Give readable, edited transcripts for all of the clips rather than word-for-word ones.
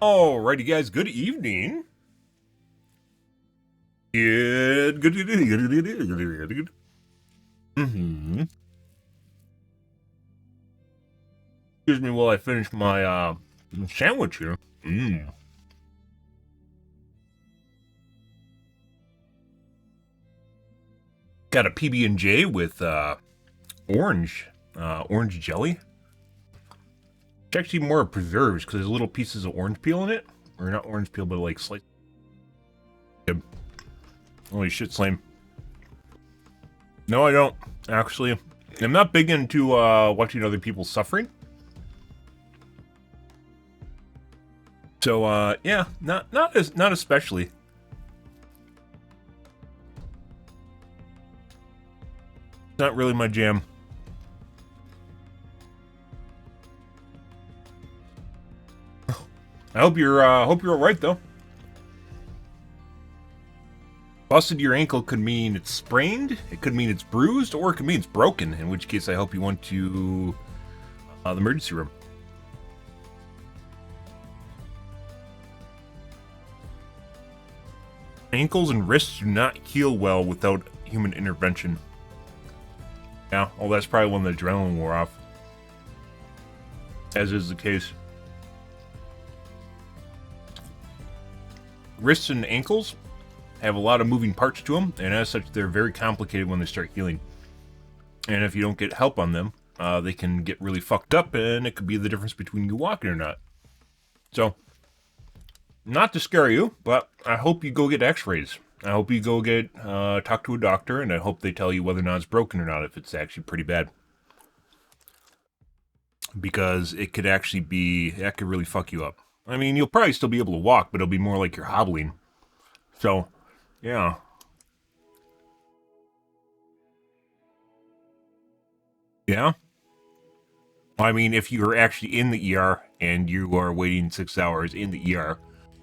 Alrighty, guys. Good evening. Good. Excuse me while I finish my sandwich here. Got a PB&J with orange jelly. It's actually more preserves because there's little pieces of orange peel in it, or not orange peel, but like sliced. Holy shit, Slame. No, I don't actually. I'm not big into watching other people suffering. So yeah, not especially. Not really my jam. I hope you're alright though. Busted your ankle could mean it's sprained, it could mean it's bruised, or it could mean it's broken, in which case I hope you went to the emergency room. Ankles and wrists do not heal well without human intervention. Yeah, well, that's probably when the adrenaline wore off. As is the case. Wrists and ankles have a lot of moving parts to them, and as such, they're very complicated when they start healing. And if you don't get help on them, they can get really fucked up, and it could be the difference between you walking or not. So, not to scare you, but I hope you go get x-rays. I hope you go get, talk to a doctor, and I hope they tell you whether or not it's broken or not, if it's actually pretty bad. Because it could actually be, that could really fuck you up. I mean, you'll probably still be able to walk, but it'll be more like you're hobbling. So, yeah. Yeah? I mean, if you're actually in the ER and you are waiting 6 hours in the ER,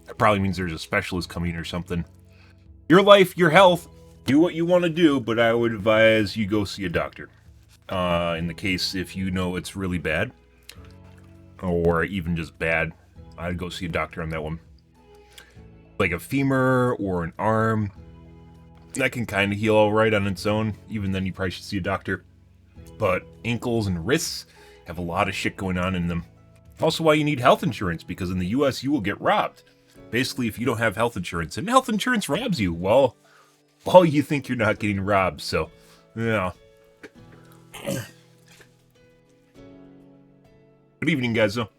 that probably means there's a specialist coming or something. Your life, your health, do what you want to do, but I would advise you go see a doctor. In the case if you know it's really bad, or even just bad, I'd go see a doctor on that one. Like a femur or an arm, that can kind of heal alright on its own. Even then, you probably should see a doctor. But ankles and wrists have a lot of shit going on in them. Also why you need health insurance, because in the US you will get robbed. Basically, if you don't have health insurance, and health insurance robs you, well, you think you're not getting robbed, so, yeah. Good evening, guys, though.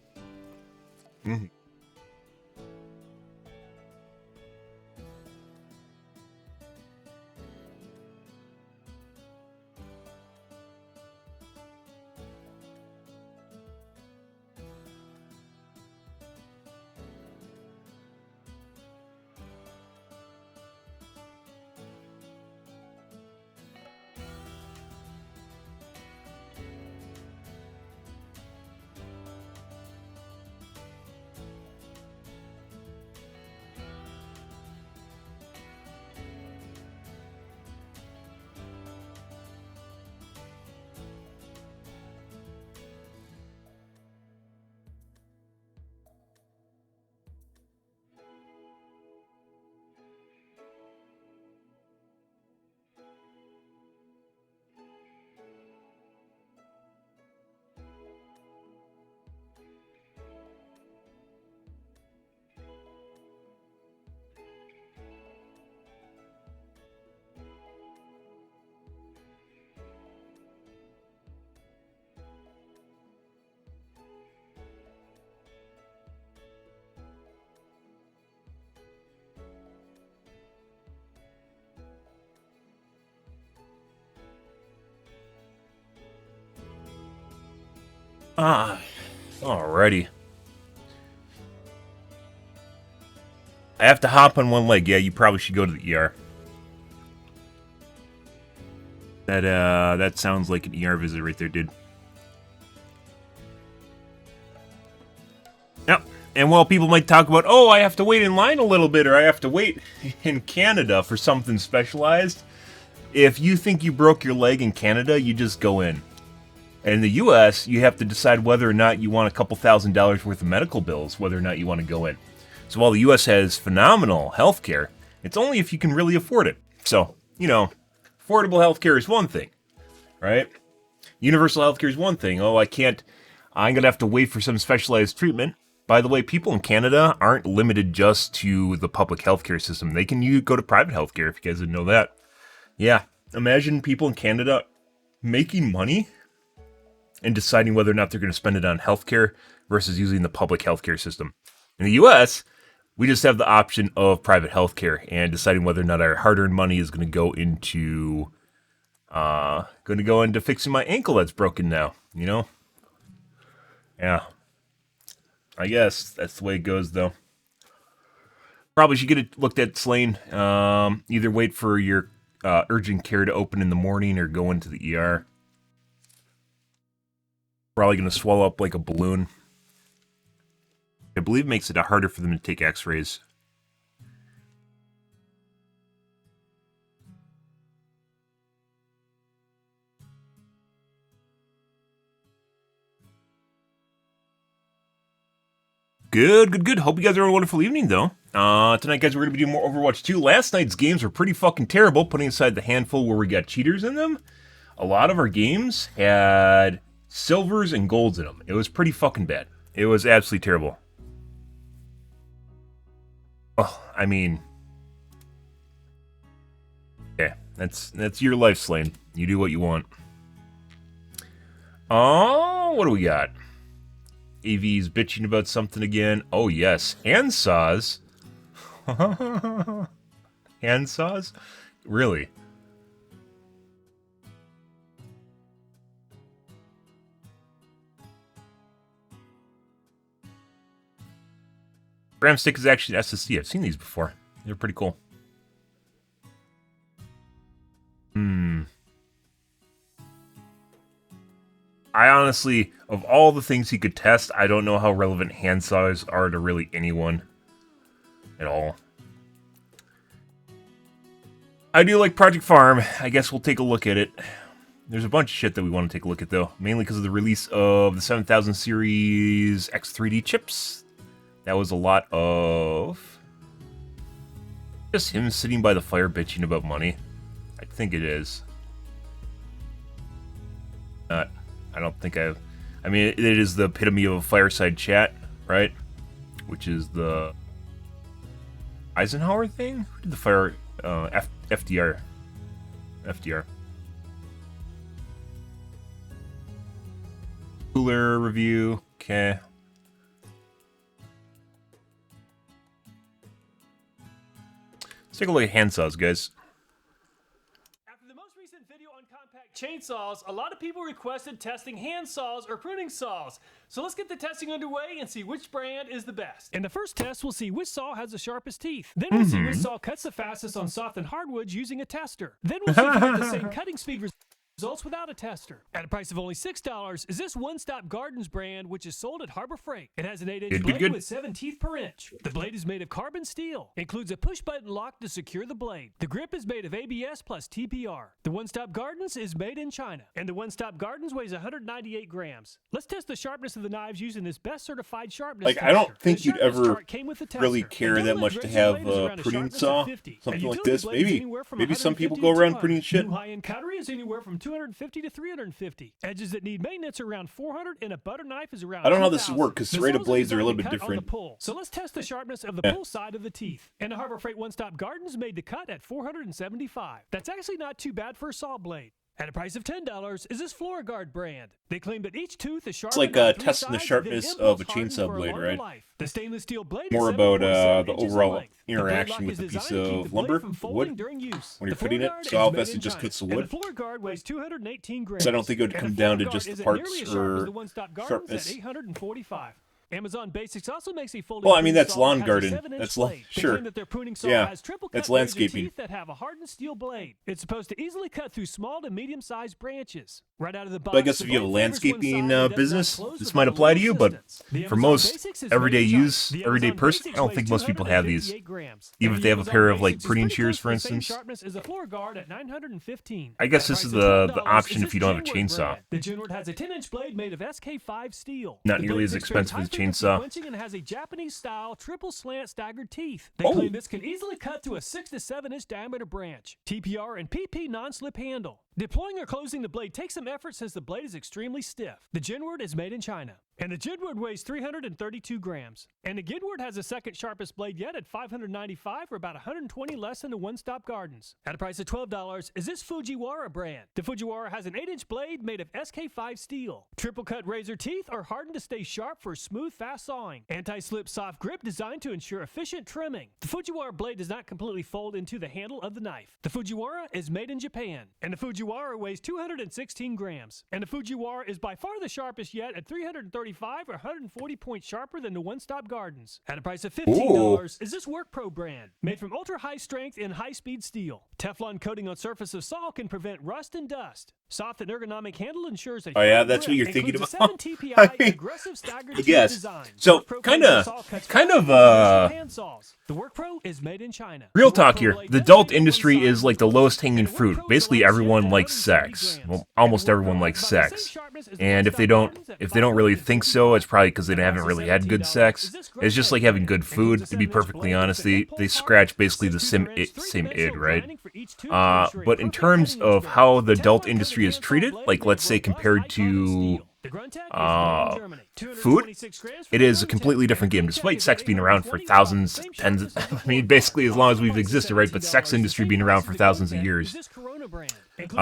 Alrighty. I have to hop on one leg. Yeah, you probably should go to the ER. That sounds like an ER visit right there, dude. Yep. And while people might talk about, oh, I have to wait in line a little bit, or I have to wait in Canada for something specialized, if you think you broke your leg in Canada, you just go in. And in the U.S., you have to decide whether or not you want a couple $1,000s worth of medical bills, whether or not you want to go in. So while the U.S. has phenomenal healthcare, it's only if you can really afford it. So, you know, affordable healthcare is one thing, right? Universal healthcare is one thing. Oh, I'm going to have to wait for some specialized treatment. By the way, people in Canada aren't limited just to the public healthcare system. They can go to private healthcare, if you guys didn't know that. Yeah, imagine people in Canada making money and deciding whether or not they're going to spend it on healthcare versus using the public healthcare system. In the U.S., we just have the option of private healthcare and deciding whether or not our hard-earned money is going to go into fixing my ankle that's broken now. You know? Yeah. I guess that's the way it goes, though. Probably should get it looked at, Slane. Either wait for your urgent care to open in the morning or go into the ER. Probably going to swell up like a balloon. I believe it makes it harder for them to take x-rays. Good. Hope you guys are having a wonderful evening, though. Tonight, guys, we're going to be doing more Overwatch 2. Last night's games were pretty fucking terrible, putting aside the handful where we got cheaters in them. A lot of our games had silvers and golds in them. It was pretty fucking bad. It was absolutely terrible. Oh, I mean... yeah, that's your life, Slane. You do what you want. Oh, what do we got? AV's bitching about something again. Oh, yes. Handsaws. Handsaws? Really? Ram stick is actually an SSD. I've seen these before. They're pretty cool. I honestly, of all the things he could test, I don't know how relevant handsaws are to really anyone at all. I do like Project Farm. I guess we'll take a look at it. There's a bunch of shit that we want to take a look at, though. Mainly because of the release of the 7000 series X3D chips. That was a lot of just him sitting by the fire bitching about money. I think it is. I don't think I mean, it is the epitome of a fireside chat, right? Which is the Eisenhower thing? Who did the fire... FDR. FDR. Cooler review. Okay. Let's take a look at handsaws, guys. After the most recent video on compact chainsaws, a lot of people requested testing handsaws or pruning saws. So let's get the testing underway and see which brand is the best. In the first test, we'll see which saw has the sharpest teeth. Then we'll see which saw cuts the fastest on soft and hardwoods using a tester. Then we'll see if we have the same cutting speed results without a tester. At a price of only $6 is this One Stop Gardens brand, which is sold at Harbor Freight. It has an 8-inch blade with 7 teeth per inch. The blade is made of carbon steel. Includes a push-button lock to secure the blade. The grip is made of ABS plus TPR. The One Stop Gardens is made in China. And the One Stop Gardens weighs 198 grams. Let's test the sharpness of the knives using this best certified sharpness tester. I don't think you'd ever really care that much to have a pruning saw. Something like this. Maybe some people go around pruning shit. High-end cutlery is anywhere from 250 to 350. Edges that need maintenance are around 400, and a butter knife is around 2,000. I don't know how this would work because serrated blades are a little bit different. So let's test the sharpness of the pull side of the teeth. And the Harbor Freight One Stop Gardens made the cut at 475. That's actually not too bad for a saw blade. At a price of $10 is this FloraGuard brand. They claim that each tooth is sharp. It's like testing the sharpness of a chainsaw blade, right? The stainless steel blade more about the overall interaction with the piece of lumber, wood, when you're fitting it. So obviously just cuts the wood. The FloraGuard weighs 218 grams. So I don't think it would come down to just the parts or sharpness. 845. Amazon Basics also makes a folding Well, I mean, pruning that's saw lawn that has a garden. 7-inch That's blade. They sure. claim that their pruning saw Yeah, has triple that's cut razor landscaping. teeth that have a hardened steel blade. It's supposed to easily cut through small to medium-sized branches. Right out of the box, So I guess if you have a landscaping business, this might apply to you, but for most everyday person, I don't think most people have these. Even if they have a pair of like pruning shears, for instance. I guess this is the option if you don't have a chainsaw. The Genward has a 10-inch blade made of SK5 steel. Not The nearly blade as takes expensive as a very high chainsaw. punching and has a Japanese-style triple slant staggered teeth. They Oh. claim this can easily cut to a 6 to 7-inch diameter branch. TPR and PP non-slip handle. Deploying or closing the blade takes some effort since the blade is extremely stiff. The Genward is made in China. And the Genward weighs 332 grams. And the Genward has the second sharpest blade yet at 595, or about 120 less than the One Stop Gardens. At a price of $12, is this Fujiwara brand. The Fujiwara has an 8-inch blade made of SK5 steel. Triple cut razor teeth are hardened to stay sharp for smooth, fast sawing. Anti-slip soft grip designed to ensure efficient trimming. The Fujiwara blade does not completely fold into the handle of the knife. The Fujiwara is made in Japan. And the Fujiwara weighs 216 grams. And the Fujiwara is by far the sharpest yet at 335 or 140 points sharper than the One Stop Gardens. At a price of $15, is this Work Pro brand. Made from ultra high strength and high speed steel. Teflon coating on surface of saw can prevent rust and dust. Soft and ergonomic handle ensures a Oh yeah, firm that's what grip. you're thinking Includes a about. 7 TPI I mean, aggressive staggered I tooth guess. design. So, Work Pro kinda- saw cuts kind fast of, with hand saws. The Work Pro is made in China. Real The Work talk Pro here. blade The does adult have one industry side is like the with lowest and hanging the Work fruit. Pro is Basically, allowed everyone to likes hit sex. 170 Well, grams. almost And the Work everyone Pro likes is about the sex. same sharpness as the And One if they Stop don't, Gardens at if they don't really think so, it's probably because they haven't really had good sex. It's just like having good food. To be perfectly honest, they scratch basically the same id, right? But in terms of how the adult industry is treated, like let's say compared to food, it is a completely different game. Despite sex being around for thousands, tens, I mean, basically as long as we've existed, right? But sex industry being around for thousands of years. It's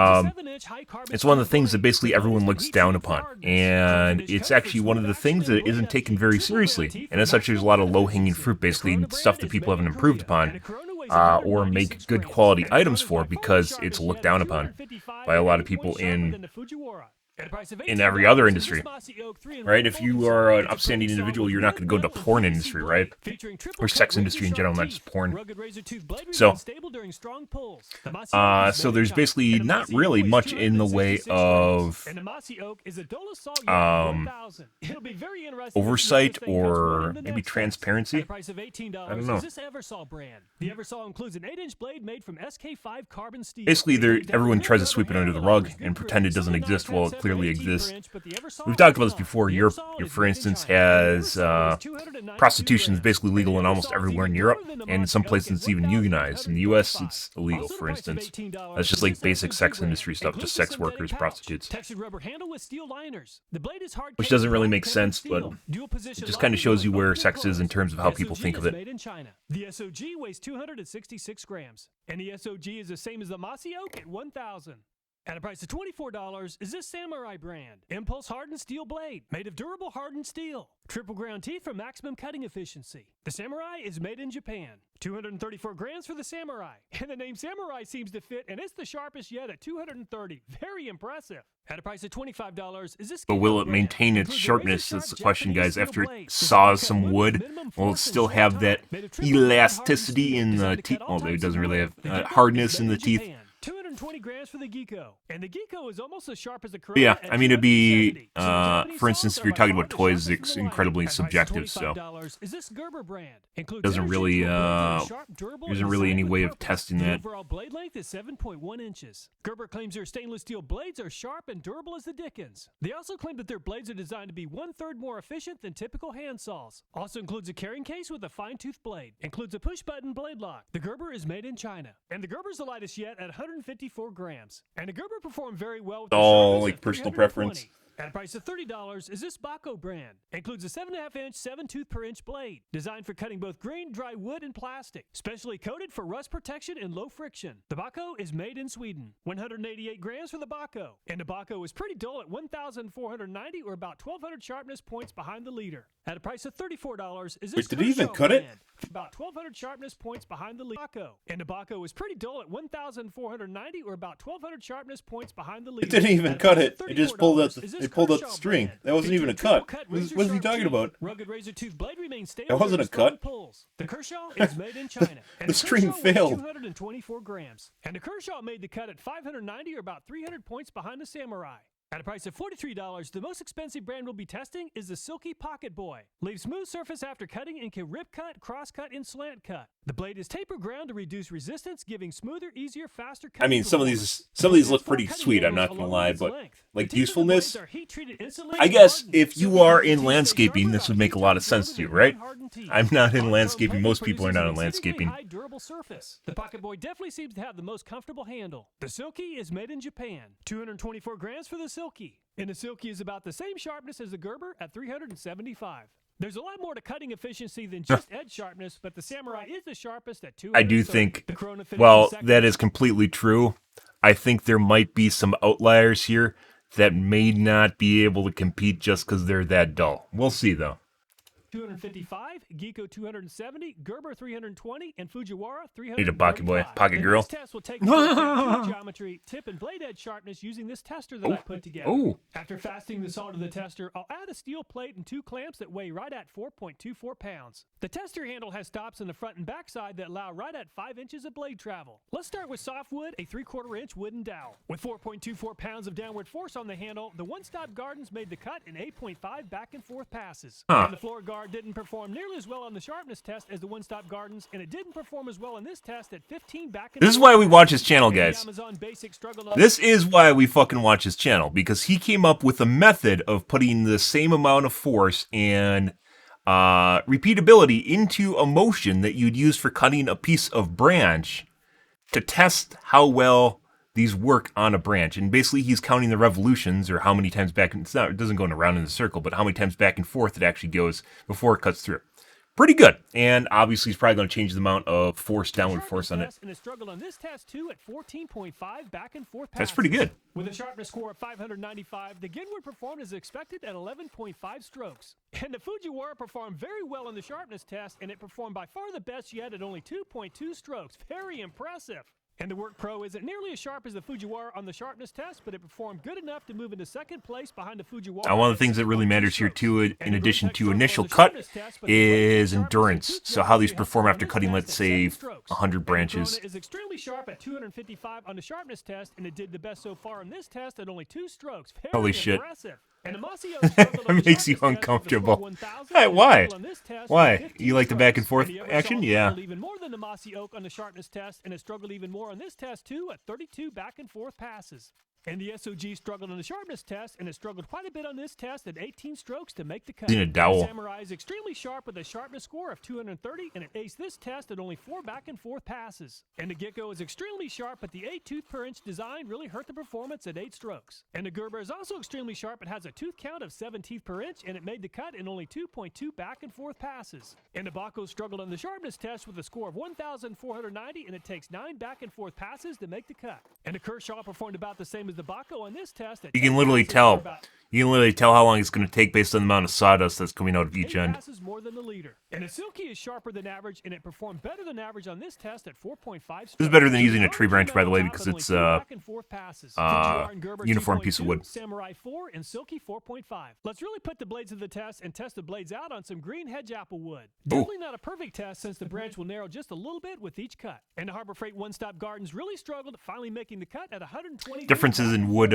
one of the things that basically everyone looks down upon, and it's actually one of the things that isn't taken very seriously. And as such, there's a lot of low-hanging fruit, basically stuff that people haven't improved upon, or make good quality items for, because it's looked down upon by a lot of people in every other industry, right? If you are an upstanding individual, you're not going to go to the porn industry, right? Or sex industry in general, not just porn. So there's basically not really much in the way of oversight or maybe transparency. I don't know. Basically, everyone tries to sweep it under the rug and pretend it doesn't exist while it clearly exists. We've talked about this before. Europe, for instance, has prostitution is basically legal in almost everywhere in Europe, and in some places it's even unionized. In the U.S., it's illegal, for instance. That's just like basic sex industry stuff, just sex workers, prostitutes. Which doesn't really make sense, but it just kind of shows you where sex is in terms of how people think of it. The SOG weighs 266 grams, and the SOG is the same as the Mossy Oak at 1,000. At a price of $24, is this Samurai brand. Impulse hardened steel blade, made of durable hardened steel. Triple ground teeth for maximum cutting efficiency. The Samurai is made in Japan. 234 grams for the Samurai. And the name Samurai seems to fit, and it's the sharpest yet at 230. Very impressive. At a price of $25, is this... But will it maintain its sharpness? That's the question, guys. After it saws some wood, will it still have that elasticity in the teeth? Well, it doesn't really have hardness in the teeth. 220 grams for the Geeko. And the Geeko is almost as sharp as the Corona. Yeah, I mean, it'd be, for instance, if you're talking about toys, it's incredibly subjective, so is this Gerber brand? doesn't really, there isn't really any way of testing that. The overall blade length is 7.1 inches. Gerber claims their stainless steel blades are sharp and durable as the dickens. They also claim that their blades are designed to be 1/3 more efficient than typical hand saws. Also includes a carrying case with a fine-tooth blade. Includes a push-button blade lock. The Gerber is made in China. And the Gerber's the lightest yet at 154 grams. And the Gerber performed very well with all like personal preference. At a price of $30, is this Bako brand. Includes a 7.5-inch, 7-tooth per inch blade, designed for cutting both green, dry wood, and plastic. Specially coated for rust protection and low friction. The Bako is made in Sweden. 188 grams for the Bako. And the Bako is pretty dull at 1,490, or about 1,200 sharpness points behind the leader. At a price of $34, is this Wait, did he even cut it? About 1,200 sharpness points behind the leader. And the Bako is pretty dull at 1,490, or about 1,200 sharpness points behind the leader. It didn't even cut it. It just pulled out. It pulled up the string. That wasn't even a cut. What is he talking about? Rugged razor tooth blade remains stable. That wasn't a cut. Pulls. The Kershaw is made in China. The string failed. 224 grams. And the Kershaw made the cut at 590, or about 300 points behind the Samurai. At a price of $43, the most expensive brand we'll be testing is the Silky Pocket Boy. Leaves smooth surface after cutting and can rip cut, cross cut, and slant cut. The blade is taper ground to reduce resistance, giving smoother, easier, faster cutting. I mean, some of these look pretty sweet, I'm not gonna lie, but like usefulness, I guess if you are in landscaping, this would make a lot of sense to you, right? I'm not in landscaping. Most people are not in landscaping. The Pocket Boy definitely seems to have the most comfortable handle. The Silky is made in Japan. 224 grams for the Silky. And the Silky is about the same sharpness as the Gerber at 375. There's a lot more to cutting efficiency than just edge sharpness, but the Samurai is the sharpest at 230. I do think, well, that is completely true. I think there might be some outliers here that may not be able to compete just because they're that dull. We'll see, though. 255, Geeko 270, Gerber 320, and Fujiwara 300. Need a pocket boy, pocket girl. This test will take geometry, tip, and blade edge sharpness using this tester that I put together. After fastening the saw to the tester, I'll add a steel plate and 2 clamps that weigh right at 4.24 pounds. The tester handle has stops in the front and back side that allow right at 5 inches of blade travel. Let's start with softwood, a 3/4 inch wooden dowel. With 4.24 pounds of downward force on the handle, the one-stop Gardens made the cut in 8.5 back and forth passes. And the floor guard didn't perform nearly as well on the sharpness test as the one-stop Gardens, and it didn't perform as well on this test at 15 back and forth. This is why we watch his channel, guys. This is why we fucking watch his channel, because he came up with a method of putting the same amount of force and repeatability into a motion that you'd use for cutting a piece of branch to test how well these work on a branch. And basically he's counting the revolutions, or how many times back, it doesn't go around in a circle, but how many times back and forth it actually goes before it cuts through. Pretty good. And obviously he's probably going to change the amount of force, downward force on it. And it struggled on this test too at 14.5 back and forth passes. That's pretty good. With a sharpness score of 595, the Ginwood performed as expected at 11.5 strokes. And the Fujiwara performed very well on the sharpness test, and it performed by far the best yet at only 2.2 strokes. Very impressive. And the Work Pro isn't nearly as sharp as the Fujiwara on the sharpness test, but it performed good enough to move into second place behind the Fujiwara. Now, one of the things that really matters here, too, in addition to initial cut, is endurance. So how these perform after cutting, let's say, 100 branches. The is extremely sharp at 255 on the sharpness test, and it did the best so far on this test at only 2 strokes. Very Holy shit. Impressive. And It makes you uncomfortable. Hey, why? Why? You like the back and forth action? Yeah. Even more than the Mossy Oak on the sharpness test, and it struggled even more on this test too at 32 back and forth passes. And the SOG struggled on the sharpness test, and it struggled quite a bit on this test at 18 strokes to make the cut. In a dowel. The Samurai is extremely sharp with a sharpness score of 230, and it aced this test at only 4 back and forth passes. And the Gecko is extremely sharp, but the 8 tooth per inch design really hurt the performance at 8 strokes. And the Gerber is also extremely sharp. It has a tooth count of 7 teeth per inch, and it made the cut in only 2.2 back and forth passes. And the Baco struggled on the sharpness test with a score of 1,490, and it takes 9 back and forth passes to make the cut. And the Kershaw performed about the same as the Baco on this test. You can literally tell. You can literally tell how long it's going to take based on the amount of sawdust that's coming out of each end. Passes more than the leader. And the Silky is sharper than average, and it performed better than average on this test at 4.5 strokes. This is better than using a tree branch, by the way, because it's uniform piece of wood. Samurai 4 and Silky 4.5. Let's really put the blades of the test and test the blades out on some green hedge apple wood. Definitely not a perfect test, since the branch will narrow just a little bit with each cut. And the Harbor Freight One-Stop Gardens really struggled, finally making the cut at 120. Differences in wood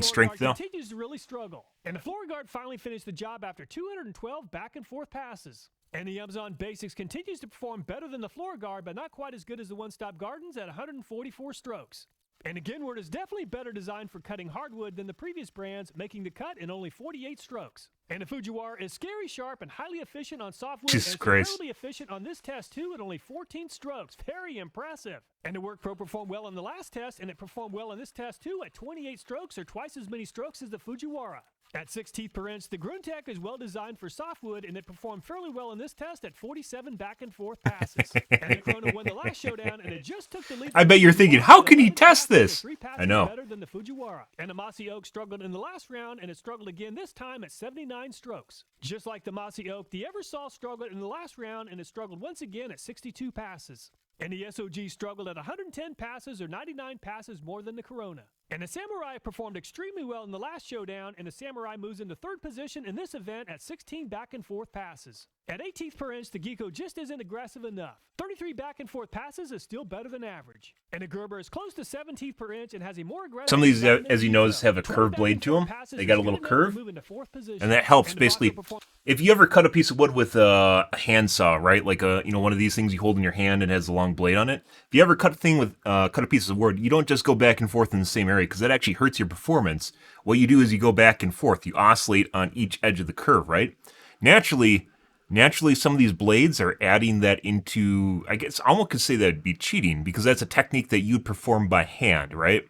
strength, though. Continues to really struggle. And the Floor Guard finally finished the job after 212 back and forth passes. And the Amazon Basics continues to perform better than the Floor Guard, but not quite as good as the One-Stop Gardens at 144 strokes. And the Ginwood is definitely better designed for cutting hardwood than the previous brands, making the cut in only 48 strokes. And the Fujiwara is scary sharp and highly efficient on softwood, and it's incredibly efficient on this test too at only 14 strokes. Very impressive. And the Work Pro performed well on the last test, and it performed well on this test too at 28 strokes, or twice as many strokes as the Fujiwara. At 6 teeth per inch, the Gruntech is well designed for softwood, and it performed fairly well in this test at 47 back and forth passes. And the Corona won the last showdown, and it just took the lead. I bet you're thinking, how can he test this? I know. Better than the Fujiwara. And the Mossy Oak struggled in the last round, and it struggled again this time at 79 strokes. Just like the Mossy Oak, the Eversaw struggled in the last round, and it struggled once again at 62 passes. And the SOG struggled at 110 passes, or 99 passes more than the Corona. And the Samurai performed extremely well in the last showdown, and the Samurai moves into 3rd position in this event at 16 back and forth passes. At 18th per inch, the Geeko just isn't aggressive enough. 33 back and forth passes is still better than average. And the Gerber is close to 17th per inch and has a more aggressive... Some of these, as you notice, have a curved blade to them. They got a little curve, and that helps basically. If you ever cut a piece of wood with a handsaw, right, like one of these things you hold in your hand and has a long blade on it. If you ever cut a piece of wood, you don't just go back and forth in the same area because that actually hurts your performance. What you do is you go back and forth. You oscillate on each edge of the curve, right? Naturally, some of these blades are adding that into, I guess, I almost could say that would be cheating because that's a technique that you'd perform by hand, right?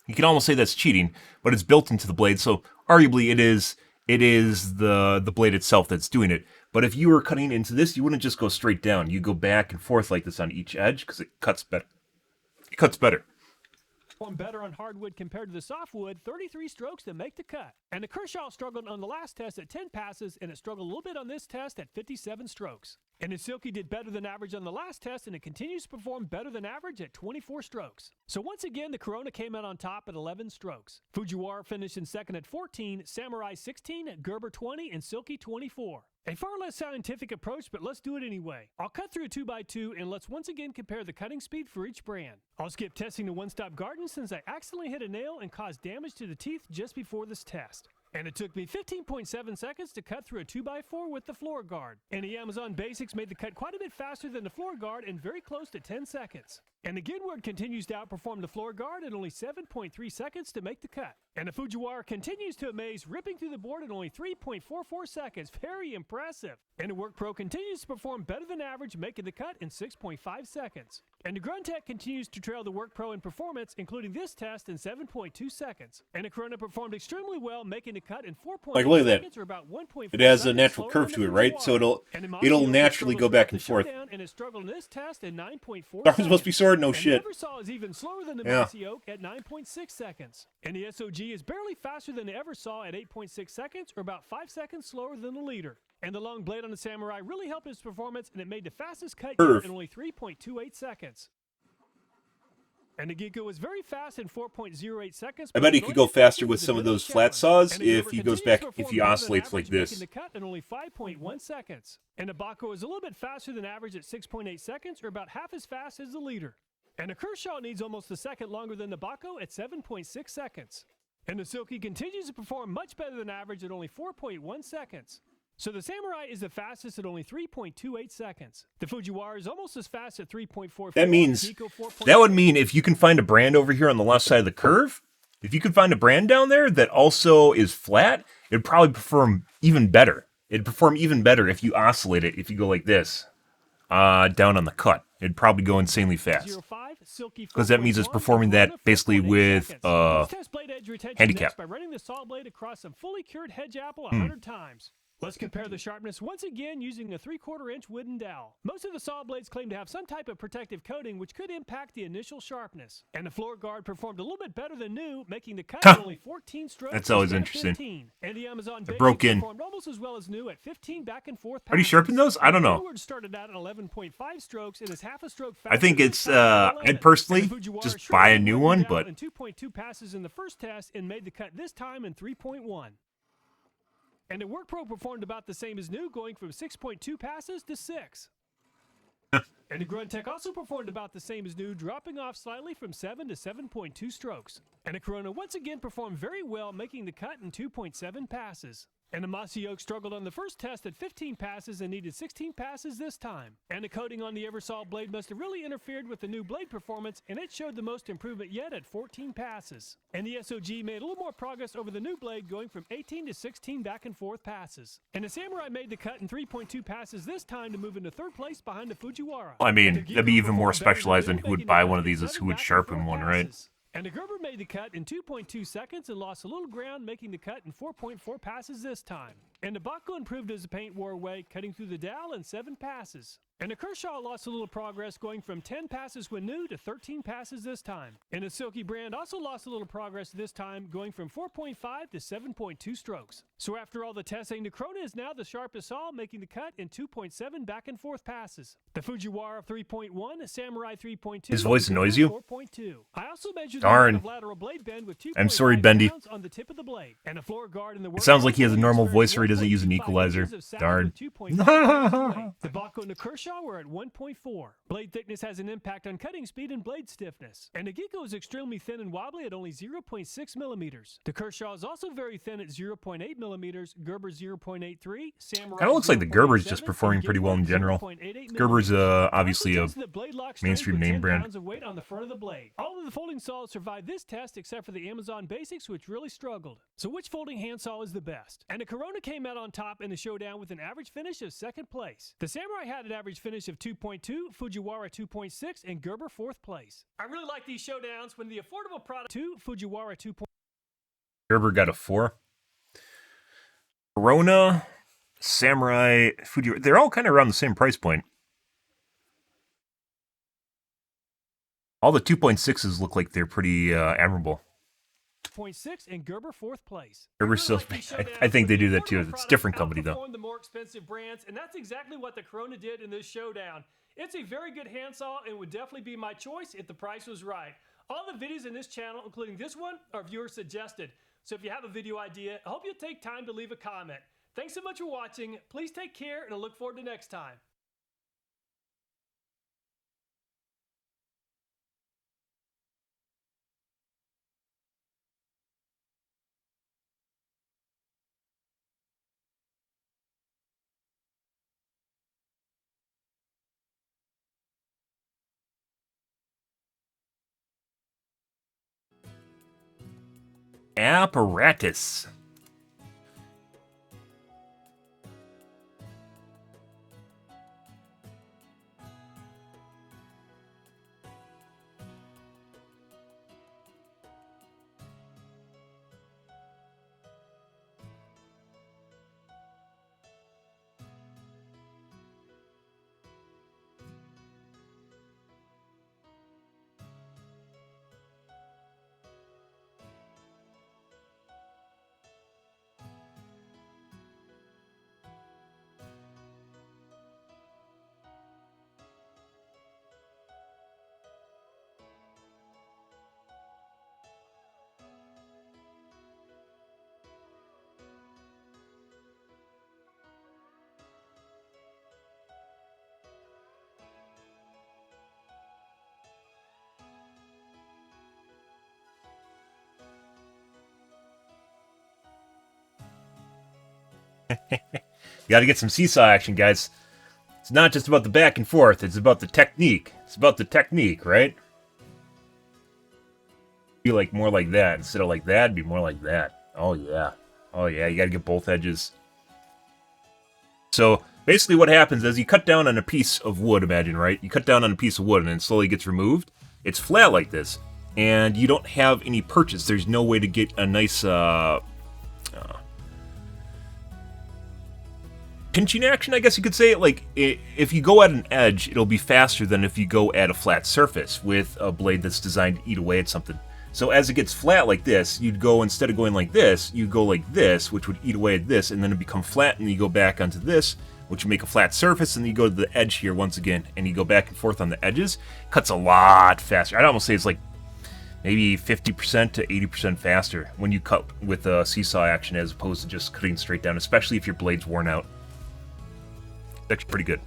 You can almost say that's cheating, but it's built into the blade, so arguably it is the blade itself that's doing it. But if you were cutting into this, you wouldn't just go straight down. You go back and forth like this on each edge because it cuts better. It cuts better. Better on hardwood compared to the softwood, 33 strokes to make the cut. And the Kershaw struggled on the last test at 10 passes, and it struggled a little bit on this test at 57 strokes. And the Silky did better than average on the last test, and it continues to perform better than average at 24 strokes. So once again, the Corona came out on top at 11 strokes. Fujiwara finished in second at 14, Samurai 16, Gerber 20, and Silky 24. A far less scientific approach, but let's do it anyway. I'll cut through a 2x2 and let's once again compare the cutting speed for each brand. I'll skip testing the one-stop garden since I accidentally hit a nail and caused damage to the teeth just before this test. And it took me 15.7 seconds to cut through a 2x4 with the floor guard. And the Amazon Basics made the cut quite a bit faster than the floor guard and very close to 10 seconds. And the Ginward continues to outperform the floor guard at only 7.3 seconds to make the cut. And the Fujiwara continues to amaze, ripping through the board in only 3.44 seconds. Very impressive. And the Work Pro continues to perform better than average, making the cut in 6.5 seconds. And the Gruntech continues to trail the Work Pro in performance, including this test in 7.2 seconds. And the Corona performed extremely well, making the cut in 4.8 seconds, or about 1.4 It has a natural curve to it, right? So it'll naturally go back and forth. And it struggled in this test in 9.4 seconds. Supposed to be sword? No shit. The Eversaw is even slower than the Mossy Oak at 9.6 seconds. And the SOG is barely faster than the Eversaw at 8.6 seconds, or about 5 seconds slower than the Leader. And the long blade on the Samurai really helped its performance, and it made the fastest cut yet in only 3.28 seconds. And the Geeko was very fast in 4.08 seconds. I bet he could go faster with some of those flat saws if he goes back, if he oscillates like this. Making the cut in only 5.1 seconds. And the Bako is a little bit faster than average at 6.8 seconds, or about half as fast as the Leader. And the Kershaw needs almost a second longer than the Bako at 7.6 seconds. And the Silky continues to perform much better than average at only 4.1 seconds. So the Samurai is the fastest at only 3.28 seconds. The Fujiwara is almost as fast at 3.44. That would mean if you can find a brand over here on the left side of the curve, if you can find a brand down there that also is flat, it'd probably perform even better. It'd perform even better if you oscillate it, if you go like this, down on the cut. It'd probably go insanely fast. Because that means it's performing that basically with handicap. By running the saw blade across some fully cured hedge apple 100 times. Let's compare the sharpness once again using a 3/4 inch wooden dowel. Most of the saw blades claim to have some type of protective coating which could impact the initial sharpness. And the floor guard performed a little bit better than new, making the cut at only 14 strokes. That's always interesting. 15. And the Amazon Basics broke in. Performed almost as well as new at 15 back and forth passes. How do you sharpen those? I don't know. The started out at 11.5 strokes and is half a stroke faster. I think it's I'd personally just buy a new one, but 2.2 passes in the first test and made the cut this time in 3.1. And the Work Pro performed about the same as new, going from 6.2 passes to 6. And the Gruntech also performed about the same as new, dropping off slightly from 7 to 7.2 strokes. And the Corona once again performed very well, making the cut in 2.7 passes. And the Mossy Oak struggled on the first test at 15 passes and needed 16 passes this time. And the coating on the Eversaw blade must have really interfered with the new blade performance, and it showed the most improvement yet at 14 passes. And the SOG made a little more progress over the new blade, going from 18 to 16 back and forth passes. And the Samurai made the cut in 3.2 passes this time to move into third place behind the Fujiwara. I mean, that'd be even more specialized than who would buy one of these as who would sharpen one, right? And the Gerber made the cut in 2.2 seconds and lost a little ground, making the cut in 4.4 passes this time. And the Baco improved as the paint wore away, cutting through the dowel in 7 passes. And the Kershaw lost a little progress, going from 10 passes when new to 13 passes this time. And the Silky brand also lost a little progress this time, going from 4.5 to 7.2 strokes. So after all the testing, the Corona is now the sharpest saw, making the cut in 2.7 back and forth passes. The Fujiwara 3.1, Samurai 3.2. His voice annoys you? 4.2. I also measured Darn. the amount of lateral blade bend with 2.5 I'm sorry, Bendy. pounds on the tip of the blade. And a floor guard in the It sounds like he has a normal voice where he doesn't use an equalizer. Darn. The Baco and the Kershaw were at 1.4. Blade thickness has an impact on cutting speed and blade stiffness. And the Geeko is extremely thin and wobbly at only 0.6 millimeters. The Kershaw is also very thin at 0.8 millimeters, Gerber 0.83, Samurai Kind of looks like the Gerber's just performing pretty well in general. Gerber's obviously a mainstream name brand. Of weight on the front of the blade. All of the folding saws survived this test except for the Amazon Basics, which really struggled. So which folding handsaw is the best? And the Corona came out on top in the showdown with an average finish of 2nd place. The Samurai had an average finish of 2.2, Fujiwara 2.6, and Gerber 4th place. I really like these showdowns when the affordable product 2, Fujiwara 2. Gerber got a 4. Corona, Samurai, Fujiwara, they're all kind of around the same price point. All the 2.6s look like they're pretty admirable. 0.6 and Gerber 4th place. Gerber's still, I think they do that too. It's a different company though. The more expensive brands, and that's exactly what the Corona did in this showdown. It's a very good handsaw and would definitely be my choice if the price was right. All the videos in this channel, including this one, are viewer suggested. So if you have a video idea, I hope you'll take time to leave a comment. Thanks so much for watching. Please take care, and I look forward to next time. Apparatus. You got to get some seesaw action, guys. It's not just about the back and forth. It's about the technique. It's about the technique, right? Be like more like that instead of like that. Be more like that. Oh yeah. Oh yeah. You got to get both edges. So basically, what happens is you cut down on a piece of wood. Imagine, right? You cut down on a piece of wood and it slowly gets removed. It's flat like this, and you don't have any purchase. There's no way to get a nice pinching action, I guess you could say. Like, if you go at an edge, it'll be faster than if you go at a flat surface with a blade that's designed to eat away at something. So as it gets flat like this, you'd go, instead of going like this, you go like this, which would eat away at this, and then it become flat, and you go back onto this, which would make a flat surface, and then you go to the edge here once again, and you go back and forth on the edges. Cuts a lot faster. I'd almost say it's like maybe 50% to 80% faster when you cut with a seesaw action as opposed to just cutting straight down, especially if your blade's worn out. It's actually pretty good.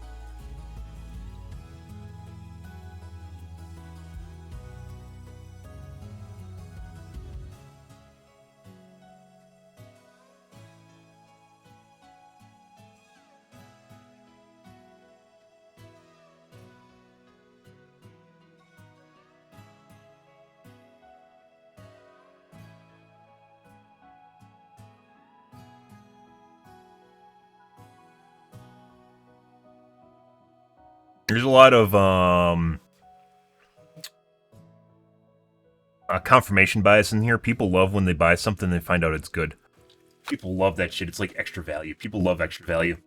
There's a lot of confirmation bias in here. People love when they buy something and they find out it's good. People love that shit. It's like extra value. People love extra value.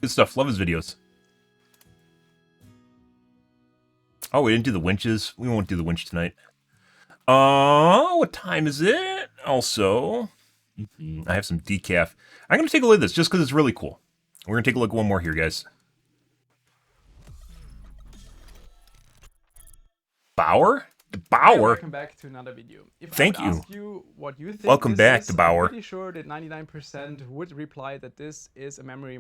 Good stuff. Love his videos. Oh, we didn't do the winches. We won't do the winch tonight. What time is it? Also, I have some decaf. I'm going to take a look at this just because it's really cool. We're going to take a look at one more here, guys. Bauer? Bauer? Hey, welcome back to another video. If Thank I you. would ask you what you think Welcome this back is, to Bauer. I'm pretty sure that 99% would reply that this is a memory.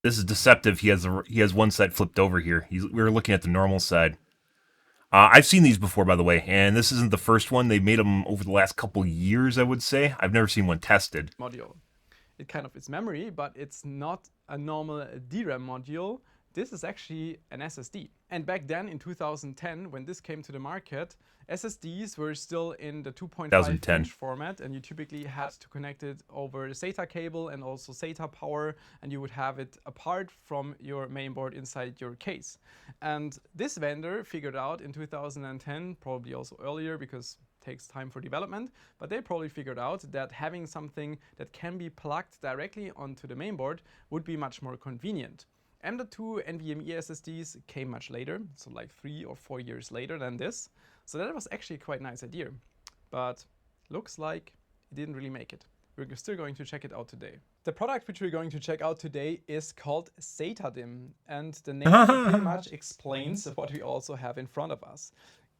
This is deceptive. He has one side flipped over here. We were looking at the normal side. I've seen these before, by the way, and this isn't the first one. They've made them over the last couple years, I would say. I've never seen one tested. Module. It kind of is memory, but it's not a normal DRAM module. This is actually an SSD. And back then in 2010, when this came to the market, SSDs were still in the 2.5 inch format, and you typically had to connect it over the SATA cable and also SATA power, and you would have it apart from your mainboard inside your case. And this vendor figured out in 2010, probably also earlier because it takes time for development, but they probably figured out that having something that can be plugged directly onto the mainboard would be much more convenient. M.2 NVMe SSDs came much later, so like 3 or 4 years later than this. So that was actually a quite nice idea, but looks like it didn't really make it. We're still going to check it out today. The product which we're going to check out today is called SATA DIMM, and the name pretty much explains what we also have in front of us.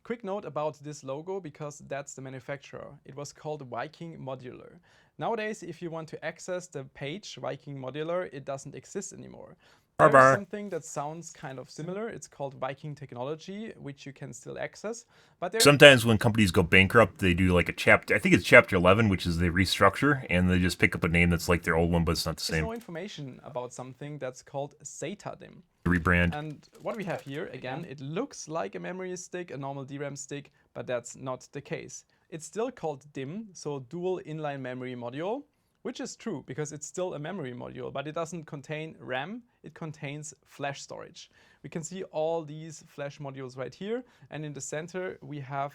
Quick note about this logo, because that's the manufacturer. It was called Viking Modular. Nowadays, if you want to access the page Viking Modular, it doesn't exist anymore. There's something that sounds kind of similar. It's called Viking Technology, which you can still access. But sometimes when companies go bankrupt, they do like a chapter. I think it's chapter 11, which is they restructure, and they just pick up a name that's like their old one, but it's not the same. There's no information about something that's called SATA DIMM. Rebrand. And what we have here, again, it looks like a memory stick, a normal DRAM stick, but that's not the case. It's still called DIMM, so Dual Inline Memory Module, which is true because it's still a memory module, but it doesn't contain RAM, it contains flash storage. We can see all these flash modules right here, and in the center we have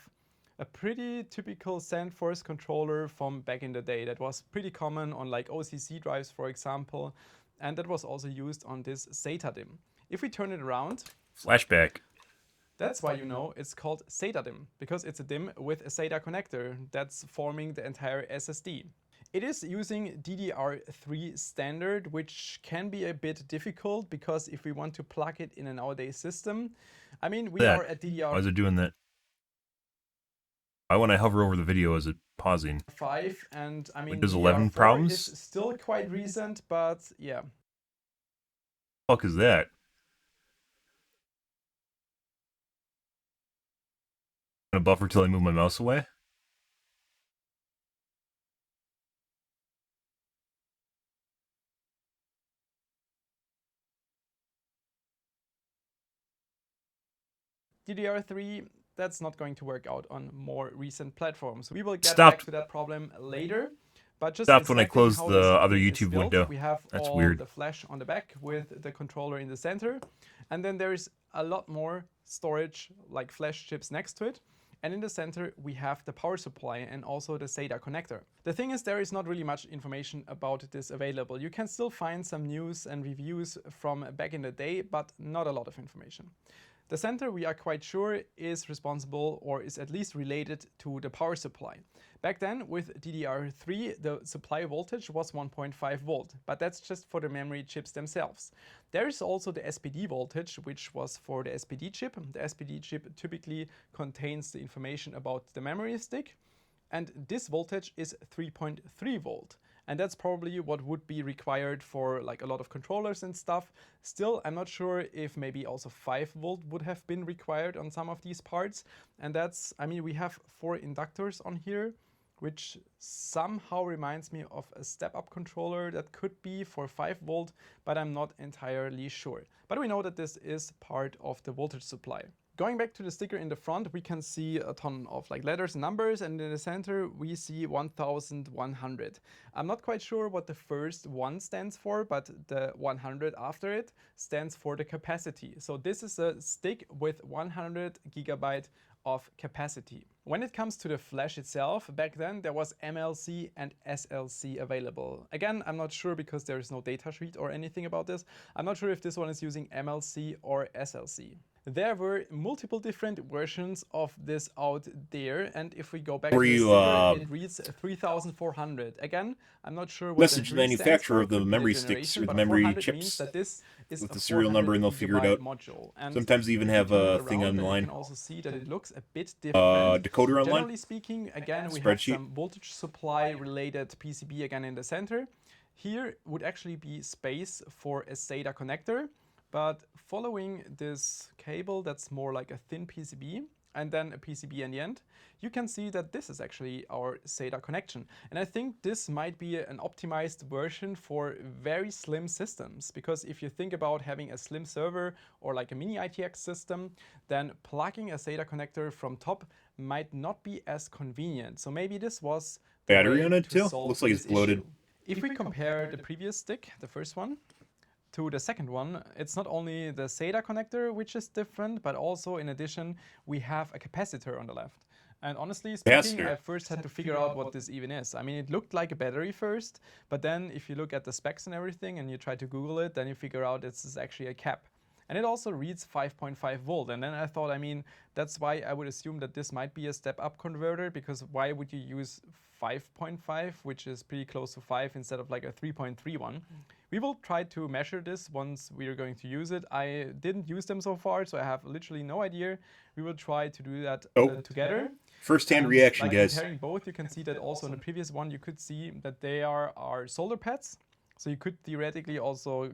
a pretty typical SandForce controller from back in the day that was pretty common on like OCC drives, for example, and that was also used on this SATA DIMM. If we turn it around, flashback. That's why you know it's called SATA DIMM, because it's a DIMM with a SATA connector that's forming the entire SSD. It is using DDR3 standard, which can be a bit difficult because if we want to plug it in a nowadays system, I mean, we are at DDR5. Why is it doing that? Why when I hover over the video is it pausing? And I mean, Windows 11 problems? Is still quite recent, but yeah. What the fuck is that? I'm gonna buffer till I move my mouse away. DDR3, that's not going to work out on more recent platforms. We will get back to that problem later. But just stopped when I closed the other YouTube window. We have that's all weird. The flash on the back with the controller in the center. And then there's a lot more storage, like flash chips next to it. And in the center, we have the power supply and also the SATA connector. The thing is, there is not really much information about this available. You can still find some news and reviews from back in the day, but not a lot of information. The center, we are quite sure, is responsible or is at least related to the power supply. Back then, with DDR3, the supply voltage was 1.5 volt, but that's just for the memory chips themselves. There is also the SPD voltage, which was for the SPD chip. The SPD chip typically contains the information about the memory stick, and this voltage is 3.3 volt. And that's probably what would be required for like a lot of controllers and stuff. Still, I'm not sure if maybe also 5 volt would have been required on some of these parts. And that's, I mean, we have 4 inductors on here, which somehow reminds me of a step-up controller that could be for 5 volt, but I'm not entirely sure. But we know that this is part of the voltage supply. Going back to the sticker in the front, we can see a ton of like letters and numbers, and in the center we see 1100. I'm not quite sure what the first one stands for, but the 100 after it stands for the capacity. So this is a stick with 100 gigabyte of capacity. When it comes to the flash itself, back then there was MLC and SLC available. Again, I'm not sure because there is no datasheet or anything about this. I'm not sure if this one is using MLC or SLC. There were multiple different versions of this out there, and if we go back to the sticker, it reads 3400. Again, I'm not sure what message the manufacturer of the memory sticks or the memory chips that this is with the serial number, and they'll figure it out. Module. And sometimes they even have a thing online. You can also see that it looks a bit different. Decoder online. Generally speaking, again, we have some voltage supply related PCB again in the center. Here would actually be space for a SATA connector. But following this cable that's more like a thin PCB and then a PCB in the end, you can see that this is actually our SATA connection. And I think this might be an optimized version for very slim systems, because if you think about having a slim server or like a mini ITX system, then plugging a SATA connector from top might not be as convenient. So maybe this was the battery on it too? solve Looks like it's this bloated. issue. If we compare the previous stick, the first one, to the second one, it's not only the SATA connector which is different, but also in addition we have a capacitor on the left. And honestly speaking, I first had to figure out what this even is. I mean, it looked like a battery first, but then if you look at the specs and everything and you try to Google it, then you figure out this is actually a cap. And it also reads 5.5 volt. And then I thought, I mean, that's why I would assume that this might be a step-up converter, because why would you use 5.5, which is pretty close to 5, instead of like a 3.31? We will try to measure this once we are going to use it. I didn't use them so far, so I have literally no idea. We will try to do that together. First-hand reaction, guys. Comparing both, you can see that also in the previous one, you could see that they are our solder pads. So you could theoretically also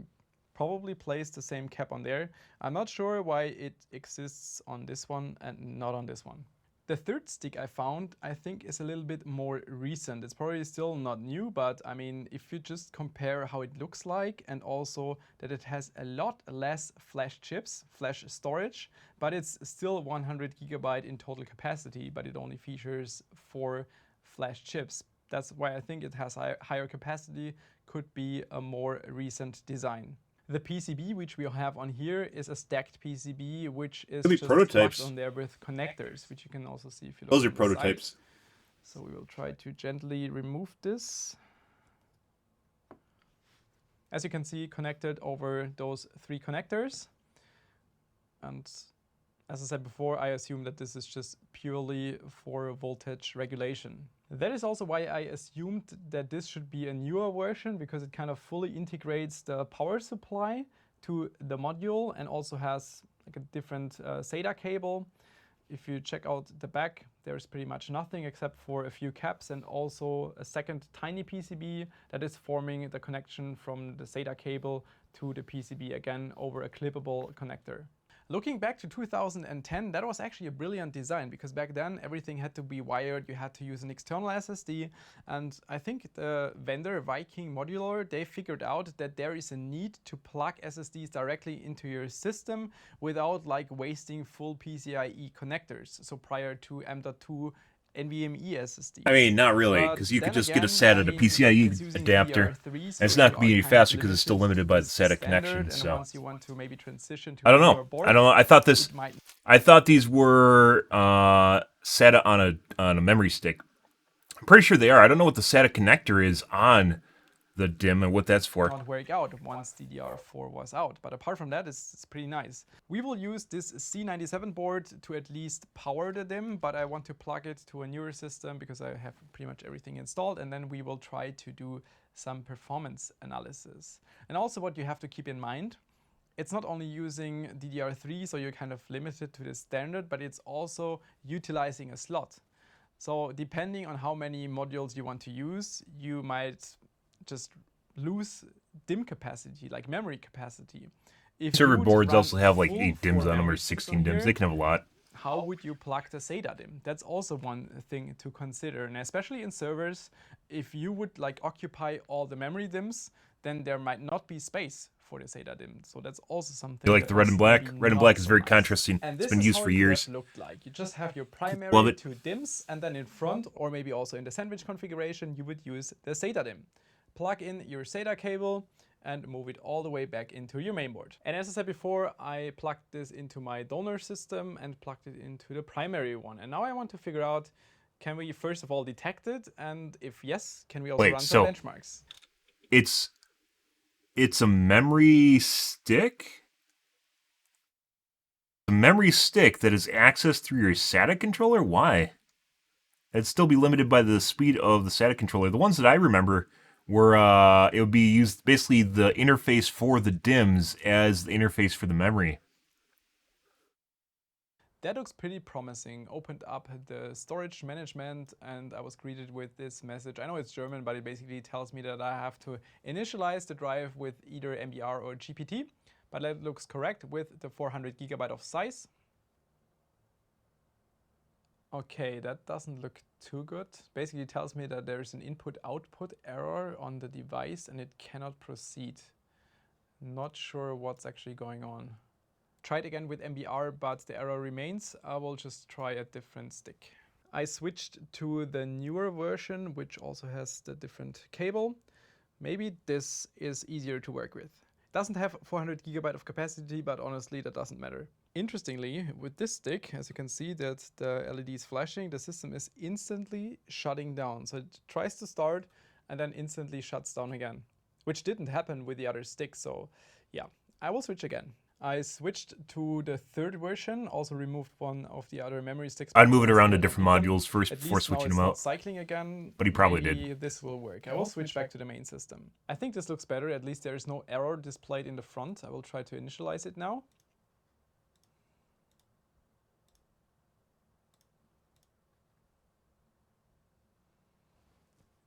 probably place the same cap on there. I'm not sure why it exists on this one and not on this one. The third stick I found, I think, is a little bit more recent. It's probably still not new, but I mean, if you just compare how it looks like and also that it has a lot less flash chips, flash storage, but it's still 100 gigabyte in total capacity, but it only features 4 flash chips. That's why I think it has higher capacity, could be a more recent design. The PCB which we have on here is a stacked PCB, which is just plugged on there with connectors, which you can also see if you look. Those are prototypes. So we will try to gently remove this. As you can see, connected over those 3 connectors. And as I said before, I assume that this is just purely for voltage regulation. That is also why I assumed that this should be a newer version, because it kind of fully integrates the power supply to the module and also has like a different SATA cable. If you check out the back, there's pretty much nothing except for a few caps and also a second tiny PCB that is forming the connection from the SATA cable to the PCB, again over a clippable connector. Looking back to 2010, that was actually a brilliant design, because back then everything had to be wired, you had to use an external SSD, and I think the vendor Viking Modular, they figured out that there is a need to plug SSDs directly into your system without like wasting full PCIe connectors, so prior to M.2 NVMe SSD. I mean, not really, because you could just get a SATA to PCIe adapter. And it's not going to be any faster because it's still limited by the SATA connection. So once you want to maybe transition to I don't know. I thought these were SATA on a memory stick. I'm pretty sure they are. I don't know what the SATA connector is on the DIMM and what that's for. Not work out once DDR4 was out, but apart from that, it's pretty nice. We will use this C97 board to at least power the DIMM, but I want to plug it to a newer system because I have pretty much everything installed, and then we will try to do some performance analysis. And also what you have to keep in mind, it's not only using DDR3, so you're kind of limited to the standard, but it's also utilizing a slot. So depending on how many modules you want to use, you might just lose DIMM capacity, like memory capacity. If server boards also have like 8 DIMMs on them or 16 DIMMs. They can have a lot. How would you plug the SATA DIMM? That's also one thing to consider. And especially in servers, if you would like occupy all the memory DIMMs, then there might not be space for the SATA DIMM. So that's also something. You like that the red was and black? maybe Red and not black is so very nice. contrasting. And It's this been is used how for it would years. have looked like. You just have your Love primary it. 2 DIMMs, and then in front, or maybe also in the sandwich configuration, you would use the SATA DIMM. Plug in your SATA cable and move it all the way back into your mainboard. And as I said before, I plugged this into my donor system and plugged it into the primary one. And now I want to figure out, can we first of all detect it? And if yes, can we also Wait, run so some benchmarks? it's a memory stick? A memory stick that is accessed through your SATA controller? Why? It'd still be limited by the speed of the SATA controller. The ones that I remember were, it would be used, basically the interface for the DIMMs as the interface for the memory. That looks pretty promising. Opened up the storage management and I was greeted with this message. I know it's German, but it basically tells me that I have to initialize the drive with either MBR or GPT. But that looks correct with the 400 GB of size. Okay, that doesn't look too good. Basically it tells me that there's an input-output error on the device and it cannot proceed. Not sure what's actually going on. Tried again with MBR, but the error remains. I will just try a different stick. I switched to the newer version, which also has the different cable. Maybe this is easier to work with. Doesn't have 400 GB of capacity, but honestly, that doesn't matter. Interestingly, with this stick, as you can see that the LED is flashing, the system is instantly shutting down. So it tries to start and then instantly shuts down again, which didn't happen with the other stick. So yeah, I will switch again. I switched to the third version, also removed one of the other memory sticks. I'd move it around to different modules first At before least now switching it's them not out. cycling again. But he probably Maybe did. this will work. I will switch back to the main system. I think this looks better. At least there is no error displayed in the front. I will try to initialize it now.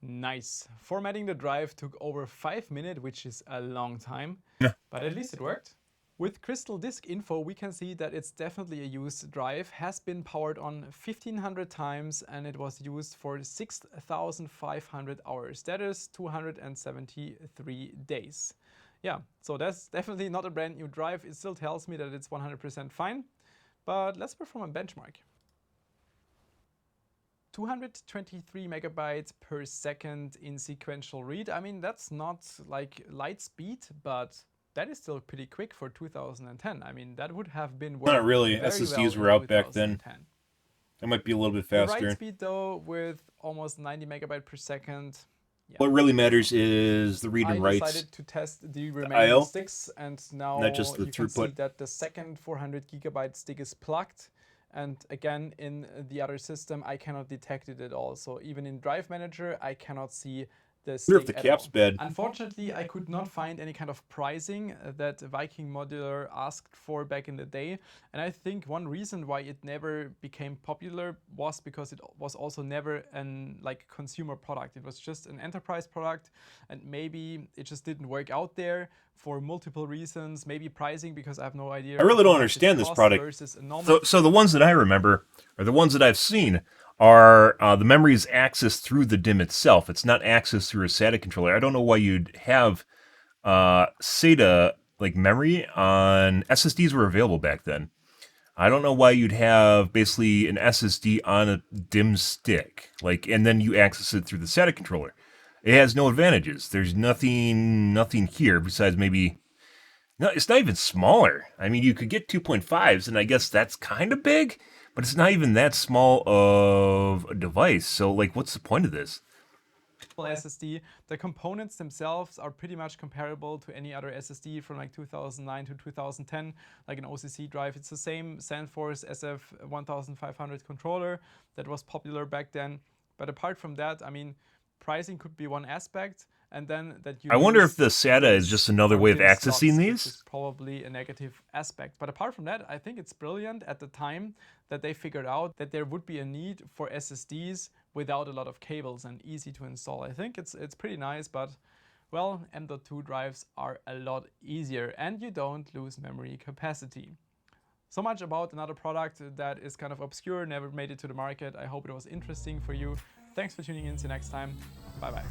Nice. Formatting the drive took over 5 minutes, which is a long time, but at least it worked. With Crystal Disk Info, we can see that it's definitely a used drive, has been powered on 1500 times, and it was used for 6,500 hours. That is 273 days. Yeah, so that's definitely not a brand new drive. It still tells me that it's 100% fine, but let's perform a benchmark. 223 megabytes per second in sequential read. I mean, that's not like light speed, but that is still pretty quick for 2010. I mean, that would have been Not really. very SSDs well were in out back then. 2010. It might be a little bit The faster. write speed though, with almost 90 megabytes per second. Yeah. What really matters is the read and I writes. decided to test the IO, remaining sticks, and now not just the you can see throughput. that the second 400 gigabyte stick is plugged. And again, in the other system, I cannot detect it at all. So even in Drive Manager, I cannot see the stick I wonder if the at cap's all. bad. Unfortunately, I could not find any kind of pricing that Viking Modular asked for back in the day. And I think one reason why it never became popular was because it was also never an consumer product. It was just an enterprise product, and maybe it just didn't work out there for multiple reasons. Maybe pricing, because I have no idea. I really don't understand this product. So the ones that I remember, or the ones that I've seen, are the memory is accessed through the DIMM itself. It's not accessed through a SATA controller. I don't know why you'd have SATA memory on SSDs were available back then. I don't know why you'd have basically an SSD on a DIMM stick, and then you access it through the SATA controller. It has no advantages. There's nothing here besides maybe. No, it's not even smaller. I mean, you could get 2.5s, and I guess that's kind of big. But it's not even that small of a device, so what's the point of this? SSD, the components themselves are pretty much comparable to any other SSD from 2009 to 2010, like an OCC drive. It's the same SandForce SF1500 controller that was popular back then. But apart from that, I mean, pricing could be one aspect. And then that you I wonder if the SATA is just another way of accessing these. Which is probably a negative aspect. But apart from that, I think it's brilliant at the time that they figured out that there would be a need for SSDs without a lot of cables and easy to install. I think it's pretty nice, but well, M.2 drives are a lot easier and you don't lose memory capacity. So much about another product that is kind of obscure, never made it to the market. I hope it was interesting for you. Thanks for tuning in. See you next time. Bye bye.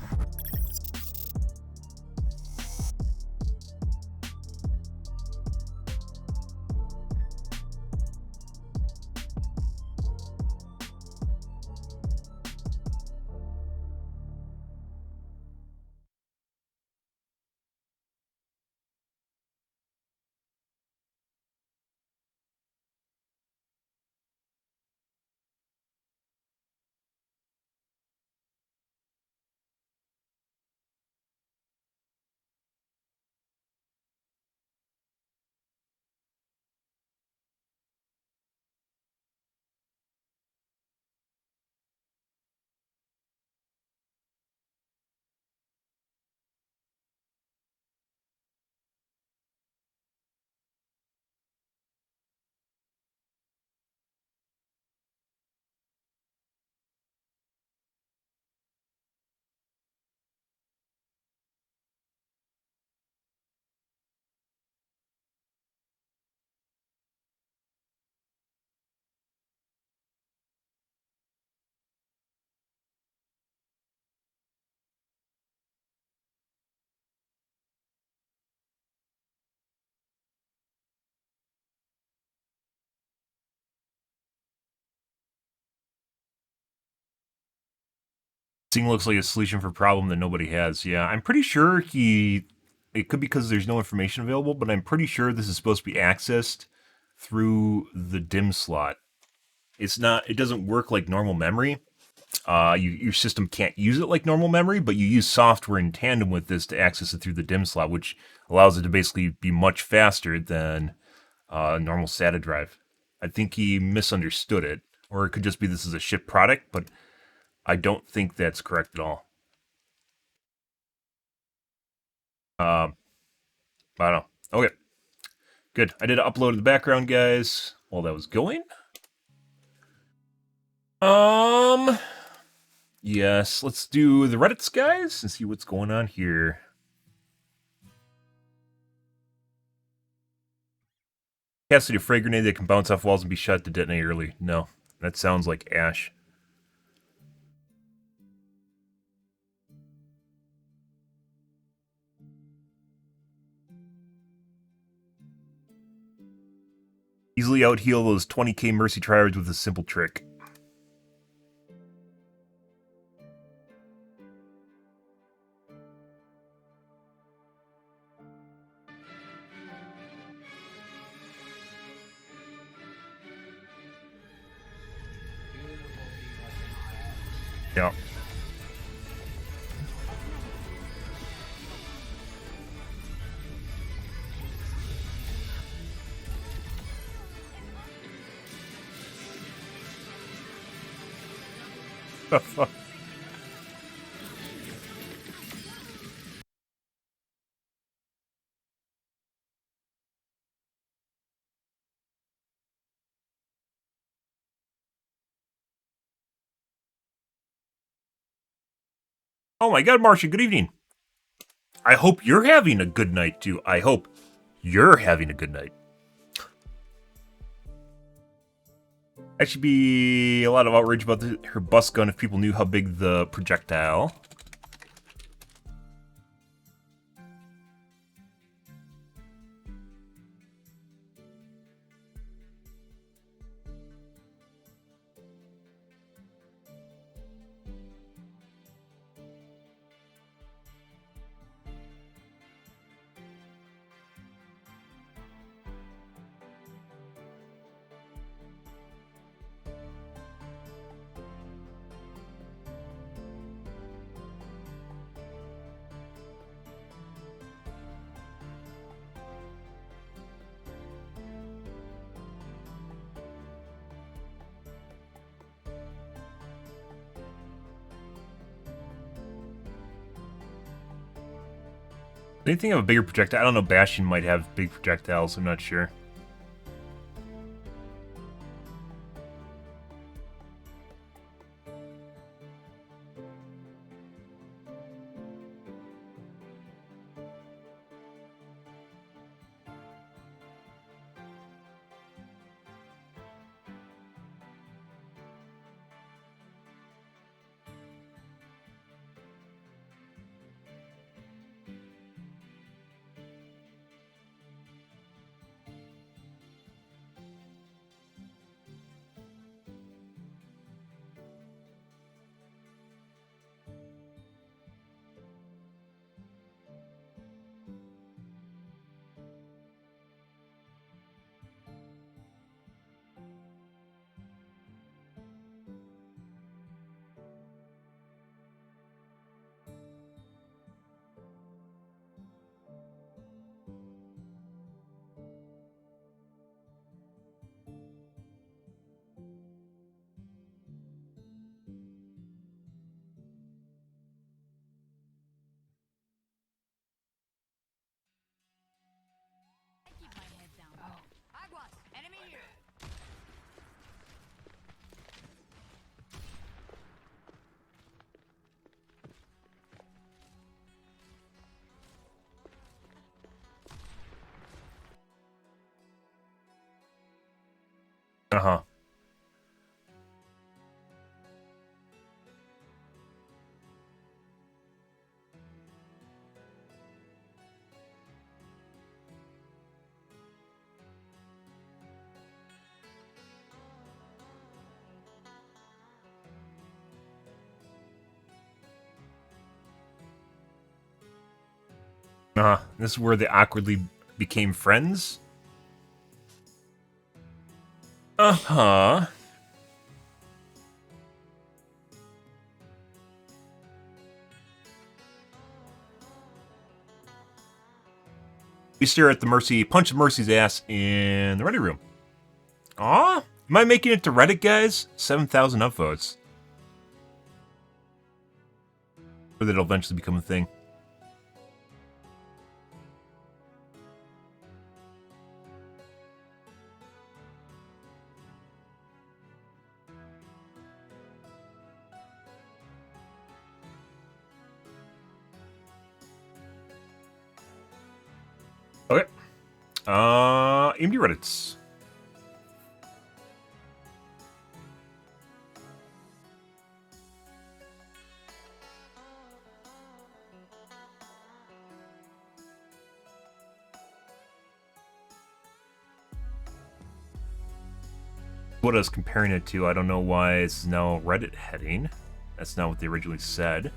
Seeing looks like a solution for a problem that nobody has. Yeah, I'm pretty sure he... It could be because there's no information available, but I'm pretty sure this is supposed to be accessed through the DIMM slot. It's not... It doesn't work like normal memory. Your system can't use it like normal memory, but you use software in tandem with this to access it through the DIMM slot, which allows it to basically be much faster than a normal SATA drive. I think he misunderstood it, or it could just be this is a shipped product, but I don't think that's correct at all. I don't know. Okay, good. I did upload in the background, guys, while that was going. Yes, let's do the Reddits, guys, and see what's going on here. Casted a frag grenade that can bounce off walls and be shot to detonate early. No, that sounds like Ash. Easily out-heal those 20k Mercy tryhards with a simple trick. Yeah. Oh my god, Marcia, good evening. I hope you're having a good night, too. I hope you're having a good night. Actually be a lot of outrage about her bus gun if people knew how big the projectile. Anything of a bigger projectile? I don't know, Bastion might have big projectiles, I'm not sure. Uh-huh. This is where they awkwardly became friends? Uh-huh. We stare at the punch Mercy's ass in the Reddit room. Aw? Am I making it to Reddit, guys? 7,000 upvotes. Or that'll eventually become a thing. Okay. AMD Reddits. What I was comparing it to, I don't know why it's now a Reddit heading. That's not what they originally said.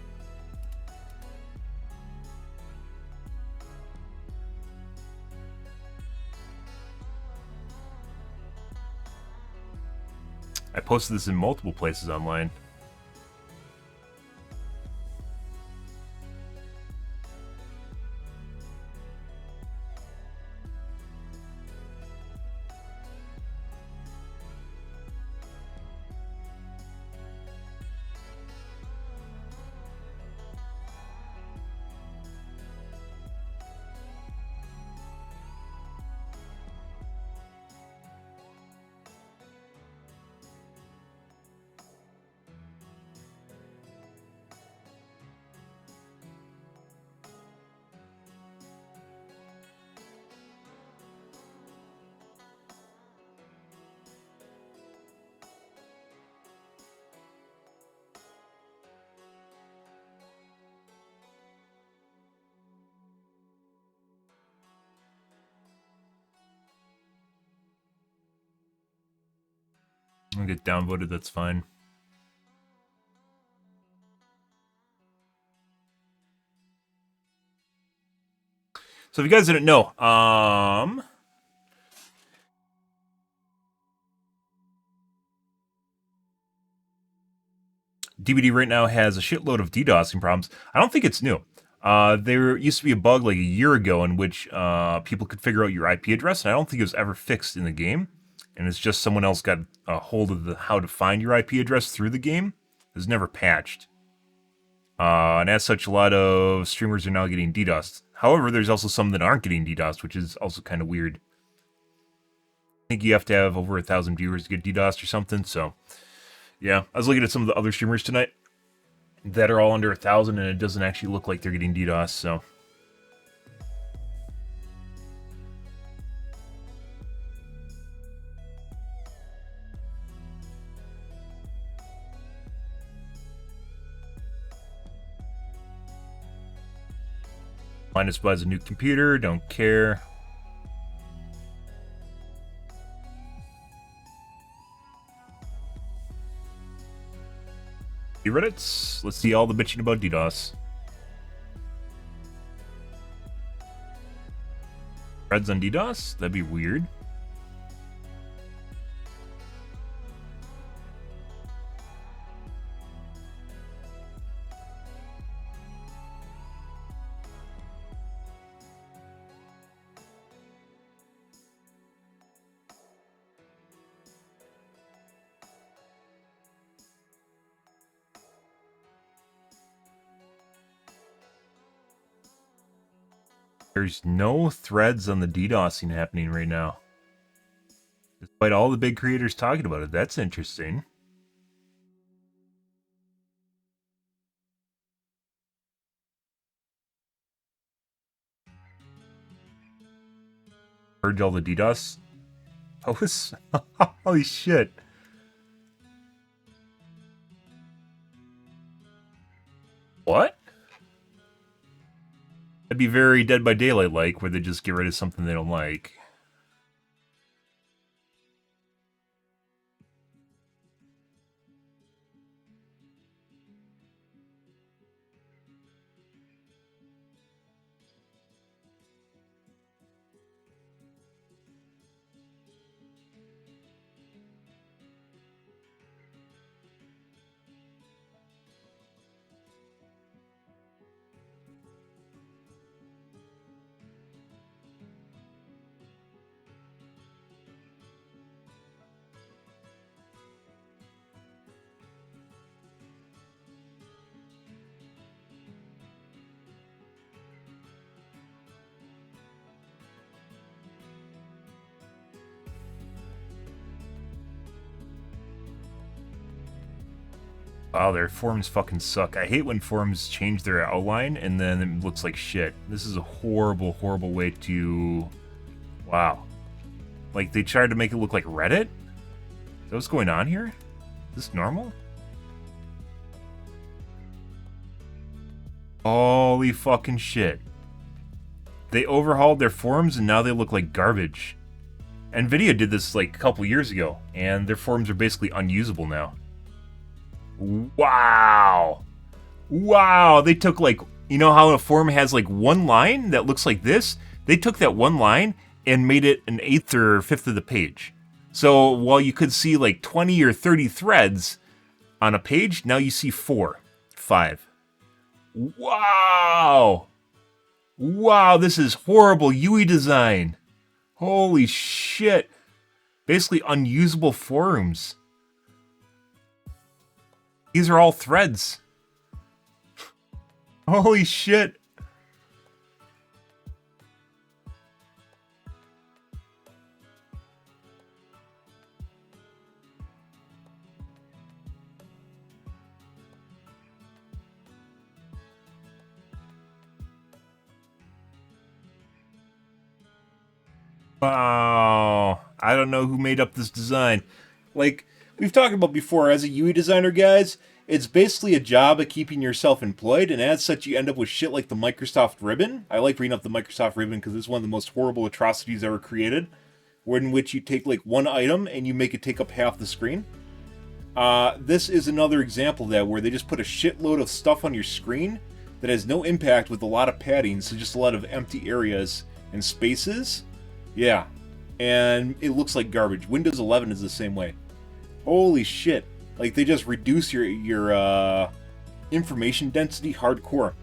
I posted this in multiple places online. I'll get downvoted, that's fine. So if you guys didn't know, DBD right now has a shitload of DDoSing problems. I don't think it's new. There used to be a bug like a year ago in which people could figure out your IP address, and I don't think it was ever fixed in the game. And it's just someone else got a hold of how to find your IP address through the game. It was never patched. And as such, a lot of streamers are now getting DDoSed. However, there's also some that aren't getting DDoSed, which is also kind of weird. I think you have to have over 1,000 viewers to get DDoSed or something, so... Yeah, I was looking at some of the other streamers tonight that are all under 1,000, and it doesn't actually look like they're getting DDoS, so... Linus buys a new computer, don't care. Reddits, let's see all the bitching about DDoS. Threads on DDoS? That'd be weird. There's no threads on the DDoSing happening right now. Despite all the big creators talking about it. That's interesting. Purge all the DDoS posts? Holy shit. What? That'd be very Dead by Daylight-like, where they just get rid of something they don't like. Wow, their forms fucking suck. I hate when forms change their outline and then it looks like shit. This is a horrible, horrible way to... Wow. Like, they tried to make it look like Reddit? Is that what's going on here? Is this normal? Holy fucking shit. They overhauled their forms and now they look like garbage. NVIDIA did this like a couple years ago, and their forms are basically unusable now. Wow! Wow! They took like, you know how a form has like one line that looks like this? They took that one line and made it an eighth or fifth of the page. So while you could see like 20 or 30 threads on a page, now you see 4, 5. Wow! Wow, this is horrible UI design. Holy shit. Basically unusable forms. These are all threads. Holy shit. Wow. I don't know who made up this design. Like, we've talked about before, as a UI designer, guys, it's basically a job of keeping yourself employed, and as such, you end up with shit like the Microsoft ribbon. I like bringing up the Microsoft ribbon because it's one of the most horrible atrocities ever created, in which you take like one item and you make it take up half the screen. This is another example of that, where they just put a shitload of stuff on your screen that has no impact with a lot of padding, so just a lot of empty areas and spaces. Yeah, and it looks like garbage. Windows 11 is the same way. Holy shit. Like, they just reduce your information density hardcore.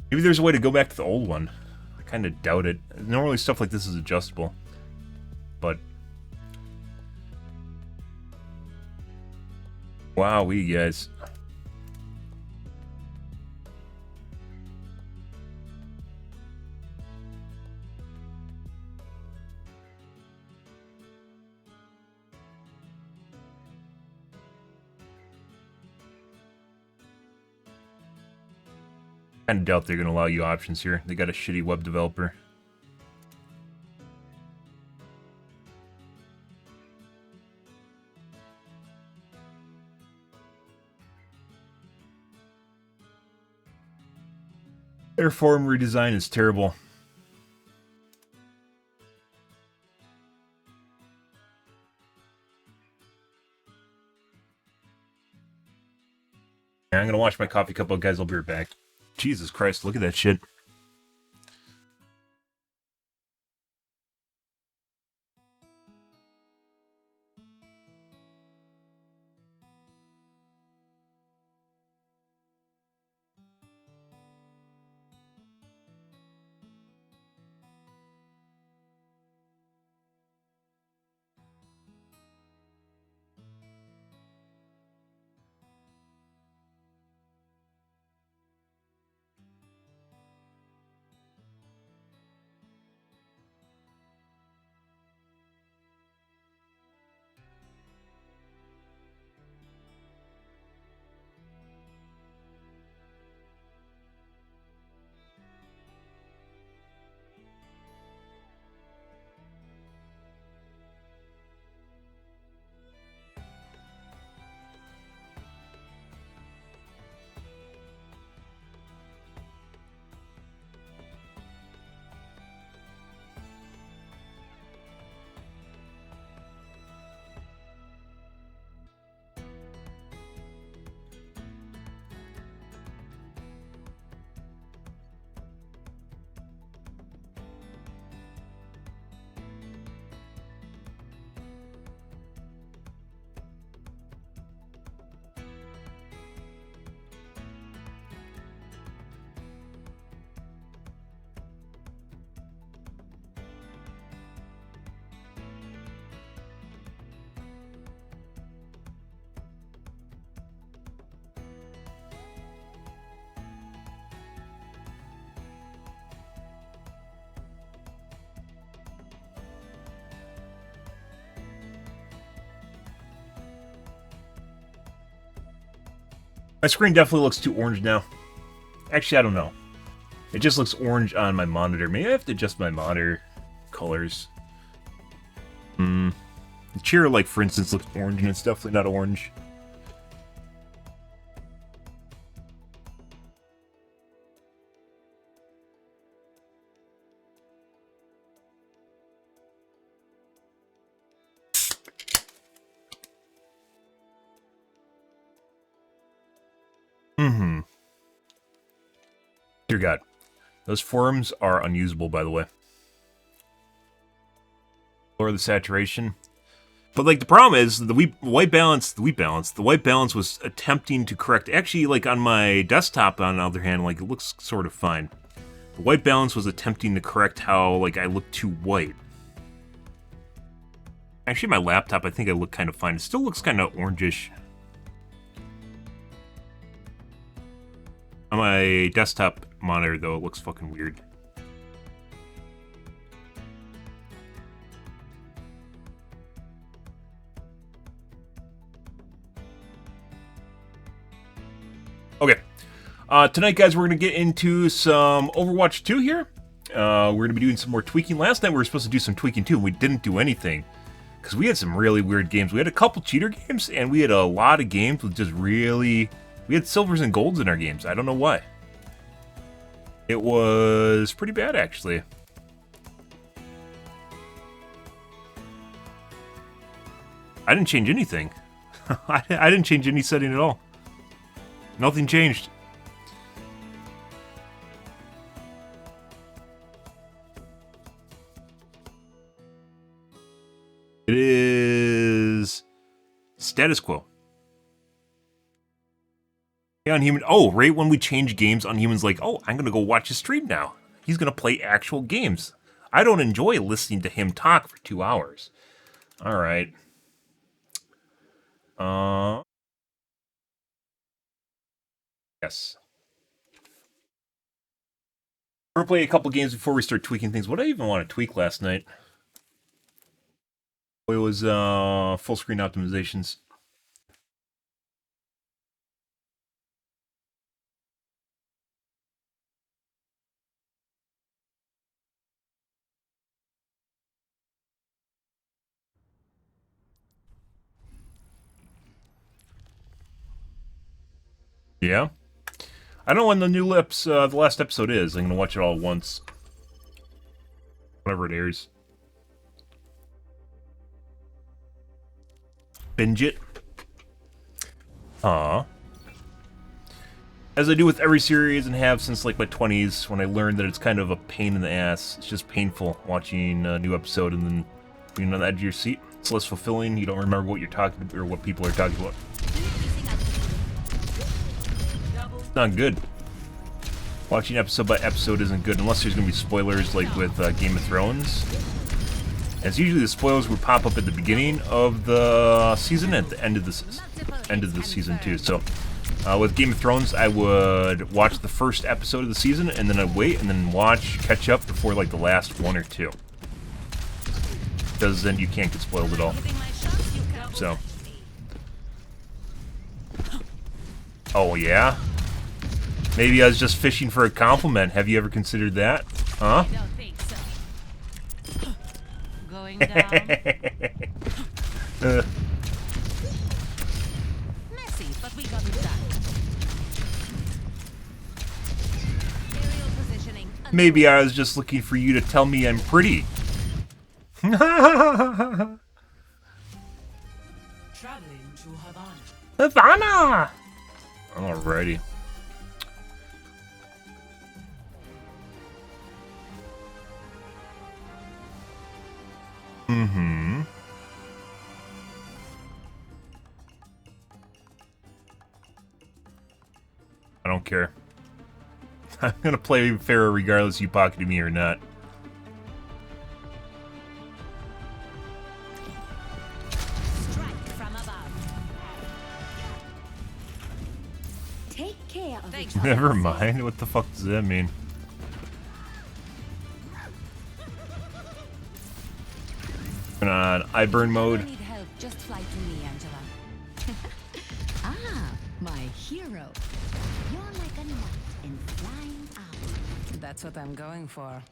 Maybe there's a way to go back to the old one. I kind of doubt it. Normally stuff like this is adjustable. But... Wowee, guys. I kind of doubt they're going to allow you options here. They got a shitty web developer. Their form redesign is terrible. I'm going to wash my coffee cup out, guys. I'll be right back. Jesus Christ, look at that shit. My screen definitely looks too orange now. Actually, I don't know. It just looks orange on my monitor. Maybe I have to adjust my monitor colors. The chair, like, for instance, looks orange, and it's definitely not orange. Dear God. Those forums are unusable, by the way. Lower the saturation. But, like, the problem is, the white balance was attempting to correct... Actually, like, on my desktop, on the other hand, like, it looks sort of fine. The white balance was attempting to correct how, like, I look too white. Actually, my laptop, I think I look kind of fine. It still looks kind of orangish. On my desktop monitor, though, it looks fucking weird. Okay. Tonight, guys, we're going to get into some Overwatch 2 here. We're going to be doing some more tweaking. Last night, we were supposed to do some tweaking, too, and we didn't do anything. Because we had some really weird games. We had a couple cheater games, and we had a lot of games with just really... We had silvers and golds in our games. I don't know why. It was pretty bad, actually. I didn't change anything. I didn't change any setting at all. Nothing changed. It is status quo. Unhuman. Oh, right when we change games, Unhuman's like, oh, I'm gonna go watch his stream now. He's gonna play actual games. I don't enjoy listening to him talk for 2 hours. All right. Yes. We're gonna play a couple games before we start tweaking things. What did I even want to tweak last night? It was full screen optimizations. Yeah. I don't know when the new the last episode is. I'm gonna watch it all at once. Whenever it airs. Binge it. As I do with every series and have since like my 20s, when I learned that it's kind of a pain in the ass. It's just painful watching a new episode and then being on the edge of your seat. It's less fulfilling. You don't remember what you're talking about or what people are talking about. It's not good. Watching episode by episode isn't good unless there's going to be spoilers like with Game of Thrones. As usually the spoilers would pop up at the beginning of the season and at the end of the season too. So with Game of Thrones, I would watch the first episode of the season and then I'd wait and then catch up before like the last 1 or 2. Because then you can't get spoiled at all. So. Oh yeah? Maybe I was just fishing for a compliment. Have you ever considered that? Huh? I don't think so. Going down. Messy, but we got it done. Aerial positioning. Maybe I was just looking for you to tell me I'm pretty. Traveling to Havana. Havana! Alrighty. Mm-hmm. I don't care. I'm gonna play fair regardless you pocketed me or not. Strike from above. Take care of it. Never mind. What the fuck does that mean? Going on iBurn mode. Need help, just fly to me, Angela. Ah, my hero. You're like a knight in flying out. That's what I'm going for.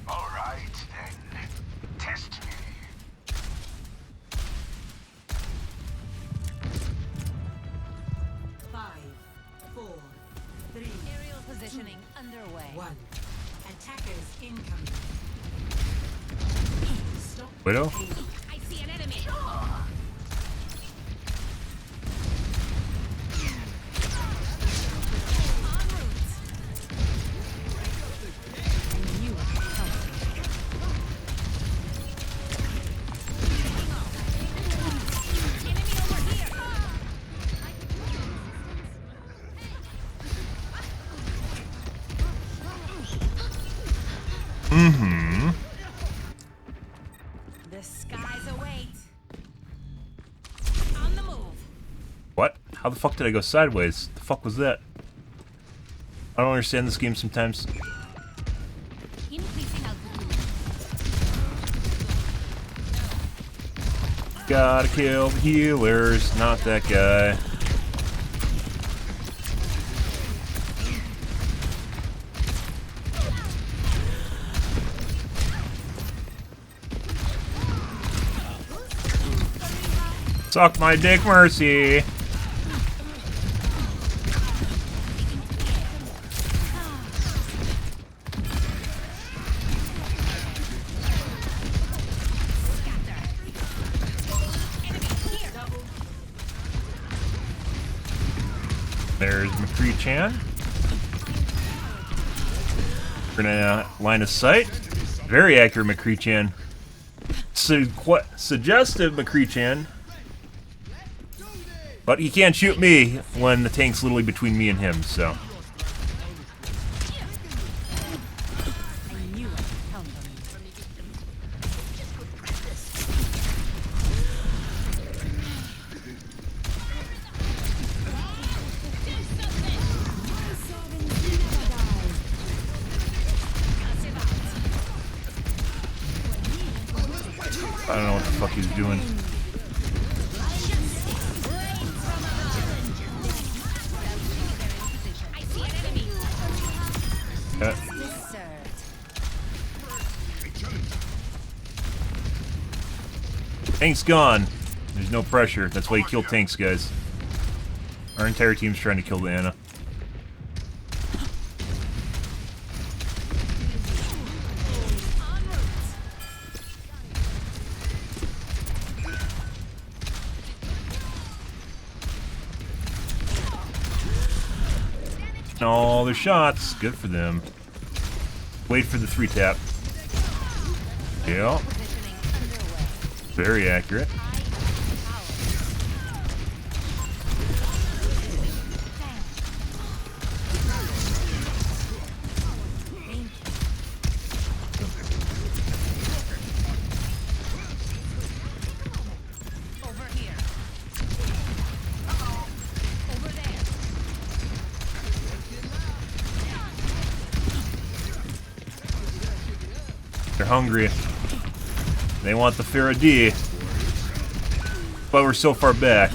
All right, then. Test me. 5, 4, 3, Aerial positioning underway. 1. Attackers incoming. Stop. Widow? I see an enemy. En route. And you are coming. Enemy over here. Mm-hmm. The skies await. On the move. What? How the fuck did I go sideways? The fuck was that? I don't understand this game sometimes. Increasing altitude. Gotta kill the healers, not that guy. Suck my dick, Mercy. There's McCree-chan. We're gonna line of sight. Very accurate, McCree-chan. Suggestive, McCree-chan. But he can't shoot me when the tank's literally between me and him, so. I knew I could count on you. I don't know what the fuck he's doing. I see an enemy. Served. Tank's gone. There's no pressure. That's why you kill tanks, guys. Our entire team's trying to kill the Ana. En route. All their shots. Good for them. Wait for the 3-tap. Yeah. Positioning underway. Very accurate. Over here. Over there. They're hungry. They want the Farah D. But we're so far back.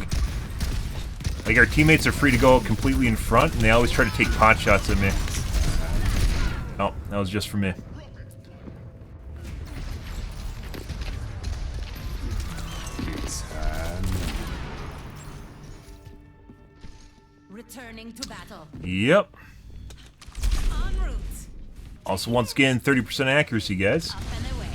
Like, our teammates are free to go completely in front, and they always try to take pot shots at me. Oh, that was just for me. Returning to battle. Yep. En route. Also, once again, 30% accuracy, guys. Up and away.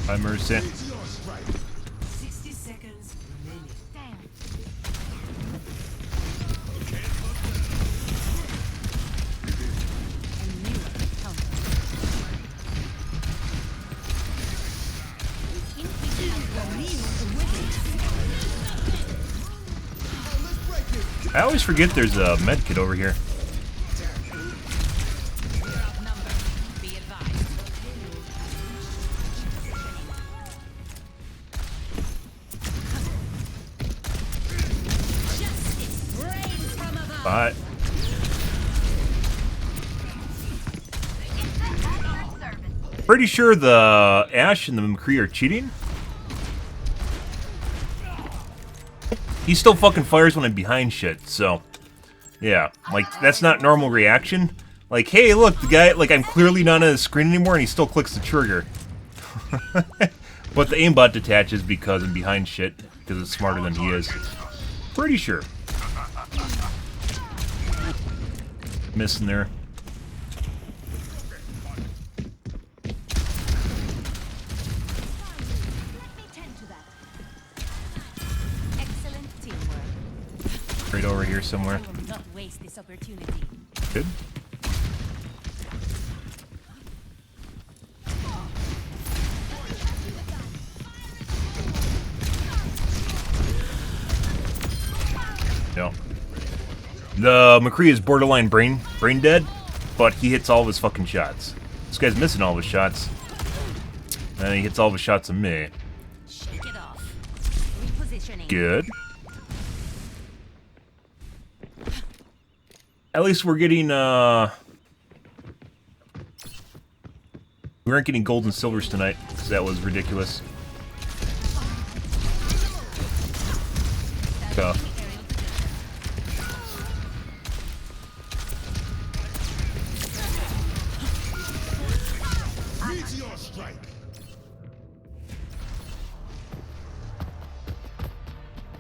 Hi, Mercy. 60 seconds remaining. Damn. I knew I could count on you. Increasing altitude. I always forget there's a med kit over here. We're outnumbered. Be advised. Justice reigns from above. But pretty sure the Ashe and the McCree are cheating. He still fucking fires when I'm behind shit, so yeah, like that's not normal reaction. Like, hey, look, the guy, like I'm clearly not on the screen anymore, and he still clicks the trigger. But the aimbot detaches because I'm behind shit because it's smarter than he is. Pretty sure. Missing there. Right over here somewhere. I will not waste this opportunity. Good. No. The McCree is borderline brain dead, but he hits all of his fucking shots. This guy's missing all of his shots. And he hits all of his shots on me. Shake it off. Repositioning. Good. At least we're getting, we aren't getting gold and silvers tonight, because that was ridiculous. So.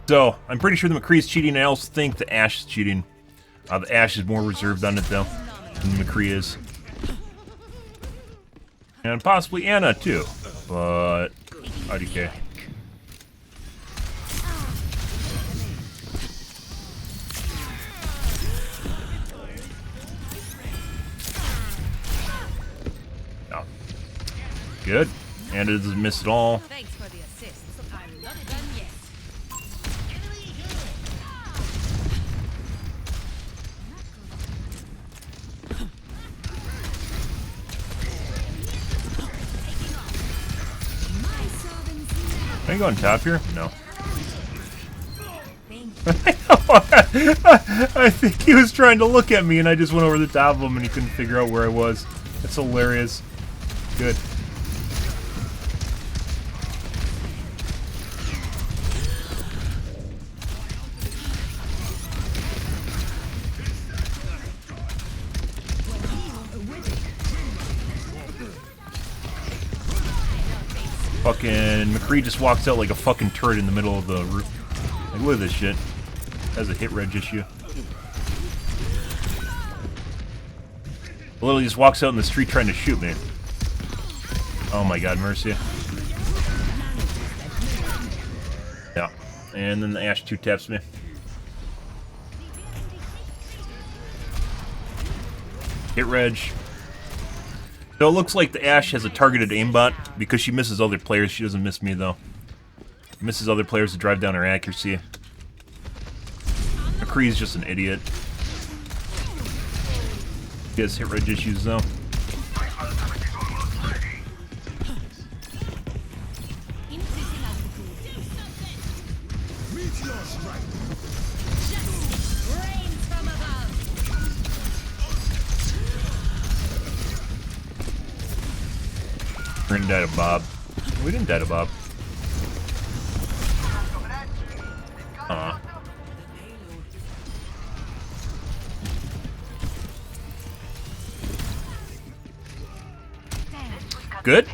So, I'm pretty sure the McCree's cheating. I also think the Ashe is cheating. The Ashe is more reserved on it, though, than the McCree is. And possibly Anna, too. But, IDK. No. Good. Anna doesn't miss at all. Thanks for the assist. I'm not done yet. Can I go on top here? No. I think he was trying to look at me and I just went over the top of him and he couldn't figure out where I was. That's hilarious. Good. Fucking McCree just walks out like a fucking turret in the middle of the roof. Like, look at this shit. Has a hit reg issue. Literally just walks out in the street trying to shoot me. Oh my god, mercy. Yeah. And then the Ashe 2 taps me. Hit reg. So it looks like the Ashe has a targeted aimbot. Because she misses other players, she doesn't miss me though. Misses other players to drive down her accuracy. McCree's just an idiot. He has hit reg issues though. We didn't die to Bob. We didn't die to Bob. Good?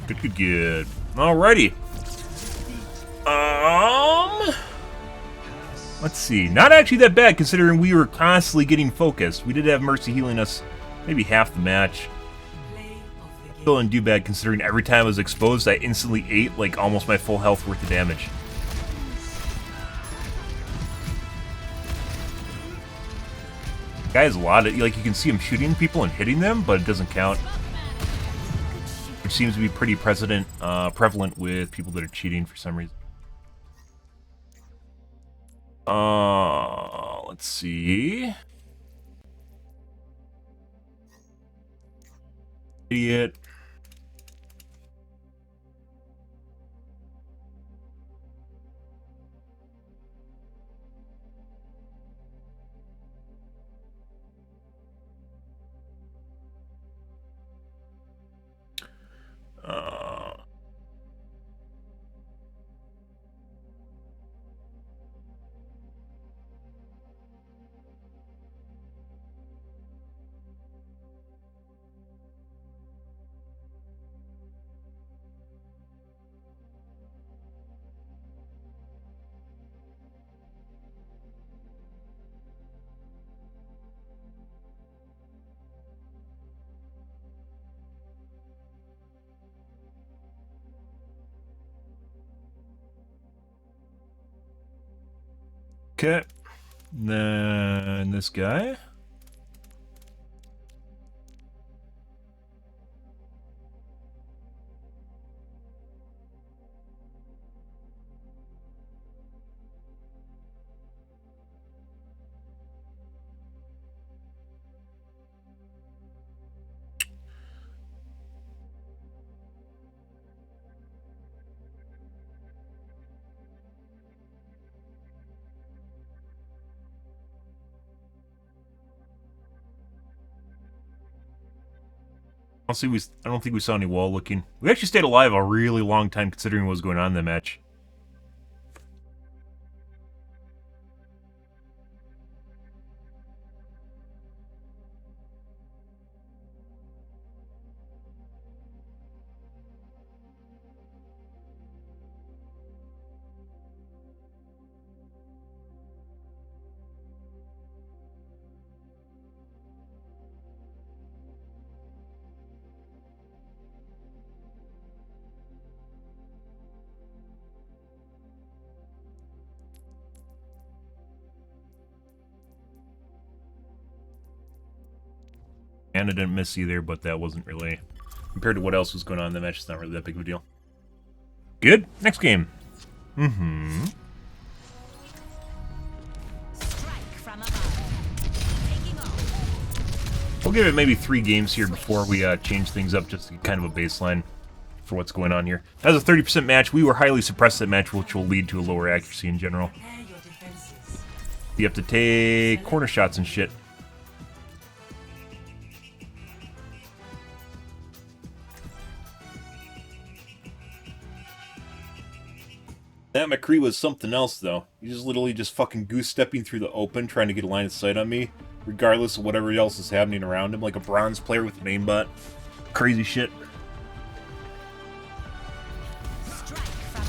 Good, good, good. Alrighty. Let's see. Not actually that bad considering we were constantly getting focused. We did have Mercy healing us maybe half the match. Still didn't do bad considering every time I was exposed, I instantly ate like almost my full health worth of damage. Guy has a lot of, like, you can see him shooting people and hitting them, but it doesn't count. Which seems to be pretty prevalent with people that are cheating for some reason. Let's see. Idiot. Okay. Then this guy. I don't think we saw any wall looking. We actually stayed alive a really long time considering what was going on in the match. And I didn't miss either, but that wasn't really... Compared to what else was going on in the match, it's not really that big of a deal. Good. Next game. Mm-hmm. Strike from above. Taking off. We'll give it maybe 3 games here before we change things up, just to get kind of a baseline for what's going on here. That was a 30% match. We were highly suppressed that match, which will lead to a lower accuracy in general. Prepare your defenses. You have to take corner shots and shit. That McCree was something else, though. He just literally just fucking goose-stepping through the open, trying to get a line of sight on me, regardless of whatever else is happening around him, like a bronze player with an aimbot. Crazy shit. Strike from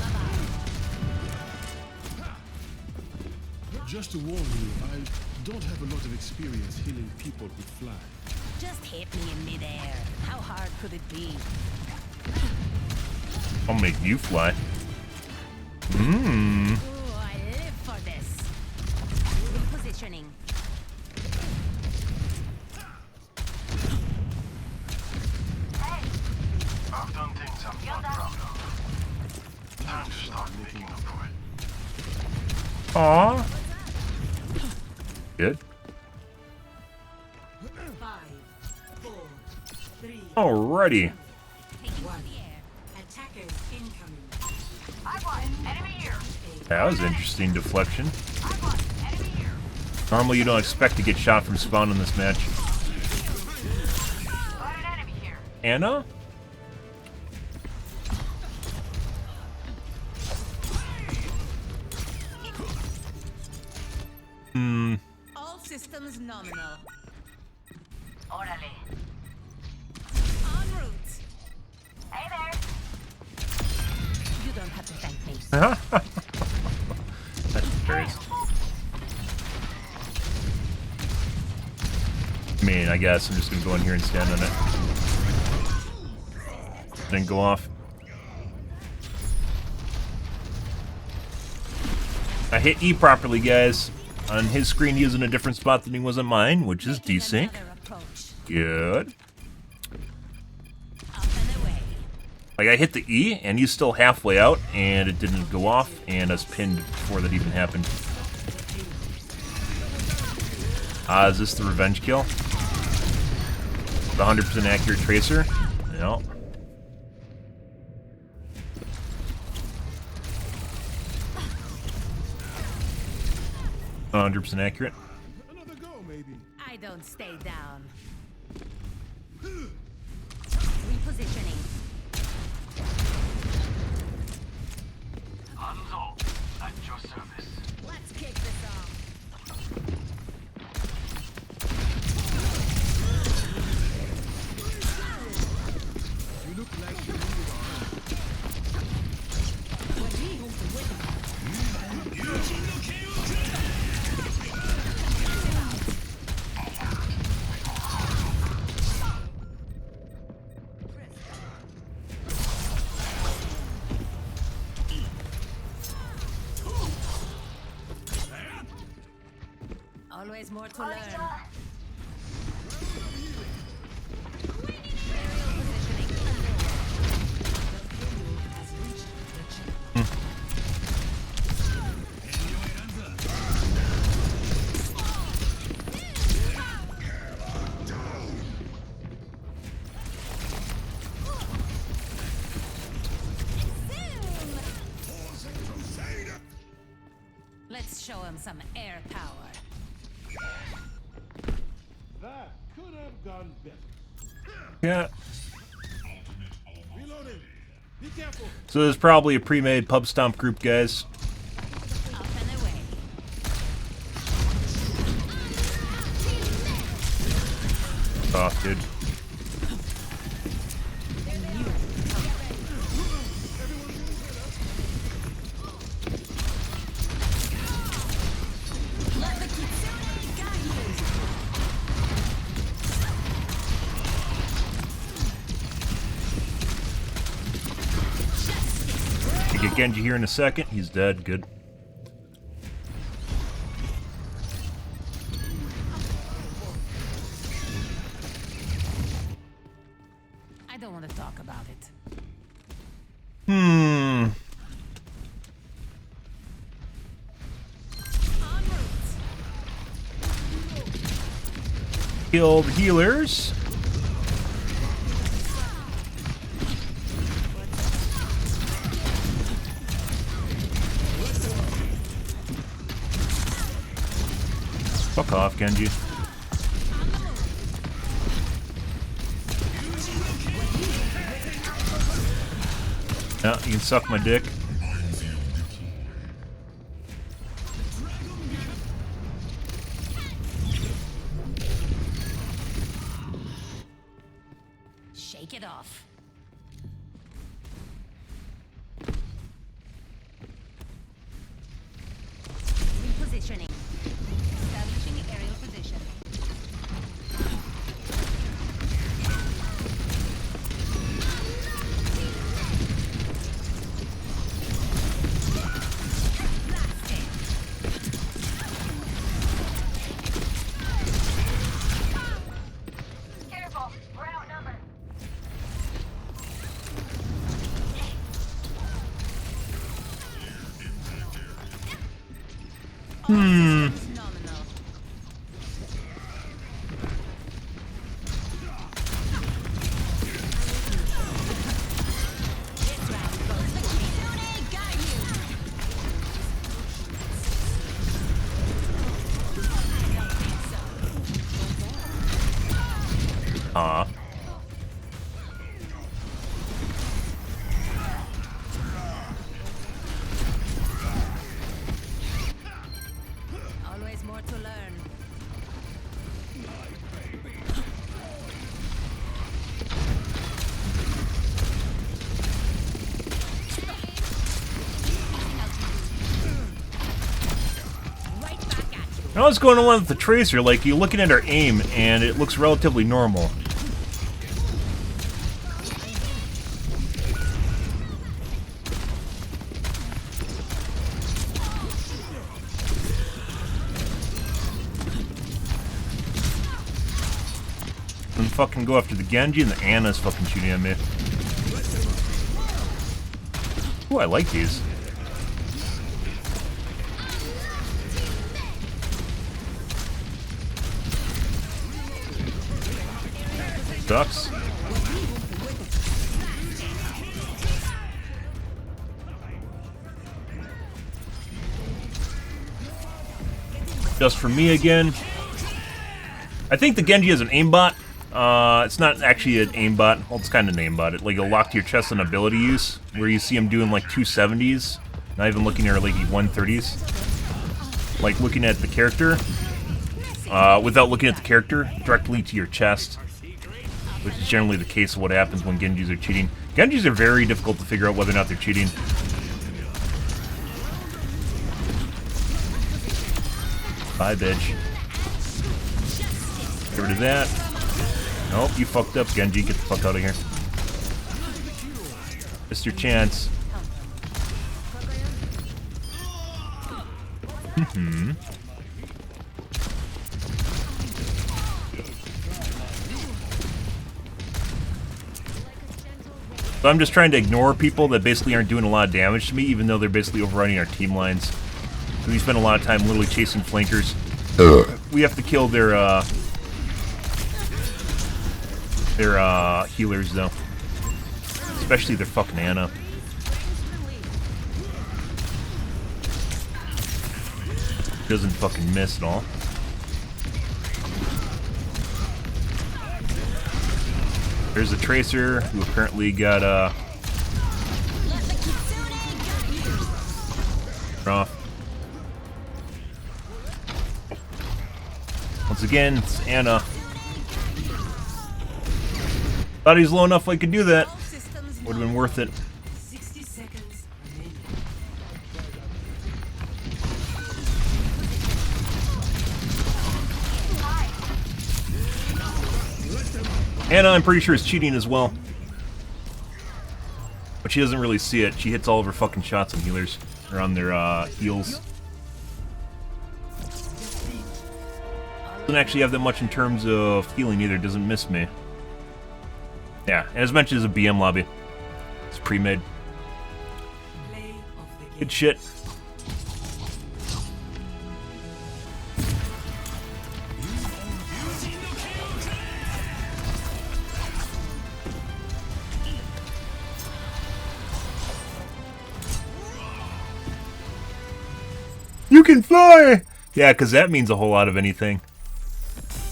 above. Just to warn you, I don't have a lot of experience healing people who fly. Just hit me in midair. How hard could it be? I'll make you fly. Ooh, I live for this. Repositioning. I've done things I'm not proud of. Time to start making up for it. Aww. Good. 5, 4, 3, Alrighty. Taking on the air. attackers incoming. That was interesting deflection. Normally you don't expect to get shot from spawn in this match. Anna? All systems nominal. Orderly. En route. Hey there. You don't have to thank me. That's hilarious. I mean, I guess I'm just gonna go in here and stand on it. Then go off. I hit E properly, guys. On his screen, he is in a different spot than he was on mine, which is desync. Another approach. Good. Up and away. Like, I hit the E, and he's still halfway out, and it didn't go off, and I was pinned before that even happened. Is this the revenge kill? The 100% accurate tracer? No. Nope. 100% accurate. Another go, maybe. I don't stay down. Repositioning. Hanzo, at your service. Let's kick this off. You look like you need Always more to learn. Let's show him some air power. That could have gone better. Yeah. Reloading. Be careful. So there's probably a pre-made pub stomp group, guys. Up and away. Oh, dude. Get Genji here in a second. He's dead. Good. I don't want to talk about it. Killed healers. Fuck off, Genji. Yeah, you can suck my dick. Shake it off. Repositioning. Establishing aerial position. Careful, we're outnumbered. Phenomenal. This round goes to Kitsune Gaiju. Aw. Always more to learn. Right back at you. Now what's going on with the Tracer? Like, you're looking at her aim, and it looks relatively normal. And fucking go after the Genji, and the Ana's fucking shooting at me. Ooh, I like these. Sucks. Just for me again. I think the Genji is an aimbot. It's not actually an aimbot. Well, it's kind of an aimbot. It like a lock to your chest on ability use, where you see him doing like 270s, not even looking at like 130s. Like looking at the character, without looking at the character, directly to your chest, which is generally the case of what happens when Genjis are cheating. Genjis are very difficult to figure out whether or not they're cheating. Bye, bitch. Get rid of that. Nope, you fucked up, Genji. Get the fuck out of here. Missed your chance. So I'm just trying to ignore people that basically aren't doing a lot of damage to me, even though they're basically overrunning our team lines. So we spend a lot of time literally chasing flankers. We have to kill their healers, though. Especially their fucking Ana. Doesn't fucking miss at all. There's a Tracer who apparently got off. Once again, it's Ana. Thought he was low enough I could do that. Would have been worth it. 60 seconds remaining. Ana, I'm pretty sure, is cheating as well. But she doesn't really see it. She hits all of her fucking shots on healers. Or on their heals. Doesn't actually have that much in terms of healing either. Doesn't miss me. Yeah, and as mentioned, it's a BM lobby. It's pre-made. Play of the game. Good shit. You can fly! Yeah, because that means a whole lot of anything.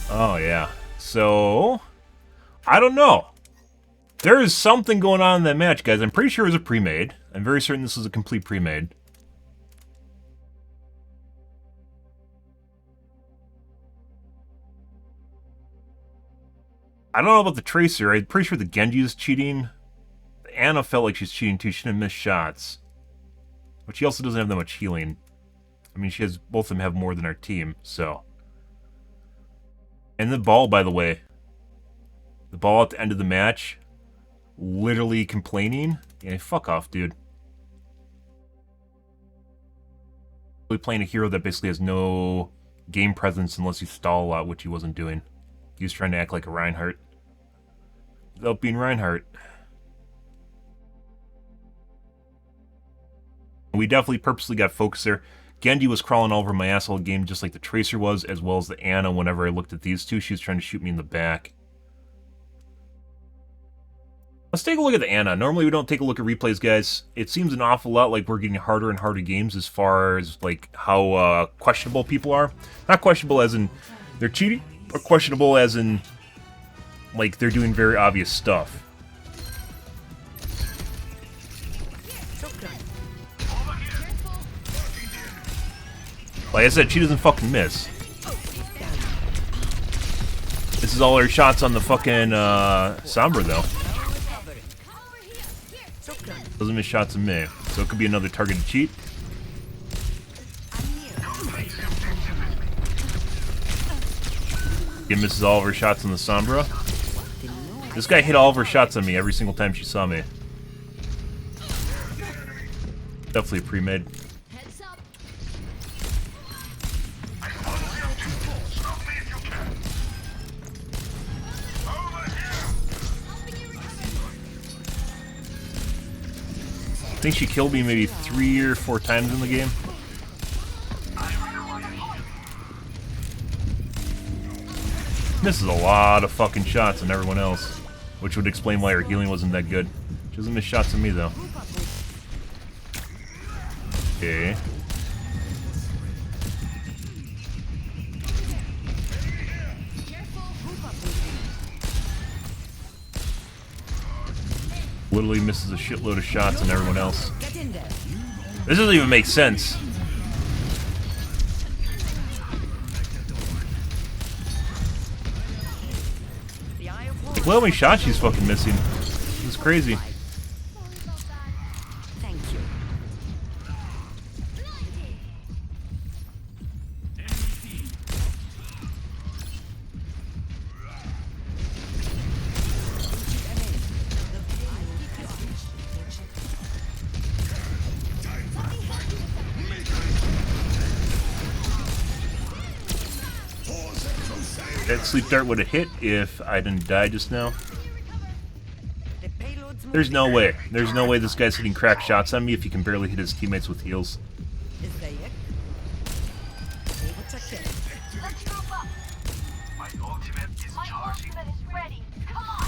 Oh, yeah. So, I don't know. There is something going on in that match, guys. I'm pretty sure it was a pre-made. I'm very certain this was a complete pre-made. I don't know about the Tracer. I'm pretty sure the Genji is cheating. Ana felt like she's cheating too. She didn't miss shots. But she also doesn't have that much healing. I mean, she has, both of them have more than our team, so. And the ball, by the way. The ball at the end of the match. Literally complaining. Yeah, fuck off, dude. Really playing a hero that basically has no game presence unless you stall a lot, which he wasn't doing. He was trying to act like a Reinhardt. Without being Reinhardt. We definitely purposely got focused there. Genji was crawling all over my asshole game just like the Tracer was, as well as the Ana. Whenever I looked at these two, she was trying to shoot me in the back. Let's take a look at the Ana. Normally we don't take a look at replays, guys. It seems an awful lot like we're getting harder and harder games as far as like how questionable people are. Not questionable as in they're cheating, but questionable as in like they're doing very obvious stuff. Like I said, she doesn't fucking miss. This is all her shots on the fucking Sombra, though. Doesn't miss shots of me. So it could be another targeted cheat. He misses all of her shots on the Sombra. This guy hit all of her shots on me every single time she saw me. Definitely a pre-made. I think she killed me maybe 3 or 4 times in the game. Misses a lot of fucking shots on everyone else, which would explain why her healing wasn't that good. She doesn't miss shots on me though. Okay. Literally misses a shitload of shots on everyone else. This doesn't even make sense. Look how many shots she's fucking missing. It's crazy. That sleep dart would have hit if I didn't die just now. The payload's There's no way. There's no way this guy's hitting crack shots on me if he can barely hit his teammates with heals. Let's group up. My ultimate is My charging. ultimate is ready. Come on.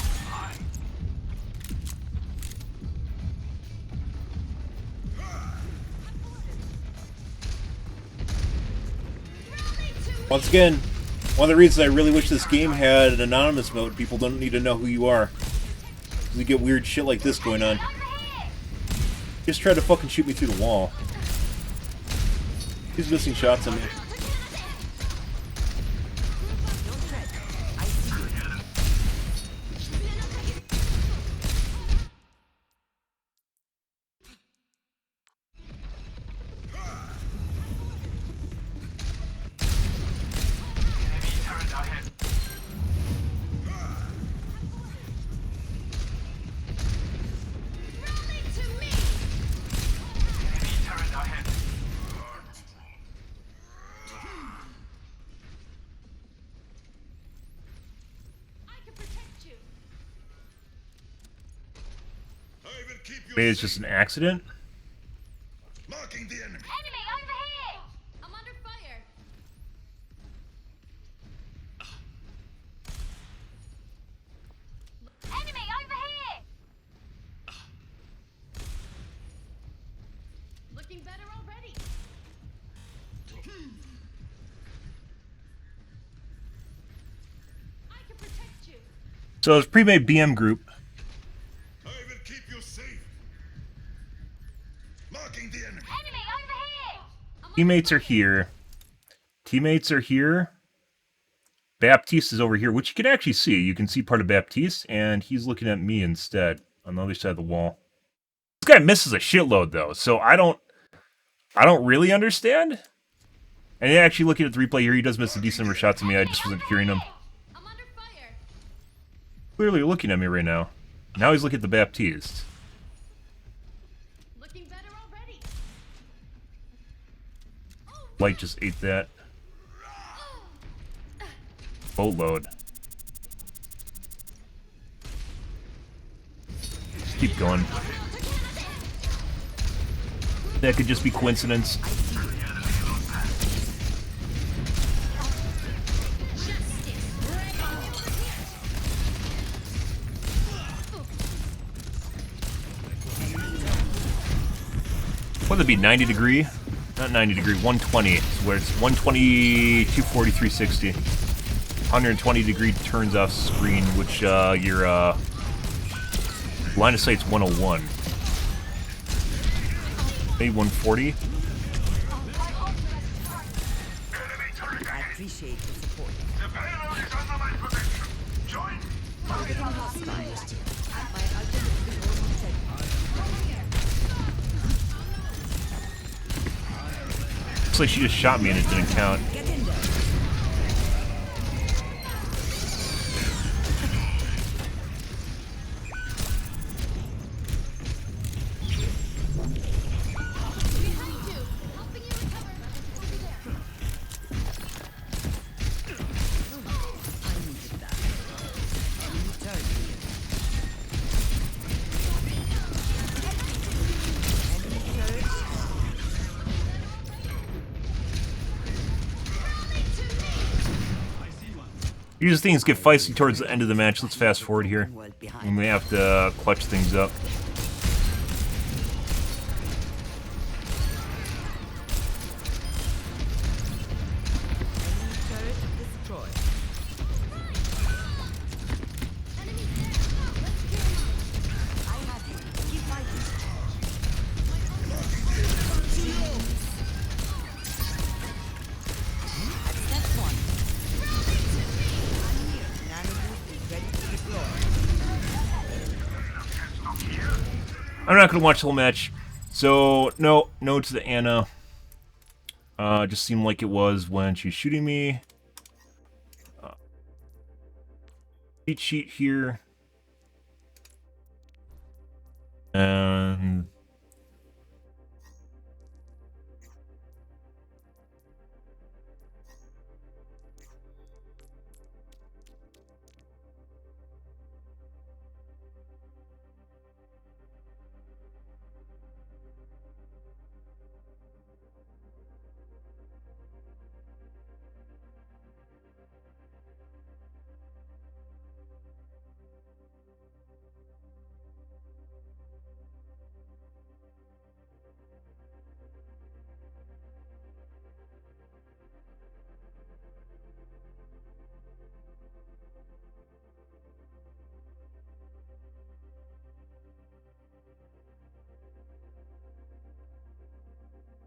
Once again, one of the reasons I really wish this game had an anonymous mode, people don't need to know who you are. You get weird shit like this going on. Just tried to fucking shoot me through the wall. He's missing shots on me. Maybe it's just an accident? Marking the enemy. Enemy over here. I'm under fire. Enemy over here. Looking better already. I can protect you. So it's pre-made BM group. I will keep you safe. Marking the enemy. Enemy over here. Teammates are here. Teammates are here. Baptiste is over here, which you can actually see. You can see part of Baptiste, and he's looking at me instead on the other side of the wall. This guy misses a shitload though, so I don't really understand. And actually looking at the replay here, he does miss a decent number of shots at me. I just wasn't hearing him. I'm under fire. Clearly looking at me right now. Now he's looking at the Baptiste. Looking better already. Light just ate that. Boatload. Just keep going. That could just be coincidence. What would it be, 90 degree? Not 90 degree, 120. So where it's 120, 240, 360. 120 degree turns off screen, which your line of sight's 101. Maybe 140. I appreciate the support. The payload is under my protection. Join. Targeting hostile. My ultimate is almost set. Looks like she just shot me and it didn't count. Get in there. Behind you. Helping you recover. Over there. I needed that. Enemy turret here. Enemy turret. Usually things get feisty towards the end of the match. Let's fast forward here. Well We behind. may have to clutch things up. Enemy turret destroyed. I have him. Keep fighting. That's one. I'm here. Nanoboost is ready to deploy. I'm not going to watch the whole match. So, no to the Anna. Just seemed like it was when she's shooting me. Cheat sheet here. And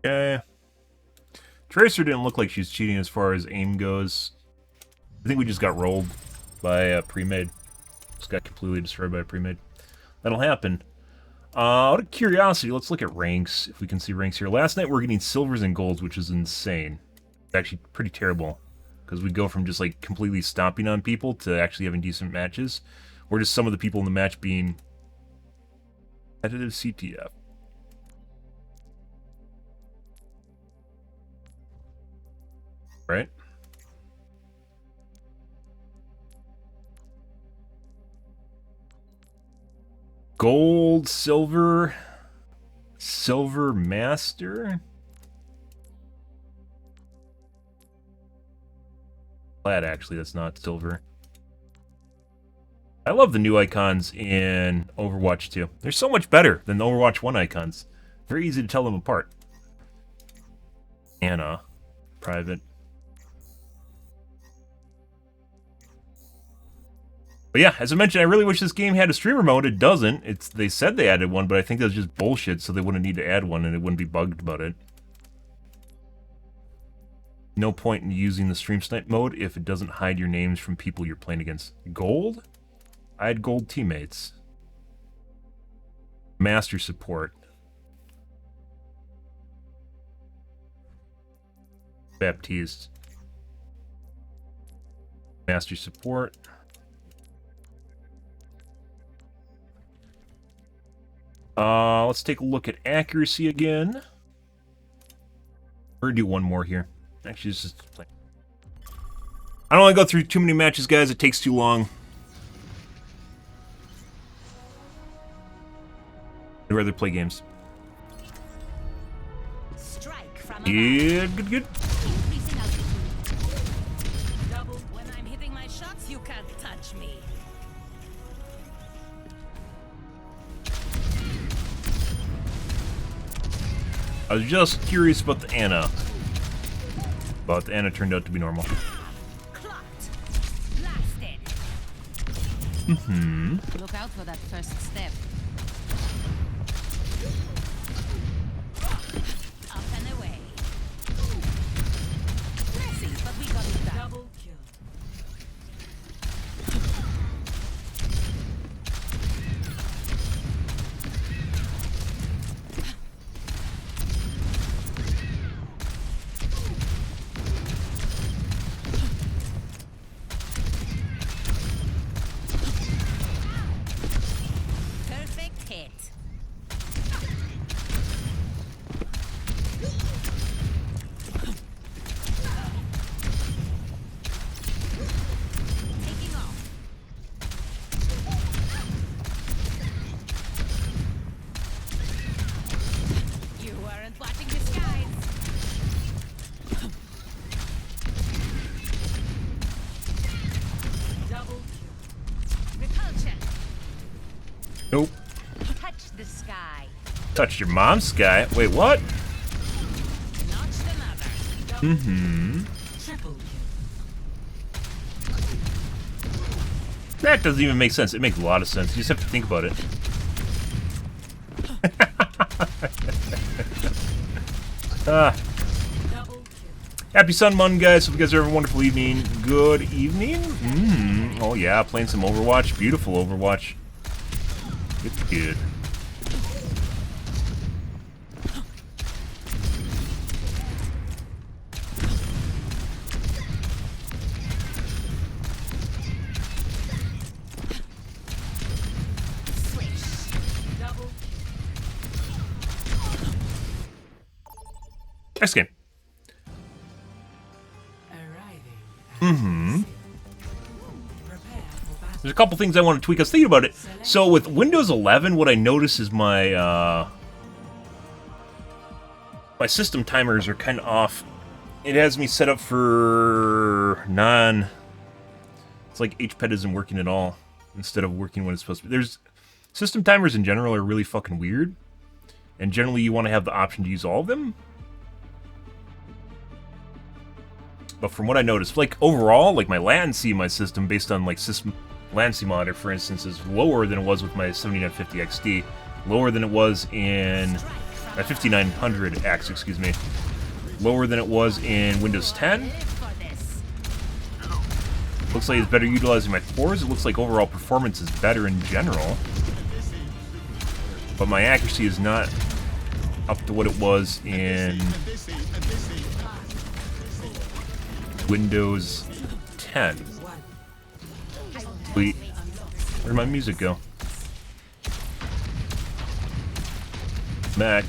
Okay. Tracer didn't look like she's cheating as far as aim goes. I think we just got rolled by a pre-made. Just got completely destroyed by a pre-made. That'll happen. Out of curiosity, let's look at ranks, if we can see ranks here. Last night we were getting silvers and golds, which is insane. It's actually pretty terrible, because we go from just like completely stomping on people to actually having decent matches, or just some of the people in the match being competitive CTF. Right? Gold, silver, silver master. Glad actually that's not silver. I love the new icons in Overwatch 2. They're so much better than the Overwatch 1 icons. Very easy to tell them apart. Anna, private. But yeah, as I mentioned, I really wish this game had a streamer mode. It doesn't. They said they added one, but I think that's just bullshit, so they wouldn't need to add one, and it wouldn't be bugged about it. No point in using the stream snipe mode if it doesn't hide your names from people you're playing against. Gold? I had gold teammates. Master support. Baptiste. Master support. Let's take a look at accuracy again. We're gonna do one more here. Actually, this is play. I don't want to go through too many matches, guys. It takes too long. I'd rather play games. Strike from Good, good, good. increasing altitude. Double. When I'm hitting my shots, you can't touch me. I was just curious about the Anna. But the Anna turned out to be normal. Clocked. Blasted. Look out for that first step. Up and away. Messy, but we got it done. Double kill. Perfect hit. Taking off. You weren't watching the skies. Double kill. Repulsion. Nope. Touch the sky. Touched your mom's sky. Wait, what? Notch the mother. Triple kill. That doesn't even make sense. It makes a lot of sense. You just have to think about it. Double kill. Happy Sun Monday, guys. Hope you guys are having a wonderful evening. Good evening. Oh, yeah. Playing some Overwatch. Beautiful Overwatch. It's good. Double Next game. arriving. Prepare for battle. There's a couple things I want to tweak. I was thinking about it. So with Windows 11, what I notice is my my system timers are kind of off. It has me set up for non. It's like HPED isn't working at all instead of working when it's supposed to be. There's system timers in general are really fucking weird, and generally you want to have the option to use all of them. But from what I noticed, like overall, like my latency in my system, based on like system latency monitor, for instance, is lower than it was with my 7950 XD, lower than it was in 5900X, excuse me. Lower than it was in Windows 10. Looks like it's better utilizing my cores. It looks like overall performance is better in general. But my accuracy is not up to what it was in Windows 10. Wait, where'd my music go? Back.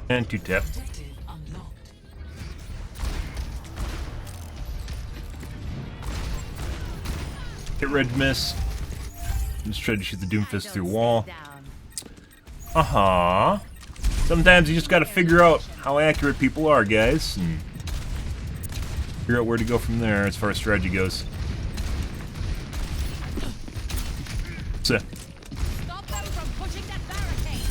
And 2-tap. Hit red miss. Just try to shoot the Doomfist through wall. Sometimes you just gotta figure out how accurate people are, guys, and figure out where to go from there as far as strategy goes. So. Stop them from pushing that barricade.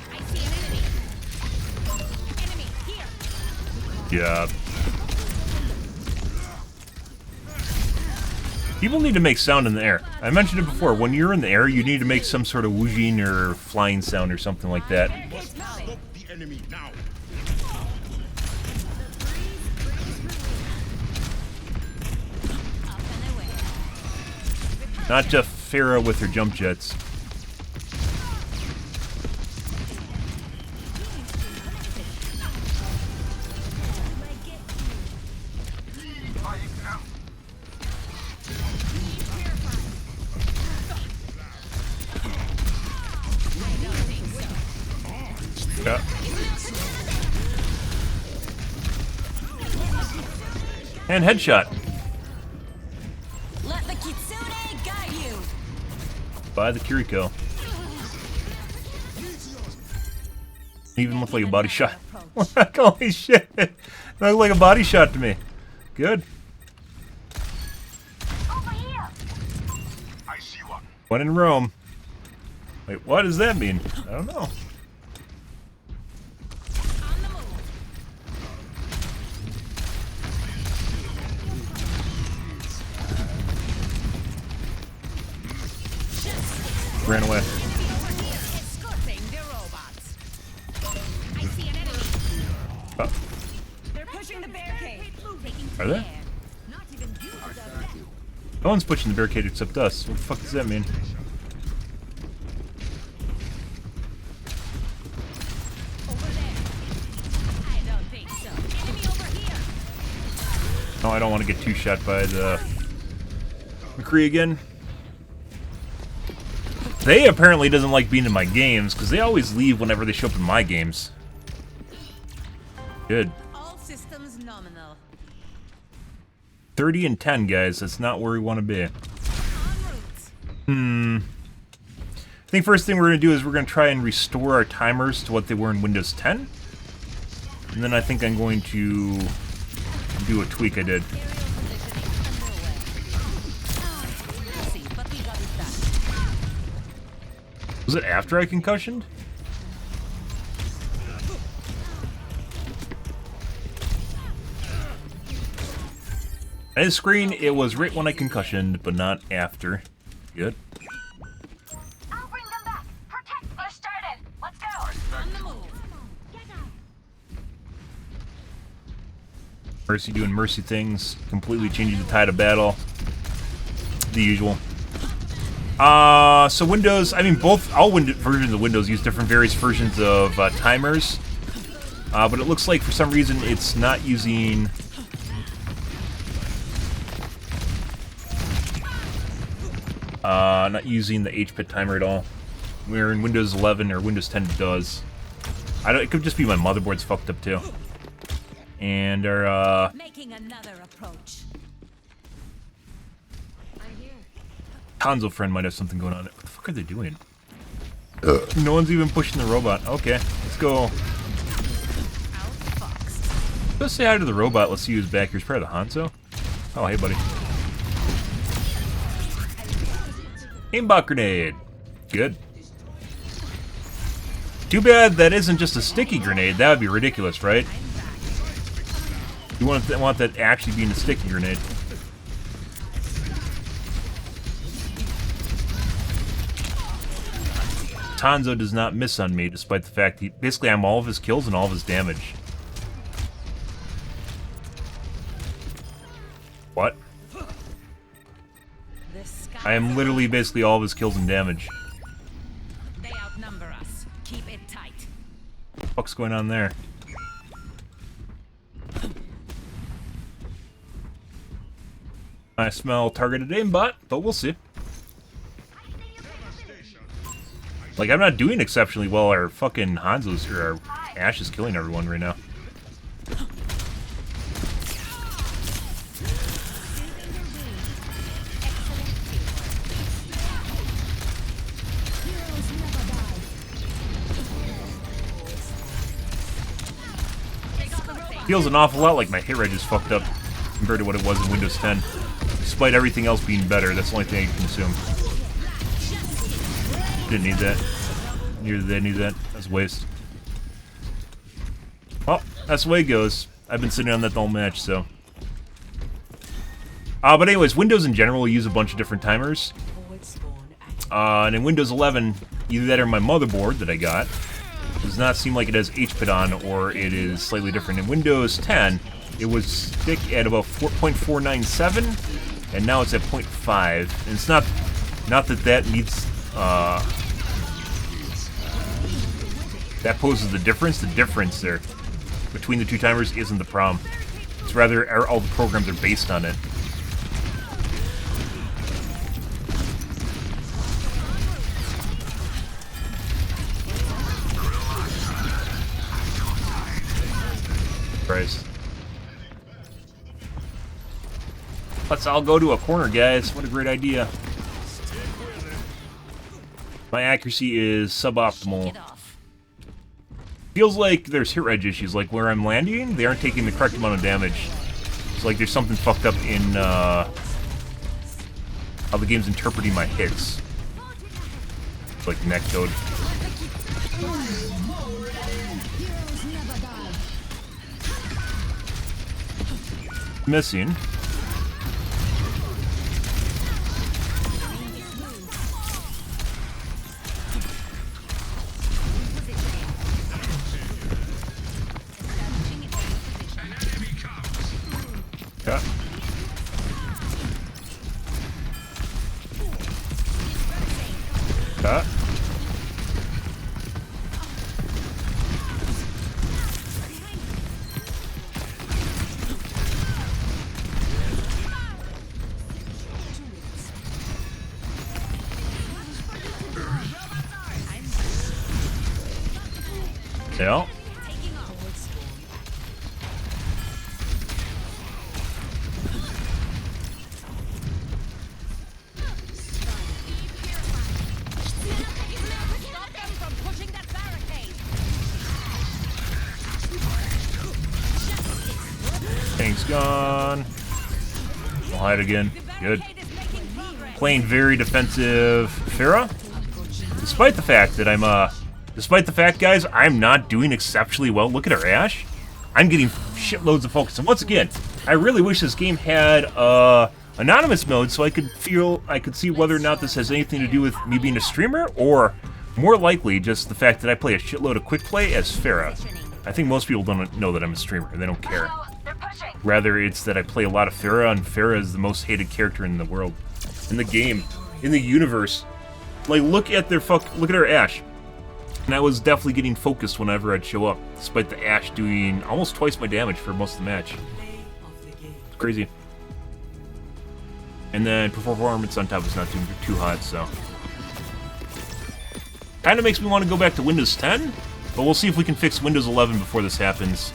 I see an enemy. Enemy here. Yeah. People need to make sound in the air. I mentioned it before. When you're in the air, you need to make some sort of whooshing or flying sound or something like that. Stop the enemy now. Not just Farah with her jump jets. Yeah. And headshot. Let the Kitsune guide you. By the Kiriko. Even looked like a body shot. Holy shit. That looked like a body shot to me. Good. Over here. I see one. One in Rome. Wait, what does that mean? I don't know. On the move. Ran away. Escorting the robots. I see an enemy. Oh, They're pushing the barricade. Taking are they? Not even you deserve that. No one's pushing the barricade except us. What the fuck does that mean? Over there. I don't think so. Enemy over here. No, I don't want to get two shot by the McCree again. They apparently doesn't like being in my games because they always leave whenever they show up in my games. Good. All systems nominal. 30 and 10, guys. That's not where we want to be. En route. I think first thing we're going to do is we're going to try and restore our timers to what they were in Windows 10. And then I think I'm going to do a tweak I did. Aerial positioning underway. See, but we got it done. Was it after I concussioned? On his screen, it was right when I concussioned, but not after. Good. I'll bring them back. Protect. We're started. Let's go. On the move. Mercy doing mercy things, completely changing the tide of battle. The usual. So Windows, I mean, all versions of Windows use different various versions of timers. But it looks like for some reason it's not using... not using the HPIT timer at all. Where in Windows 11 or Windows 10 it does. It could just be my motherboard's fucked up too. And our, Making another approach. console friend might have something going on. What the fuck are they doing? No one's even pushing the robot. Okay, let's go. Let's say hi to the robot. Let's see who's back here. It's probably the Hanzo. Oh, hey, buddy. Aimbot grenade. Good. Too bad that isn't just a sticky grenade. That would be ridiculous, right? You want that actually being a sticky grenade. Hanzo does not miss on me, despite the fact basically I'm all of his kills and all of his damage. What? I am literally basically all of his kills and damage. They outnumber us. Keep it tight. What the fuck's going on there? I smell targeted aimbot, but we'll see. Like, I'm not doing exceptionally well. Our fucking Hanzo's or our Ashe is killing everyone right now. Feels an awful lot like my hit rate is fucked up compared to what it was in Windows 10. Despite everything else being better, that's the only thing I can consume. Didn't need that. Neither did I need that. That's a waste. Well, that's the way it goes. I've been sitting on that the whole match, so. But anyways, Windows in general will use a bunch of different timers. And in Windows 11, either that or my motherboard that I got does not seem like it has HPID on, or it is slightly different. In Windows 10, it was stick at about 4.497, and now it's at 0.5. And it's not that needs that poses the difference. The difference there between the two timers isn't the problem. It's rather all the programs are based on it. Christ. Let's all go to a corner, guys. What a great idea. My accuracy is suboptimal. Feels like there's hit reg issues, like where I'm landing, they aren't taking the correct amount of damage. It's like there's something fucked up in how the game's interpreting my hits. It's like neck code. Missing. Cut. Cut. Yeah. Tank's gone. I'll hide again. Good. Playing very defensive Pharah. Despite the fact that Despite the fact, guys, I'm not doing exceptionally well. Look at our Ashe. I'm getting shitloads of focus. And once again, I really wish this game had anonymous mode so I could see whether or not this has anything to do with me being a streamer, or more likely just the fact that I play a shitload of quick play as Pharah. I think most people don't know that I'm a streamer. They don't care. Rather, it's that I play a lot of Pharah, and Pharah is the most hated character in the world, in the game, in the universe. Like, look at our Ashe. And I was definitely getting focused whenever I'd show up, despite the Ashe doing almost twice my damage for most of the match. It's crazy. And then performance on top is not too hot, so. Kinda makes me want to go back to Windows 10, but we'll see if we can fix Windows 11 before this happens.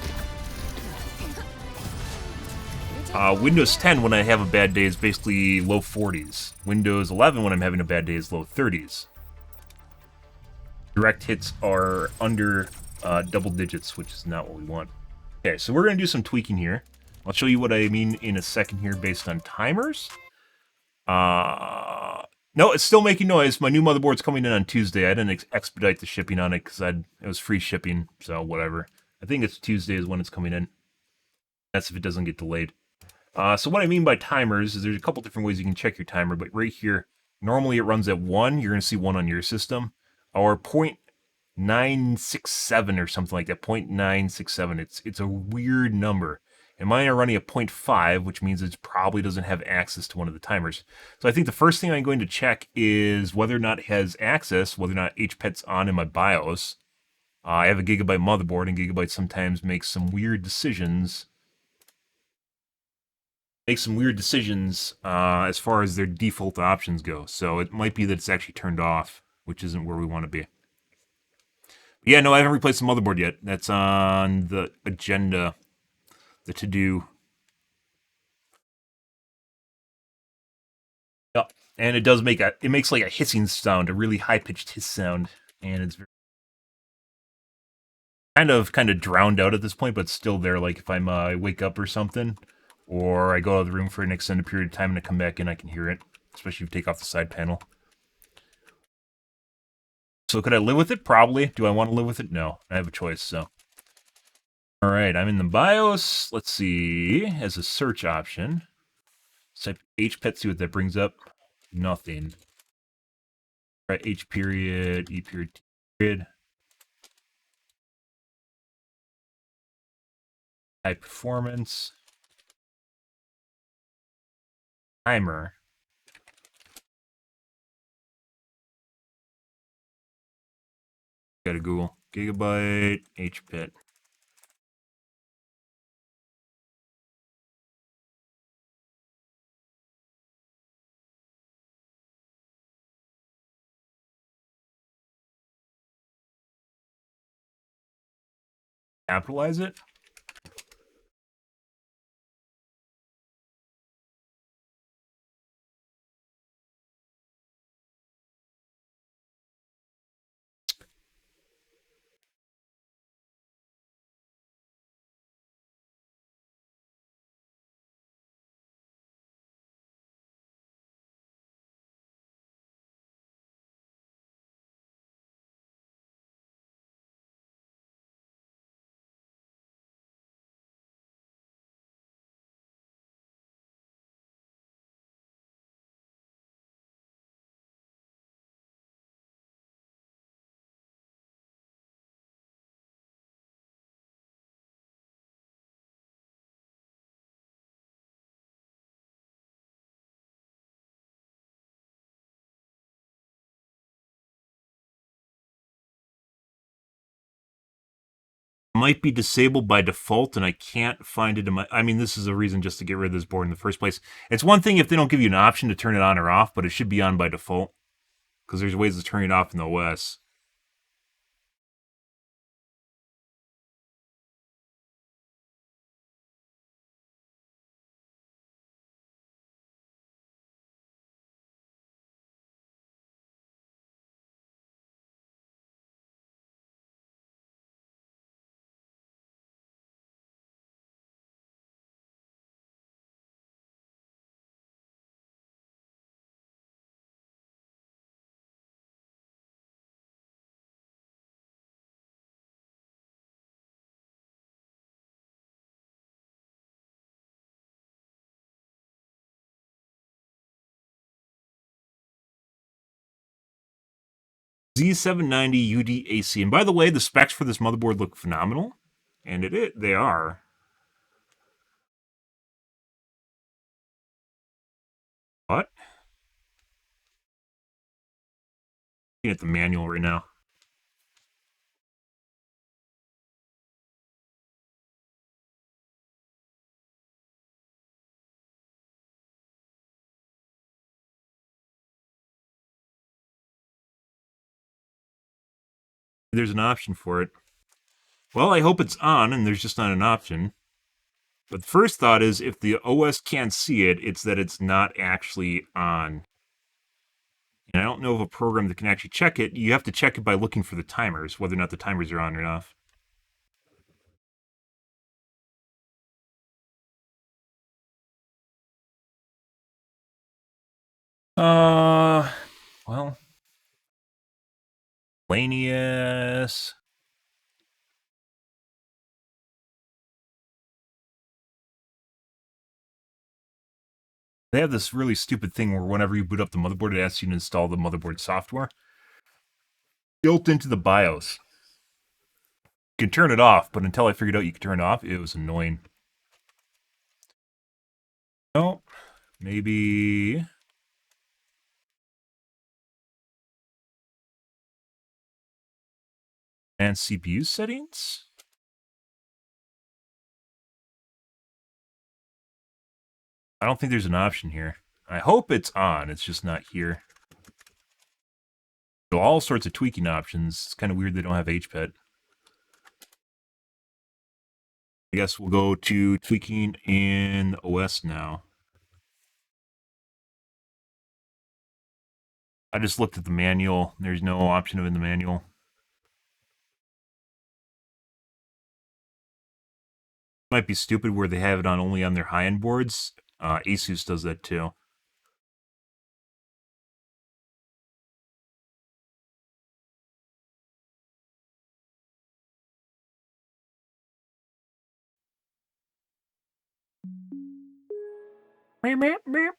Windows 10, when I have a bad day, is basically low 40s. Windows 11, when I'm having a bad day, is low 30s. Direct hits are under double digits, which is not what we want. Okay, so we're going to do some tweaking here. I'll show you what I mean in a second here based on timers. No, it's still making noise. My new motherboard's coming in on Tuesday. I didn't expedite the shipping on it because it was free shipping, so whatever. I think it's Tuesday is when it's coming in. That's if it doesn't get delayed. So what I mean by timers is there's a couple different ways you can check your timer, but right here, normally it runs at 1. You're going to see 1 on your system. Or 0.967 or something like that. 0.967. It's a weird number. And mine are running at 0.5, which means it probably doesn't have access to one of the timers. So I think the first thing I'm going to check is whether or not it has access, whether or not HPET's on in my BIOS. I have a Gigabyte motherboard, and Gigabyte sometimes makes some weird decisions. As far as their default options go. So it might be that it's actually turned off, which isn't where we want to be. But yeah, no, I haven't replaced the motherboard yet. That's on the agenda. The to-do. Yep. And it does make it makes like a hissing sound, a really high-pitched hiss sound. And it's kind of drowned out at this point, but it's still there. Like if I wake up or something, or I go out of the room for an extended period of time and I come back in, I can hear it. Especially if you take off the side panel. So could I live with it? Probably. Do I want to live with it? No. I have a choice, so. Alright, I'm in the BIOS. Let's see. As a search option. Let's type HPET, see what that brings up. Nothing. Alright, H period, E period, T period. High performance. Timer. Go to Google. Gigabyte, HPET. Capitalize it. Might be disabled by default, and I can't find it in my... I mean, this is a reason just to get rid of this board in the first place. It's one thing if they don't give you an option to turn it on or off, but it should be on by default. Because there's ways to turn it off in the OS. Z790 UDAC. And by the way, the specs for this motherboard look phenomenal. And they are. What? Looking at the manual right now. There's an option for it. Well, I hope it's on, and there's just not an option. But the first thought is, if the OS can't see it, it's that it's not actually on. And I don't know of a program that can actually check it. You have to check it by looking for the timers, whether or not the timers are on or off. Well, Lanius. They have this really stupid thing where whenever you boot up the motherboard, it asks you to install the motherboard software built into the BIOS. You can turn it off, but until I figured out you could turn it off, it was annoying. Oh, maybe... And CPU settings? I don't think there's an option here. I hope it's on, it's just not here. So all sorts of tweaking options. It's kind of weird they don't have HPET. I guess we'll go to tweaking in OS now. I just looked at the manual. There's no option in the manual. Might be stupid where they have it on only on their high-end boards. Asus does that too. Meep, meep, meep.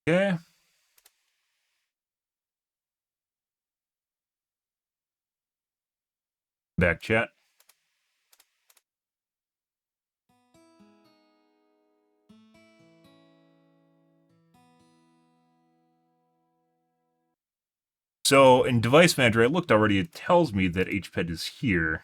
Okay. Back chat. So in Device Manager, I looked already. It tells me that HPET is here.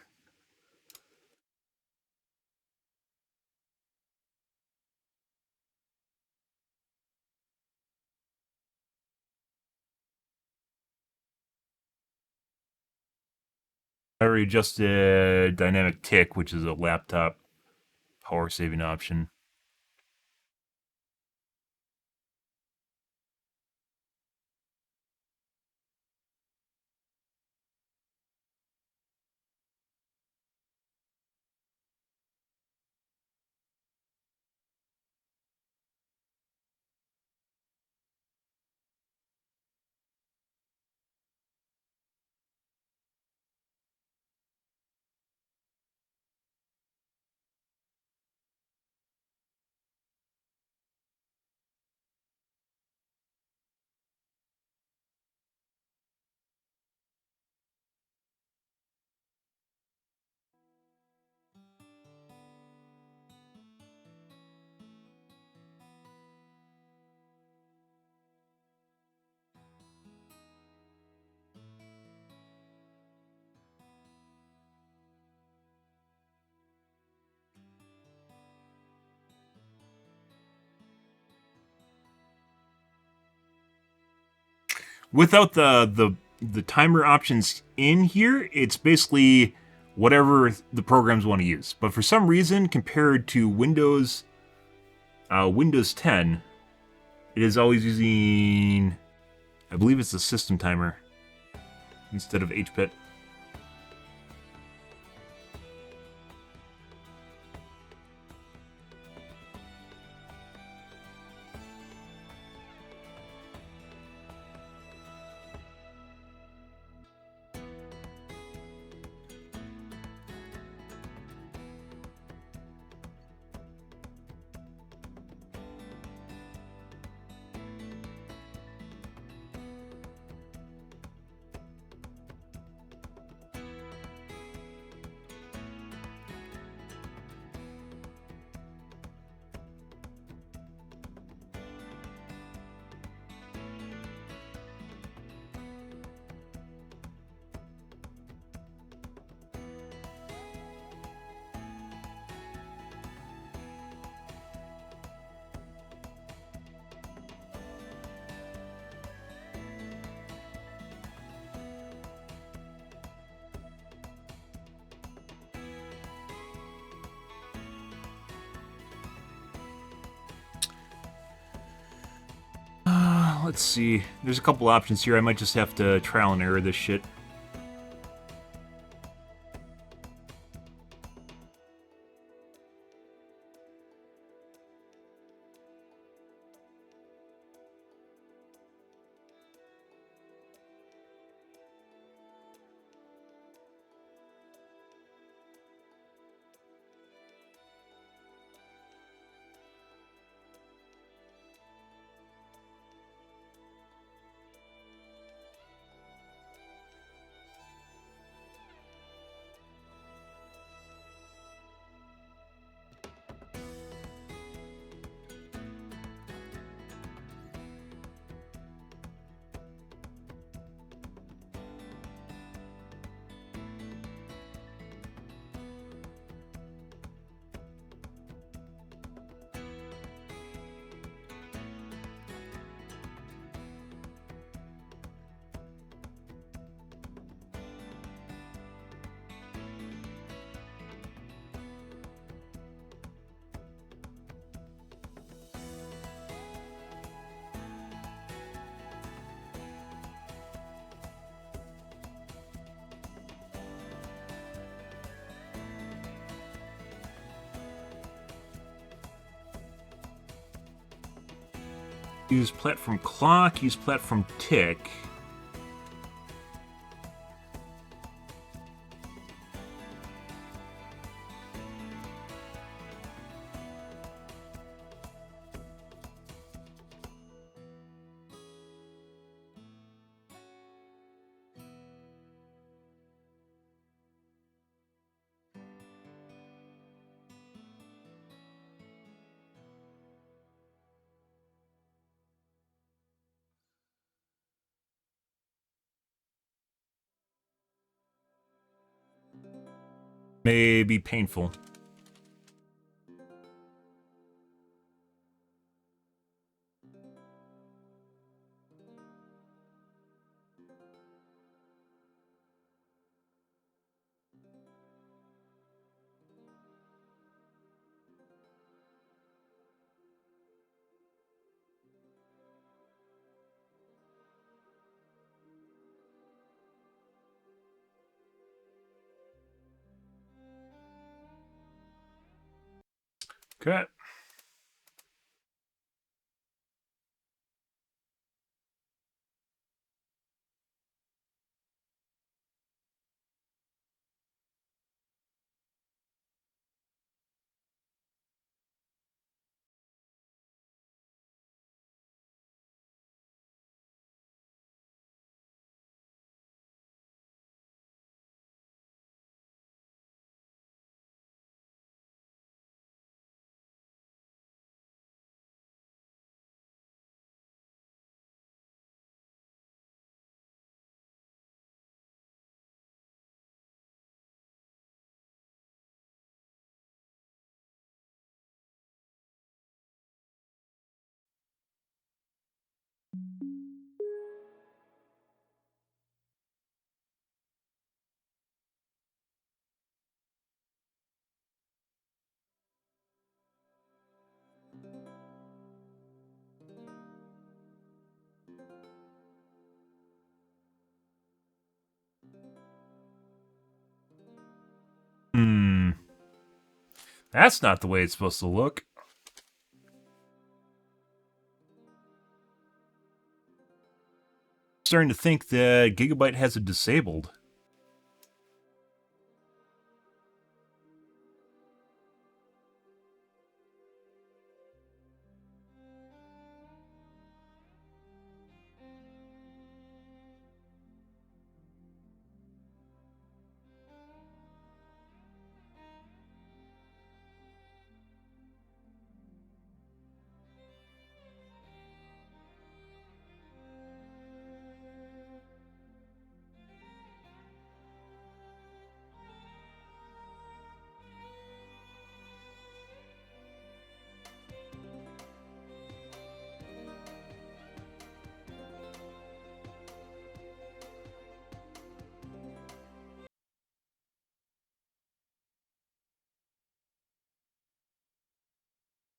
I already adjusted dynamic tick, which is a laptop power saving option. Without the timer options in here, it's basically whatever the programs want to use. But for some reason, compared to Windows 10, it is always using, I believe it's the system timer instead of HPET. let's see. There's a couple options here. I might just have to trial and error this shit. Use platform clock, use platform tick. May be painful. Okay. That's not the way it's supposed to look. Starting to think that Gigabyte has it disabled.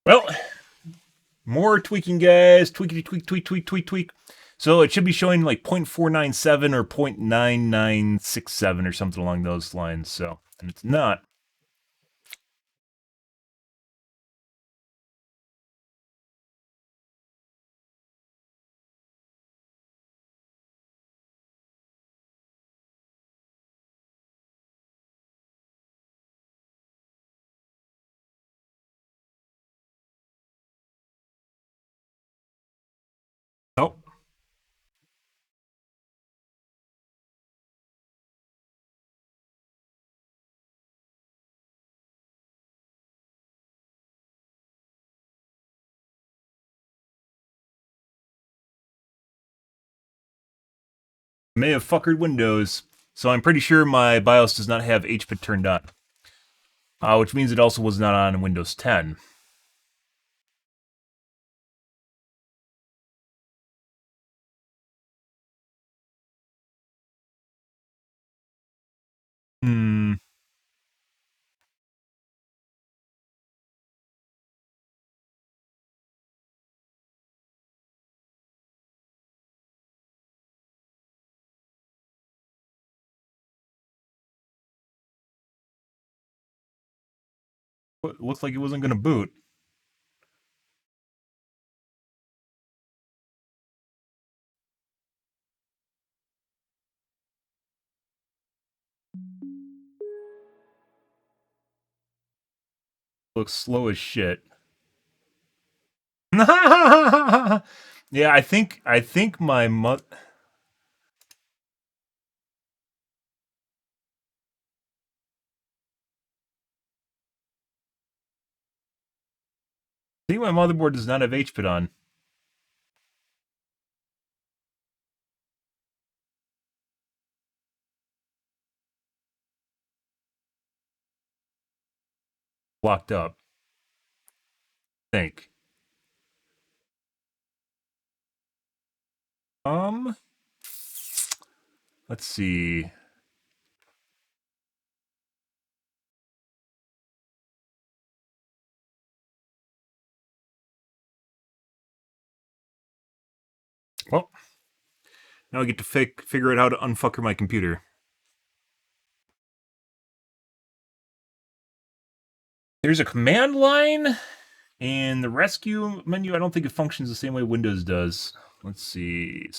Well, More tweaking, guys. Tweakity, tweak, tweak, tweak, tweak, tweak. So it should be showing like 0.497 or 0.9967 or something along those lines. So, and it's not. Oh. May have fuckered Windows. So I'm pretty sure my BIOS does not have HPIT turned on. Which means it also was not on Windows 10. Hmm. Looks like it wasn't going to boot. Looks slow as shit. Yeah, I think my mother. I think my motherboard does not have HPIT on. Locked up. I think. Let's see. Well, now I get to figure out how to unfucker my computer. There's a command line, and the rescue menu, I don't think it functions the same way Windows does. Let's see.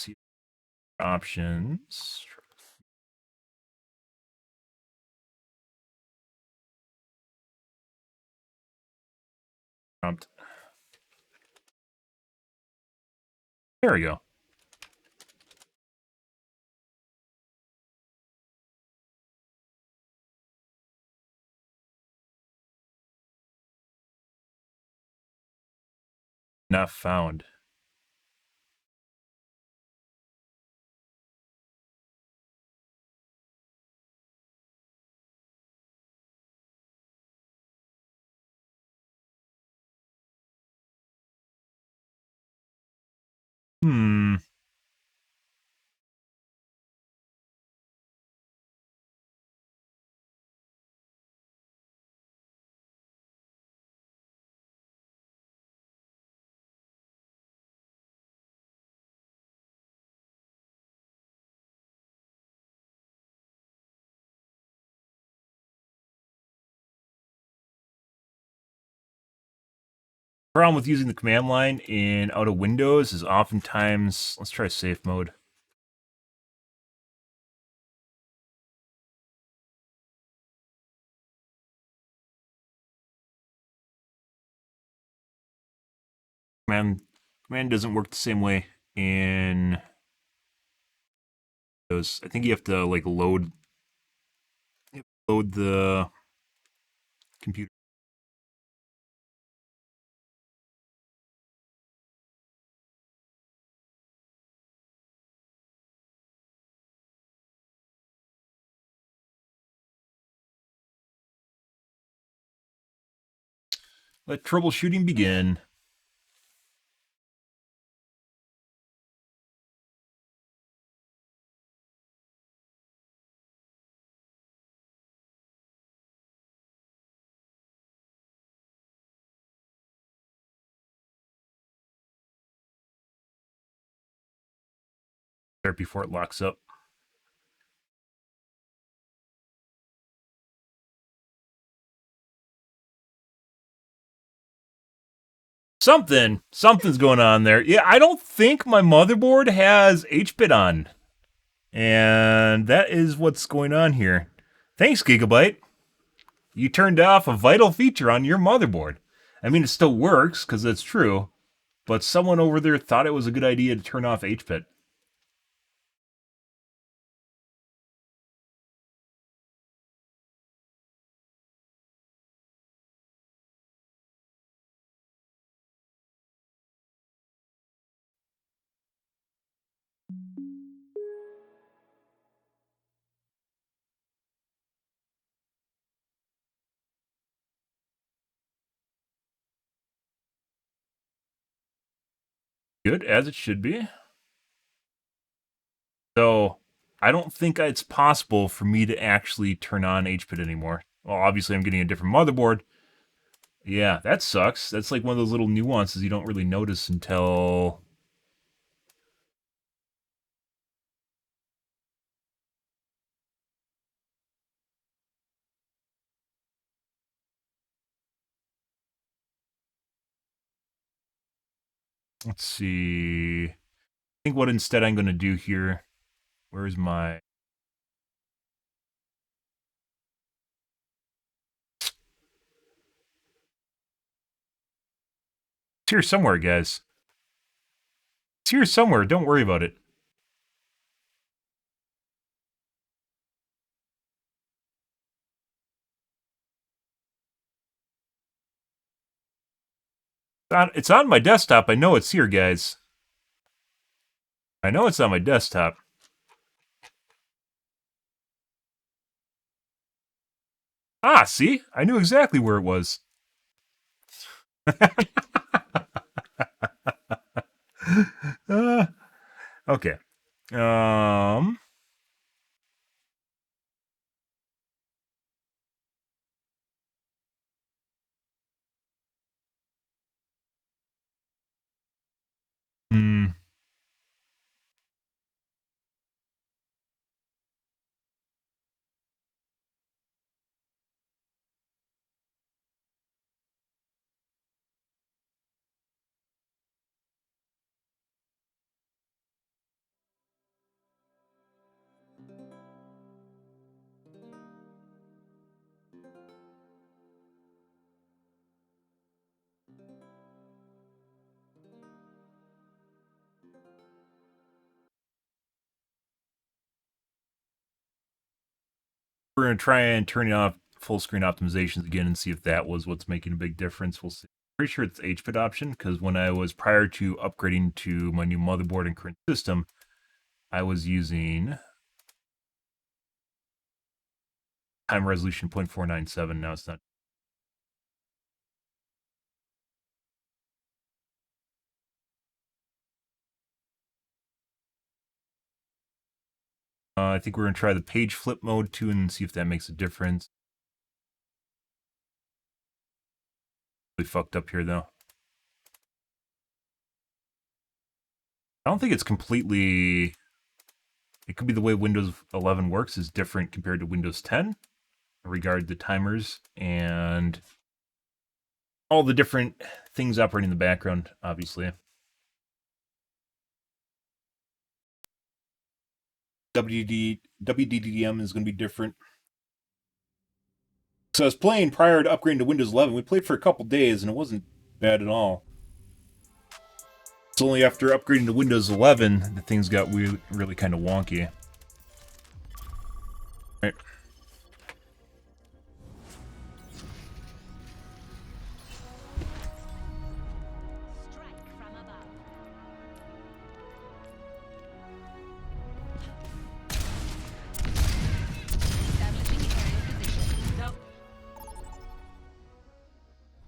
Options. Prompt. There we go. Not found. Hmm. Problem with using the command line in out of Windows is oftentimes, let's try safe mode. Command doesn't work the same way in those. I think you have to like load the computer. Let troubleshooting begin. Start before it locks up. Something's going on there. Yeah, I don't think my motherboard has HBit on. And that is what's going on here. Thanks, Gigabyte. You turned off a vital feature on your motherboard. I mean, it still works, because that's true. But someone over there thought it was a good idea to turn off HBit. Good, as it should be. So, I don't think it's possible for me to actually turn on HBit anymore. Well, obviously I'm getting a different motherboard. Yeah, that sucks. That's like one of those little nuances you don't really notice until... Let's see. I think what instead I'm going to do here... Where's my... It's here somewhere, guys. It's here somewhere. Don't worry about it. It's on my desktop. I know it's here, guys. I know it's on my desktop. Ah, see? I knew exactly where it was. Okay. Hmm. We're going to try and turn off full screen optimizations again and see if that was what's making a big difference. We'll see. Pretty sure it's the HBit option, because when I was prior to upgrading to my new motherboard and current system, I was using time resolution 0.497. Now it's not. I think we're going to try the page flip mode too and see if that makes a difference. We fucked up here though. I don't think it's completely... It could be the way Windows 11 works is different compared to Windows 10 in regard to timers and all the different things operating in the background, obviously. WDDM is going to be different. So I was playing prior to upgrading to Windows 11. We played for a couple days and it wasn't bad at all. It's only after upgrading to Windows 11 that things got really kind of wonky. Right.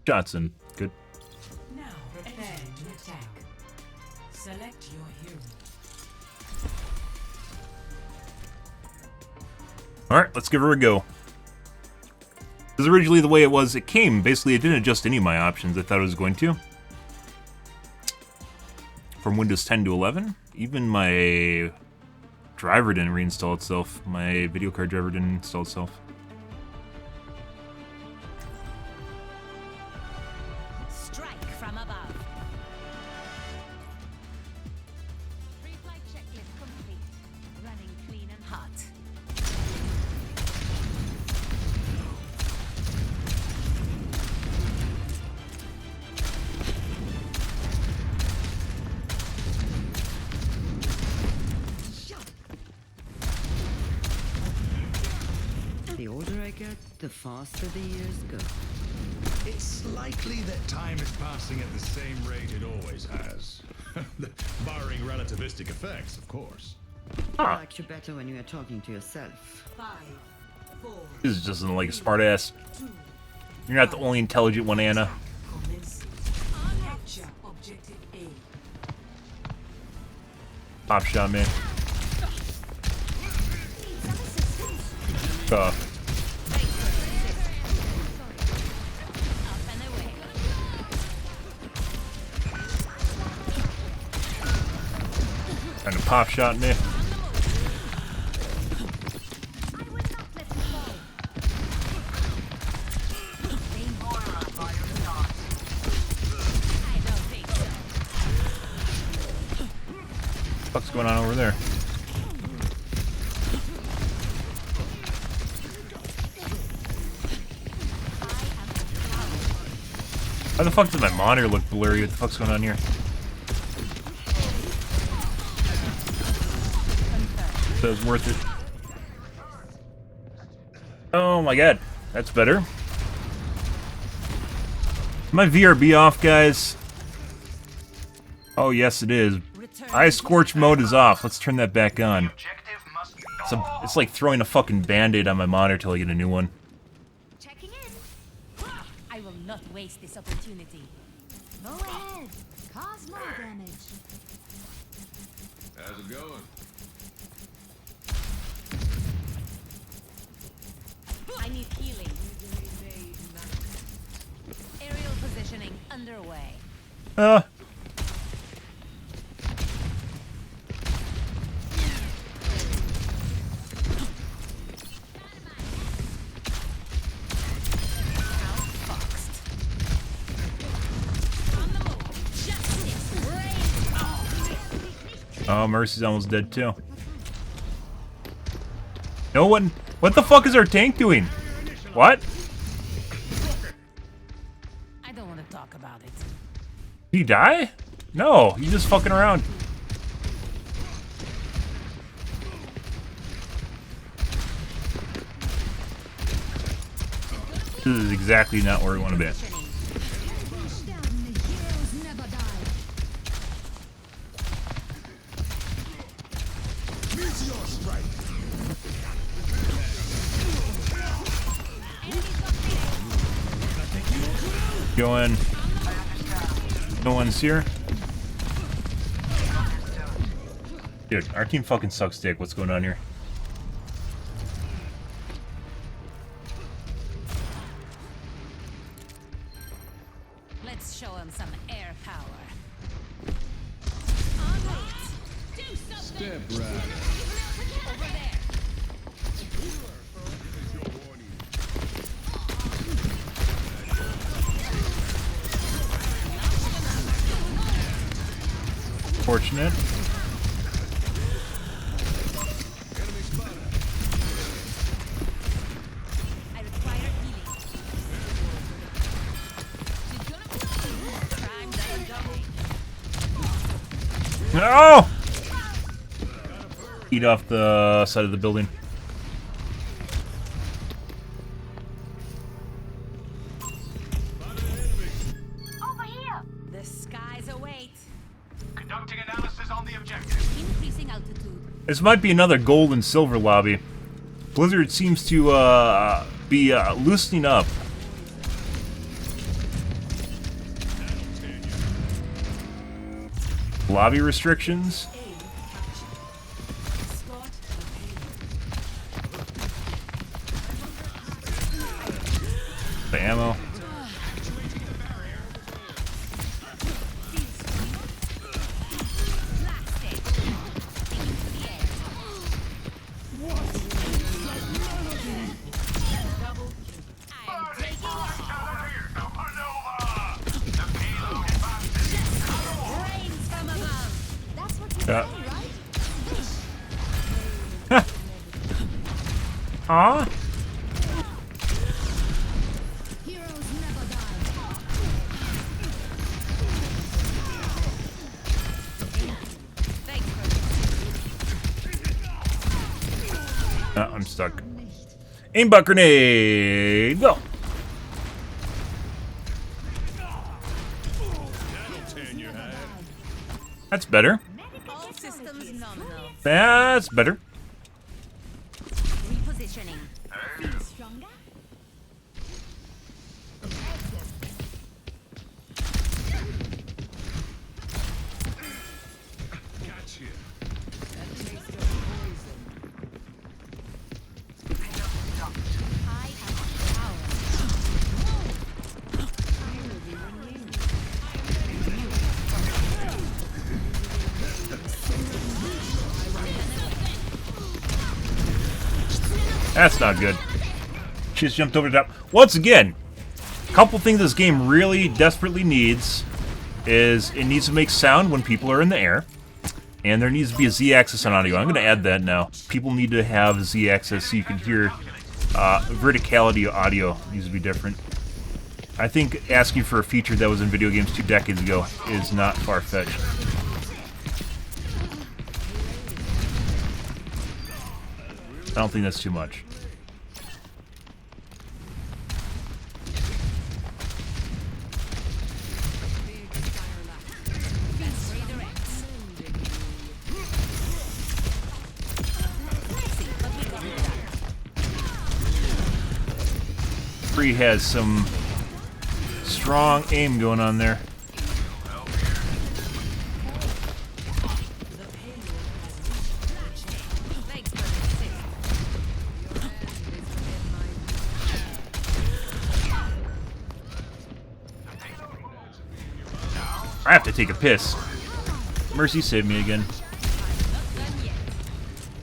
Johnson, good. Now prepare to attack. Select your hero. Alright, let's give her a go. Because originally the way it was, it came. Basically, it didn't adjust any of my options I thought it was going to. From Windows 10 to 11. Even my driver didn't reinstall itself. My video card driver didn't install itself. Strike from above. Pre-flight checklist complete. Running clean and hot. The older I get, the faster the years go. It's likely that time is passing at the same rate it always has. Barring relativistic effects, of course. I like you better when you are talking to yourself. 5, 4, This is just like a smart ass. You're not the only intelligent one, Anna. commence. Capture objective A. Pop shot, man. Trying to pop shot me. What's going on over there? Why the fuck does my monitor look blurry? What the fuck's going on here? So it's worth it. Oh my god, that's better. My VRB off, guys. Oh yes, it is. Eye scorch mode is off. Let's turn that back on. It's like throwing a fucking band-aid on my monitor till I get a new one. Checking in. I will not waste this opportunity. Go ahead. Cause more damage. How's it going? I need healing. Aerial positioning underway. Oh, Mercy's almost dead too. No one. What the fuck is our tank doing? What? I don't want to talk about it. Did he die? No, he's just fucking around. This is exactly not where we want to be. Going. No one's here. Dude, our team fucking sucks dick. What's going on here? Let's show him some air power. En route. Do something. Step right. Over there. Fortunate. I require healing. Time done. No! Eat off the side of the building. Over here. The skies await. Conducting analysis on the objective. Increasing altitude. This might be another gold and silver lobby. Blizzard seems to be loosening up. Lobby restrictions. The ammo. Aw. I'm stuck. Aimbot grenade, go! That's better. All systems nominal. That's better. Repositioning. Stronger? That's not good. She just jumped over the top. Once again, a couple things this game really desperately needs is it needs to make sound when people are in the air. And there needs to be a Z-axis on audio. I'm going to add that now. People need to have Z-axis so you can hear verticality of audio needs to be different. I think asking for a feature that was in video games 2 decades ago is not far-fetched. I don't think that's too much. Free has some strong aim going on there. I have to take a piss. Mercy saved me again.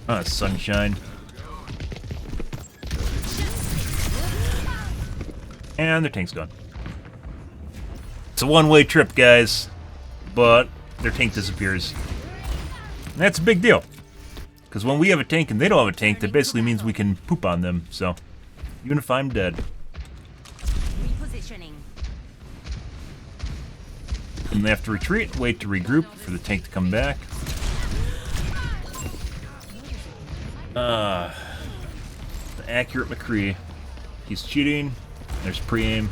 Ah, sunshine. And their tank's gone. It's a one-way trip, guys. But their tank disappears. And that's a big deal. Because when we have a tank and they don't have a tank, that basically means we can poop on them. So, even if I'm dead. Repositioning. And they have to retreat, wait to regroup for the tank to come back. The accurate McCree. He's cheating. There's pre-aim.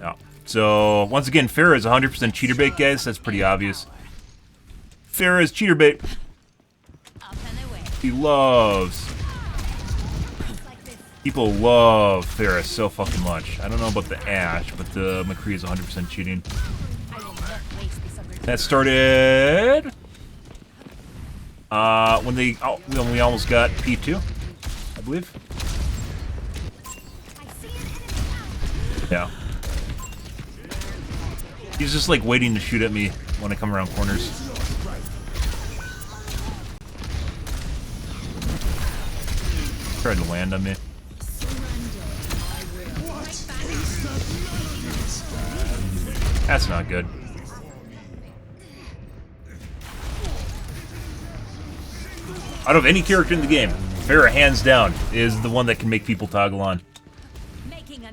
Oh. So, once again, Farah is 100% cheater bait, guys. That's pretty obvious. Farah is cheater bait. He loves... People love Farah so fucking much. I don't know about the Ashe, but the McCree is 100% cheating. That started... when we almost got P2, I believe. Yeah. He's just like waiting to shoot at me when I come around corners. Tried to land on me. That's not good. Out of any character in the game, Farah, hands down, is the one that can make people toggle on.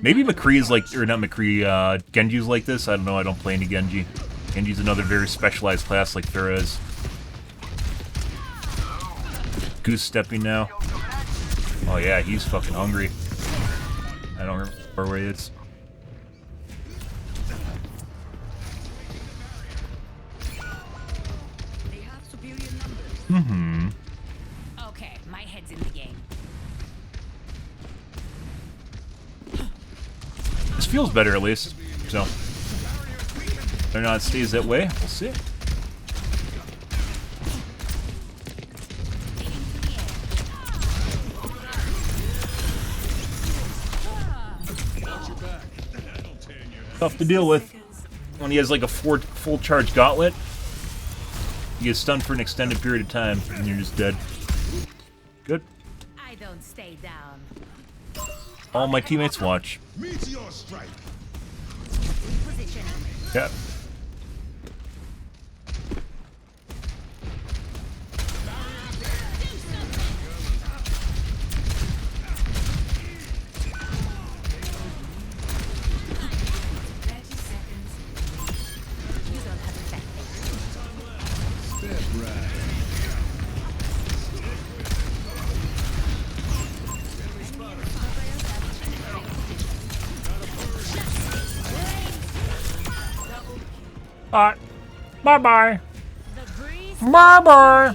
Maybe McCree is like, or not McCree, Genji's like this. I don't know, I don't play any Genji. Genji's another very specialized class like Farah is. Goose stepping now. Oh yeah, he's fucking hungry. I don't remember where he is. Mm-hmm. Okay, my head's in the game. This feels better at least. So, whether or not it stays that way, we'll see. Tough to deal with when he has like a full charge gauntlet. You get stunned for an extended period of time, and you're just dead. Good. I don't stay down. All my teammates watch. Meteor strike. Positioning. Yeah. Bye-bye. The breeze. Bye-bye.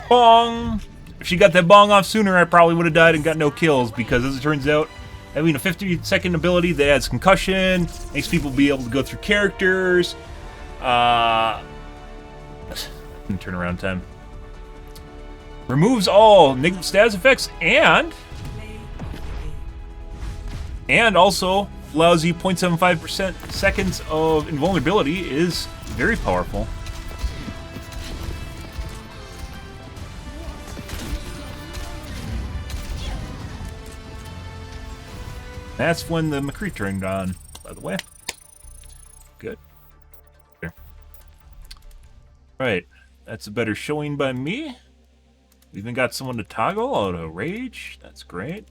Bong. If she got that bong off sooner, I probably would have died and got no kills, because as it turns out, having a 50-second ability that adds concussion, makes people be able to go through characters, turnaround time. Removes all negative status effects, and also allows you 0.75% seconds of invulnerability is very powerful. That's when the McCree turned on, by the way. Good. Okay. Right. That's a better showing by me. We even got someone to toggle out of rage. That's great.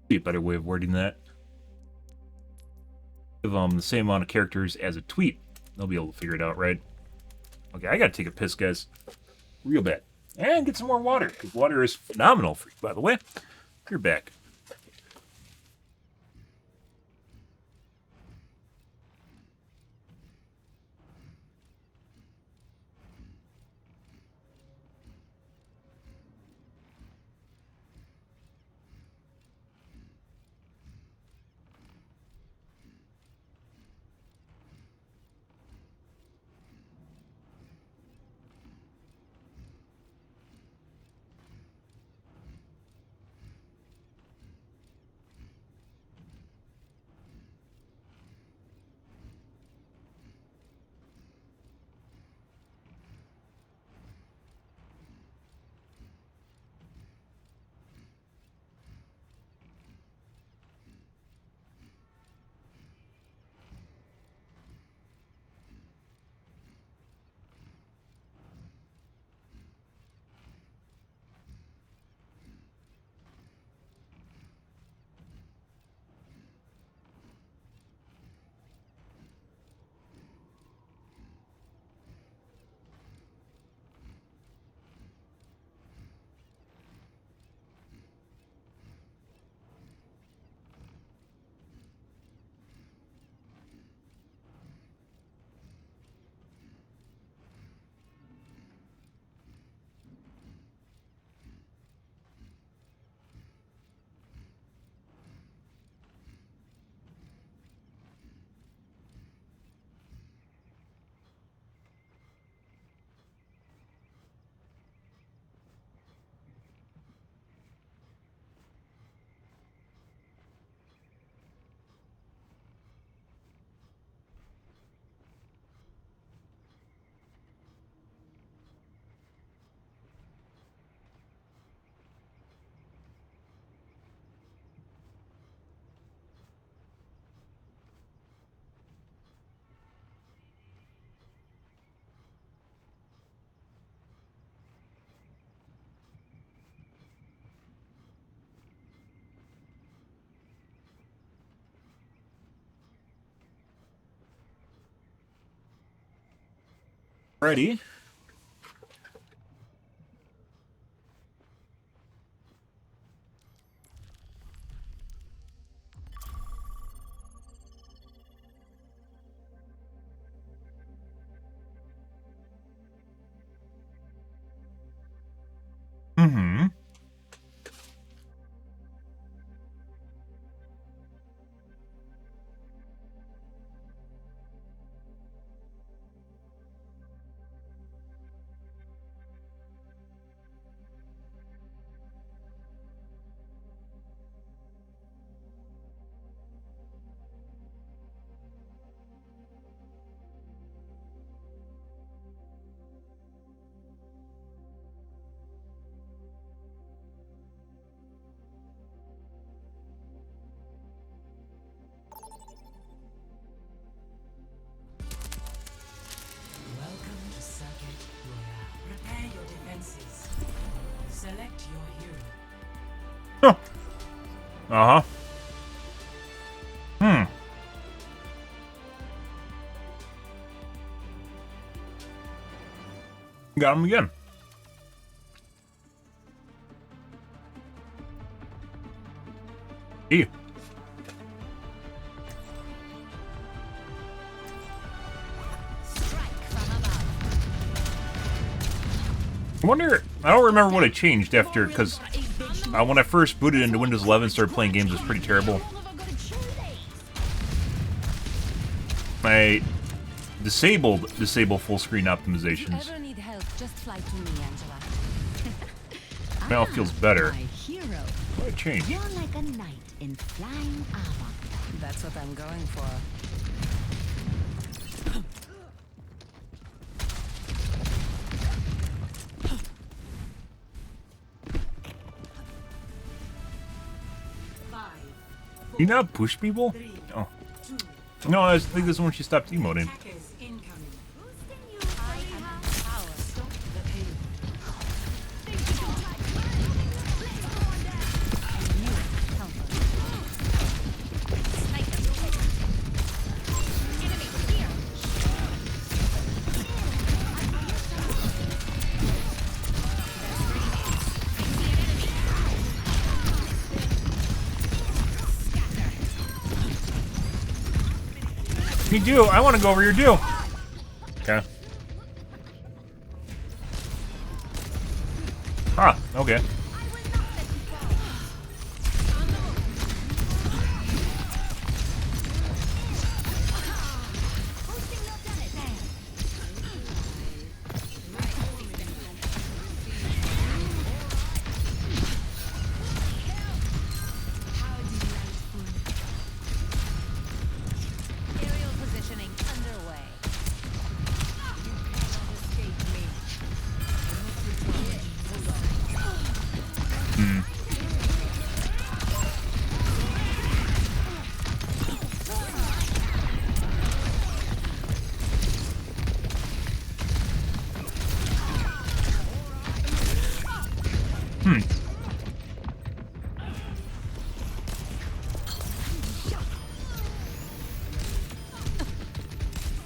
Be a better way of wording that. Give them the same amount of characters as a tweet. They'll be able to figure it out, right? Okay, I gotta take a piss, guys. Real bad. And get some more water, because water is phenomenal for you, by the way. You're back. Ready? Mm-hmm. Huh. Uh-huh. Hmm. Got him again. Hey. I wonder, I don't remember what it changed after, because when I first booted into Windows 11 started playing games, it was pretty terrible. I disable full screen optimizations. Ever need help, just fly to me, Angela. Now it feels better. My hero. What changed? You're like a knight in flying armor. That's what I'm going for. You not push people? Oh. No, I think this is when she stopped emoting. You do? I want to go over your do. Okay. Ah, okay.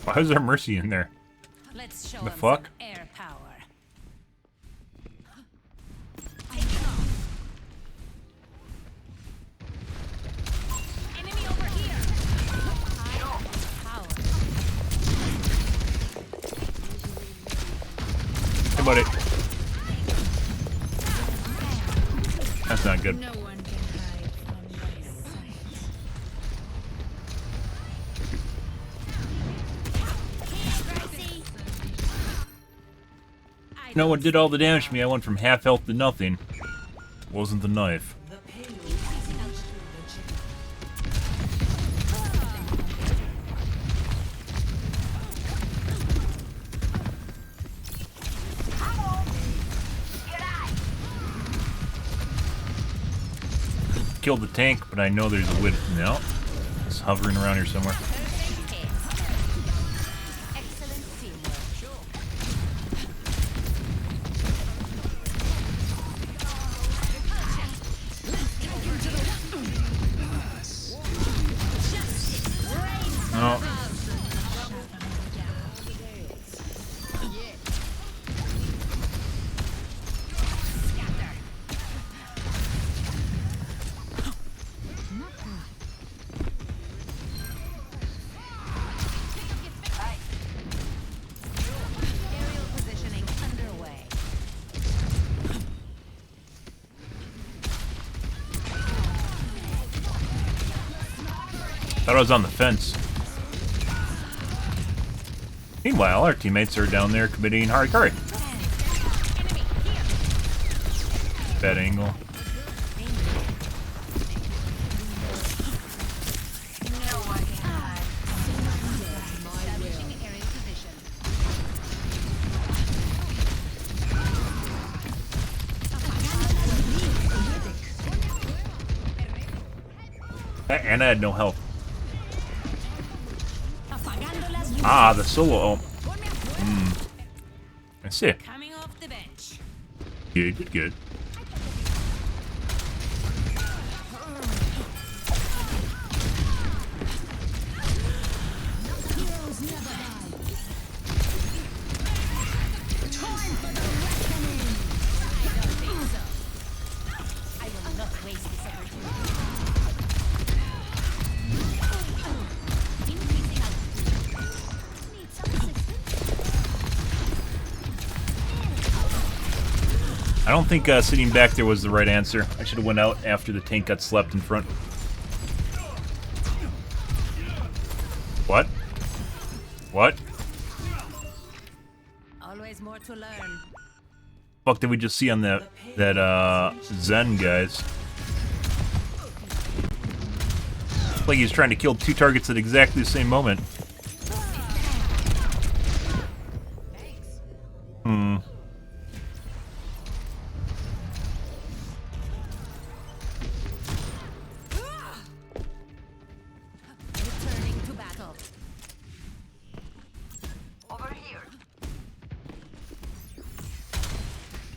Why is there Mercy in there? Let's show The him fuck? some air power. Enemy over here. Power. Hey, buddy. That's not good. No one can hide from my sight. No, what did all the damage to me? I went from half health to nothing. Wasn't the knife. Killed the tank, but I know there's a width now. It's hovering around here somewhere. Excellent teamwork. No. Aerial positioning underway. Thought I was on the fence. Meanwhile, our teammates are down there committing hardcore. Bad angle. Establishing aerial position. And I had no health. Ah, the solo. Oh. I see. Coming off the bench. Good, good, good. I don't think sitting back there was the right answer. I should have went out after the tank got slapped in front. What? What? Always more to learn. Fuck did we just see on that Zen, guys? Like he's trying to kill two targets at exactly the same moment. Returning to battle. Over here.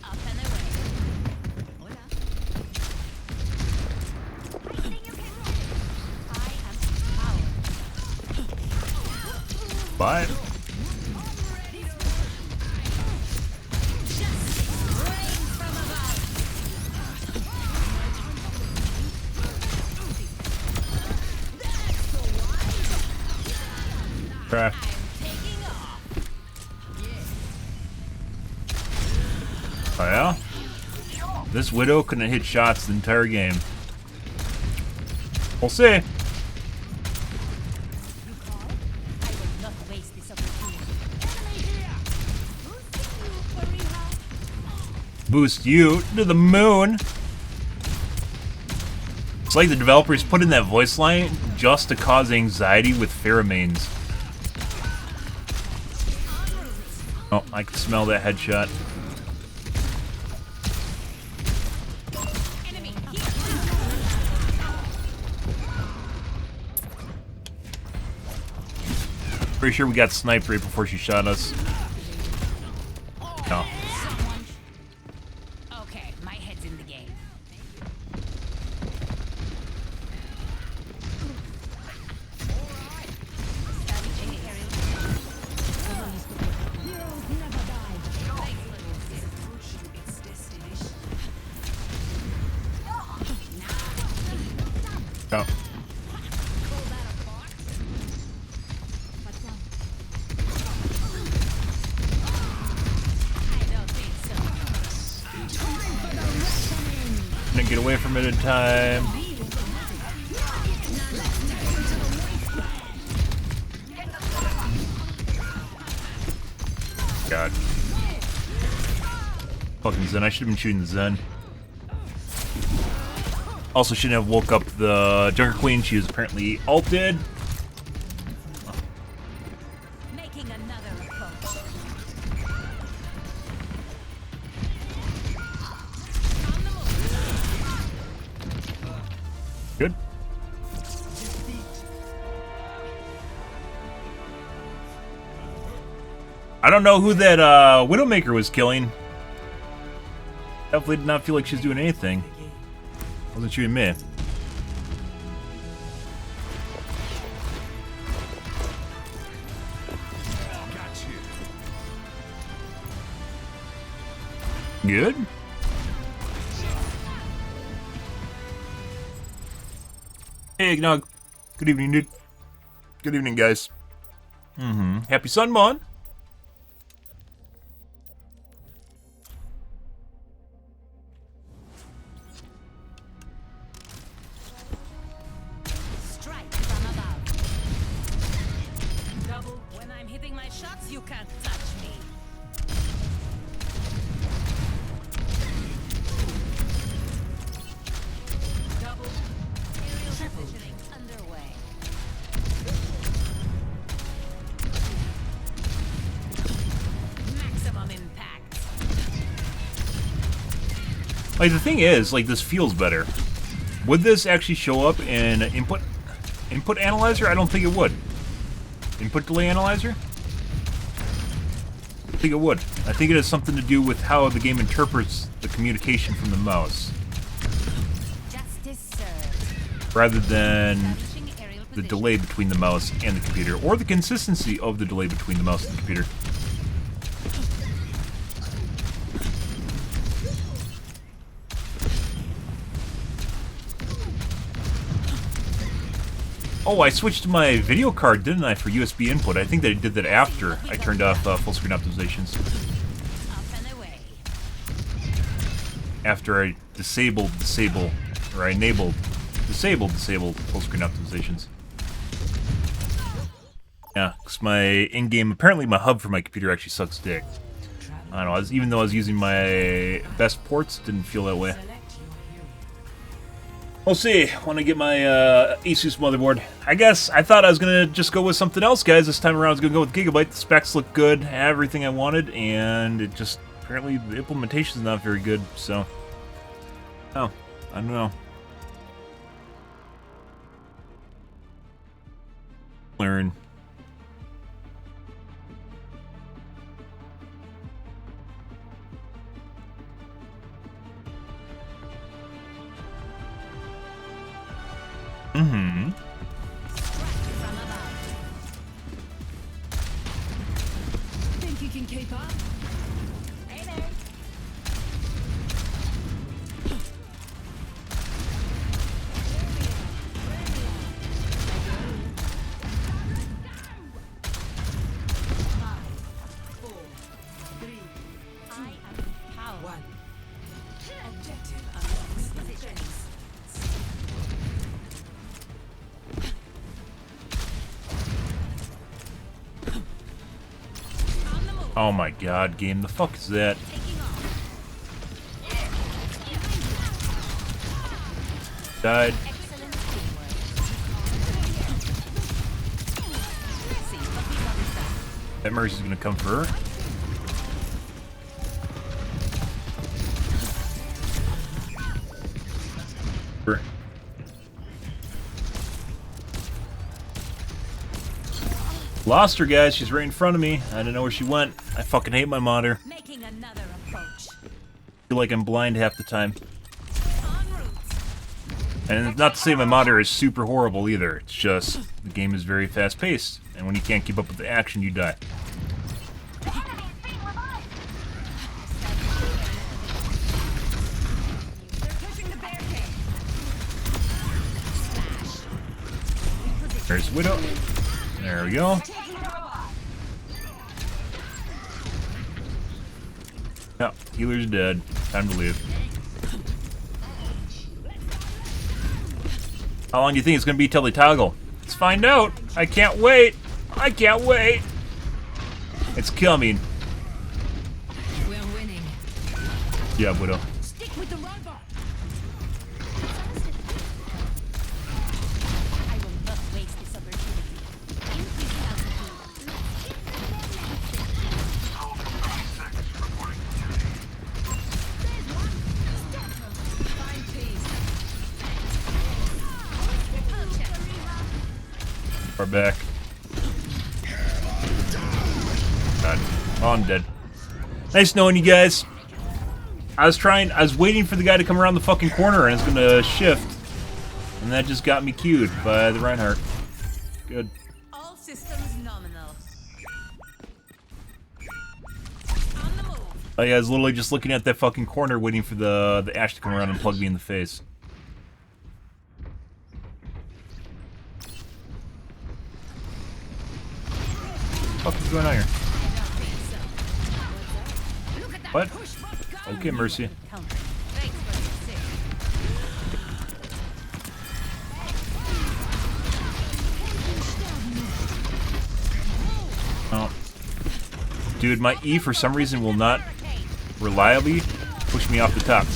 Up and away. Hola. I think you can move. I am power. Bye. Rain from above. Try. I'm taking off. Oh yeah? This Widow couldn't hit shots the entire game. We'll see. I will not waste this opportunity. Boost you to the moon. It's like the developers put in that voice line just to cause anxiety with pheromones. Oh, I can smell that headshot. Enemy here. Pretty sure we got sniped right before she shot us. No. Someone. Okay, my head's in the game. Establishing aerial. Oh. I don't think so. Didn't get away from it in time. God. Fucking Zen. I should have been shooting the Zen. Also shouldn't have woke up the Junker Queen. She was apparently ulted. Making another approach. On the move. Good. I don't know who that Widowmaker was killing. Definitely did not feel like she was doing anything. Wasn't shooting me. Good. Hey, Eggnog. Good evening, dude. Good evening, guys. Happy Sunmon. Strike from above. Double. When I'm hitting my shots, you can't touch me. Double. Aerial positioning underway. Maximum impact. Like, the thing is, like, this feels better. Would this actually show up in input analyzer? I don't think it would. Input delay analyzer? I think it would. I think it has something to do with how the game interprets the communication from the mouse. Justice served. Rather than Establishing aerial the delay between the mouse and the computer, or the consistency of the delay between the mouse and the computer. Oh, I switched to my video card, didn't I, for USB input? I think that I did that after I turned off full screen optimizations. After I enabled full screen optimizations. Yeah, because my in-game, apparently my hub for my computer actually sucks dick. I don't know, even though I was using my best ports, didn't feel that way. We'll see when I get my Asus motherboard. I guess I thought I was going to just go with something else, guys. This time around I was going to go with Gigabyte. The specs look good, everything I wanted, and it just, apparently the implementation is not very good, so... Oh, I don't know. Learn. Mm-hmm. Think you can keep up? Hey there. Oh my god, game, the fuck is that? Died. That Mercy's gonna come for her. Lost her, guys. She's right in front of me. I don't know where she went. I fucking hate my monitor. Making another approach. Feel like I'm blind half the time. And not to say my monitor is super horrible either. It's just the game is very fast paced, and when you can't keep up with the action, you die. There's Widow. There we go. Yeah, healer's dead. Time to leave. How long do you think it's gonna be till they toggle? Let's find out. I can't wait. I can't wait. It's coming. We're winning. Yeah, Widow. Stick with the robot. I will not waste this opportunity. Increase altitude. Find peace. Far back. God. Oh, I'm dead. Nice knowing you guys. I was waiting for the guy to come around the fucking corner and it's gonna shift. And that just got me cued by the Reinhardt. Good. All systems nominal. On the move. Oh yeah, I was literally just looking at that fucking corner waiting for the Ash to come around and plug me in the face. What the fuck is going on here? What? Okay, Mercy. Oh. Dude, my E for some reason will not reliably push me off the top.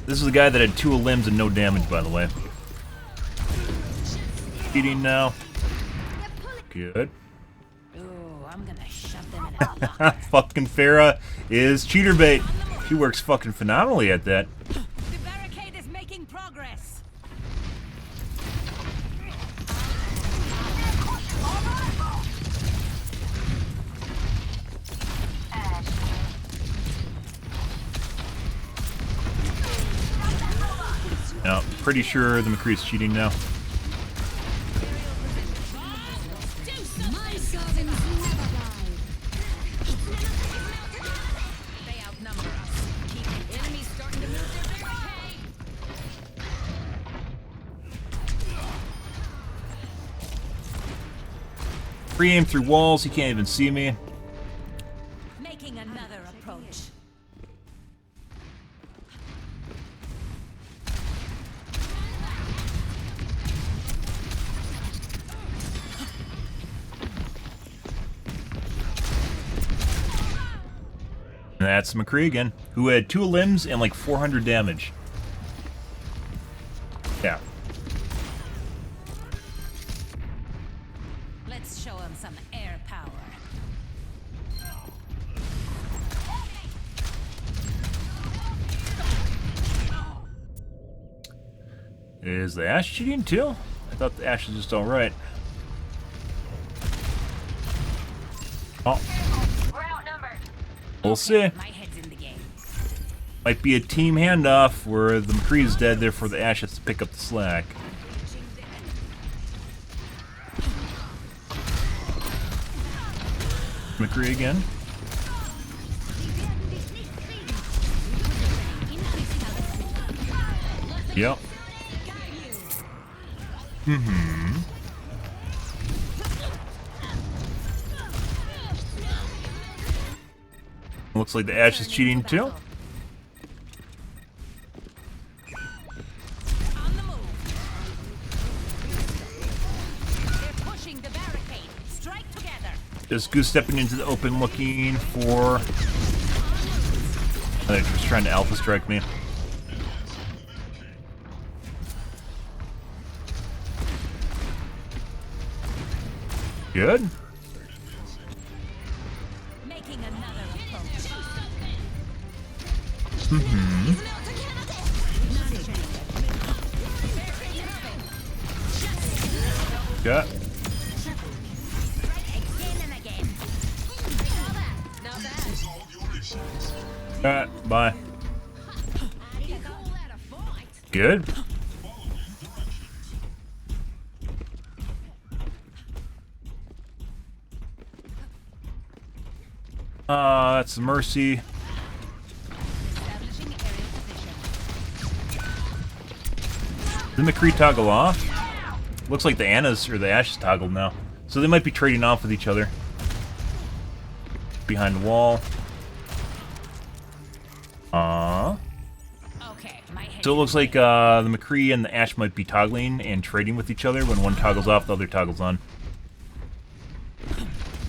This is the guy that had 2 limbs and no damage, by the way. Eating now. Good. I'm gonna shove them in a Fucking Farah is cheater bait. She works fucking phenomenally at that. The barricade is making progress. No. pretty sure the McCree is cheating now. Free aim through walls, he can't even see me. Making another approach. And that's McCree again, who had 2 limbs and like 400 damage. Yeah. Let's show him some air power. Is the Ashe cheating too? I thought the Ashe was just alright. Oh. We're outnumbered. We'll see. My head's in the game. Might be a team handoff where the McCree is dead, therefore the Ashe has to pick up the slack. McCree again. Yep. Mm-hmm. Looks like the Ashe is cheating too. On the move. They're pushing the barricade. Strike together. Just goose stepping into the open looking for... They're just trying to alpha strike me. Good. Making another approach. Mm-hmm. Yeah. Bye. Good. That's Mercy. The McCree toggle off. Looks like the Anna's or the Ashe is toggled now. So they might be trading off with each other. Behind the wall. Okay, my head. So it looks like the McCree and the Ashe might be toggling and trading with each other. When one toggles off, the other toggles on.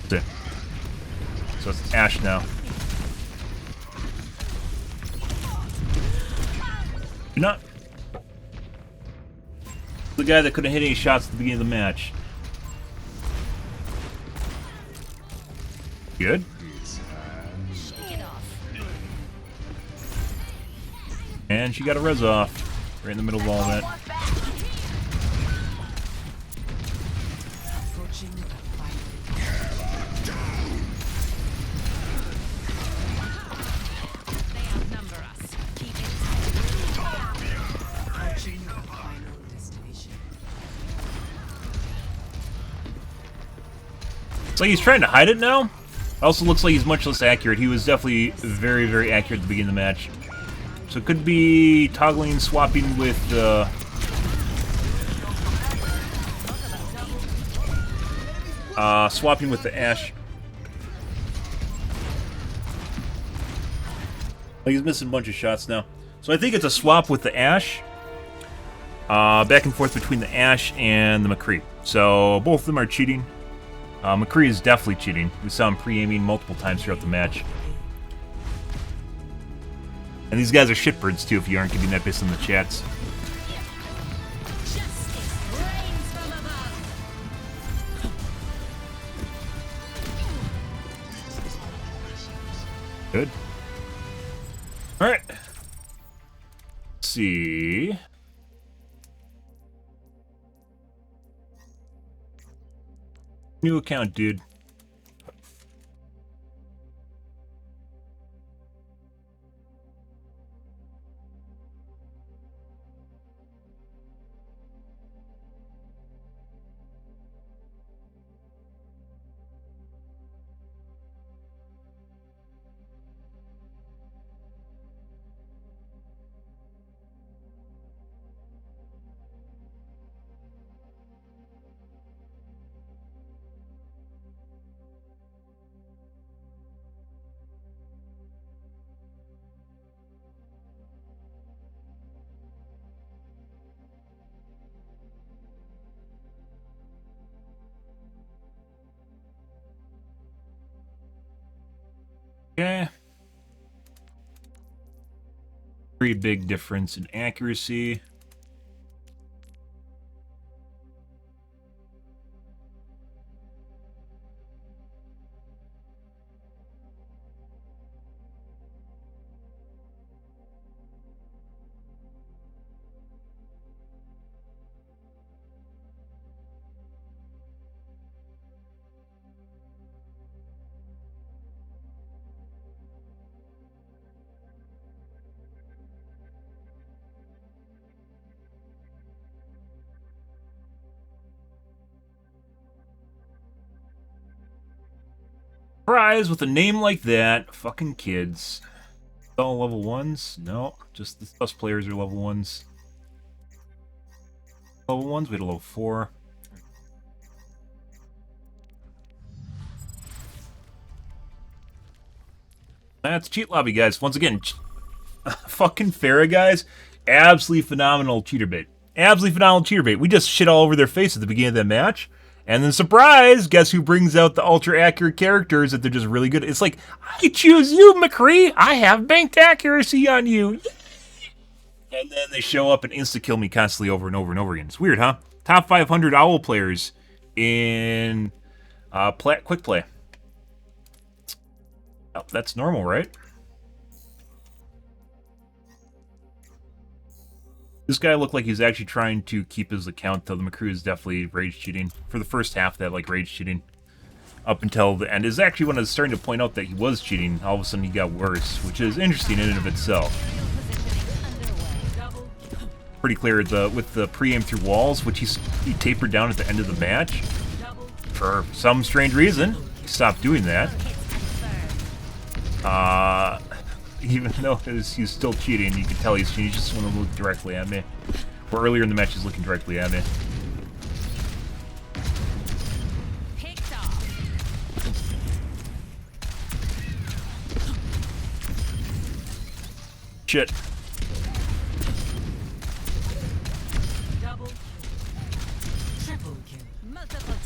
That's it. So it's Ashe now. You're not the guy that couldn't hit any shots at the beginning of the match. Good. Shake it off. And she got a res off. Right in the middle of all that. They outnumber us. Keep it It's like he's trying to hide it now. Also looks like he's much less accurate. He was definitely very, very accurate at the beginning of the match. So it could be toggling, swapping with swapping with the Ashe. Like he's missing a bunch of shots now. So I think it's a swap with the Ashe. Back and forth between the Ashe and the McCree. So both of them are cheating. McCree is definitely cheating. We saw him pre-aiming multiple times throughout the match. And these guys are shitbirds too, if you aren't getting that based on the chats. Good. Alright. Let's see. New account, dude. Okay. Pretty big difference in accuracy. Surprise with a name like that. Fucking kids. All level 1s? No, just the us players are level 1s. Level 1s, we had a level 4. That's Cheat Lobby, guys. Once again, fucking Farah, guys. Absolutely phenomenal cheater bait. Absolutely phenomenal cheater bait. We just shit all over their face at the beginning of that match. And then, surprise, guess who brings out the ultra-accurate characters that they're just really good at? It's like, I choose you, McCree. I have banked accuracy on you. And then they show up and insta-kill me constantly over and over and over again. It's weird, huh? Top 500 OWL players in Quick Play. Oh, that's normal, right? This guy looked like he's actually trying to keep his account, though. The McCree is definitely rage cheating. For the first half of that, like, rage cheating. Up until the end. Is actually when I was starting to point out that he was cheating, all of a sudden he got worse, which is interesting in and of itself. Pretty clear with the pre-aim through walls, which he tapered down at the end of the match. For some strange reason, he stopped doing that. Even though he's still cheating, you can tell he just want to look directly at me. Where earlier in the match he's looking directly at me. Shit.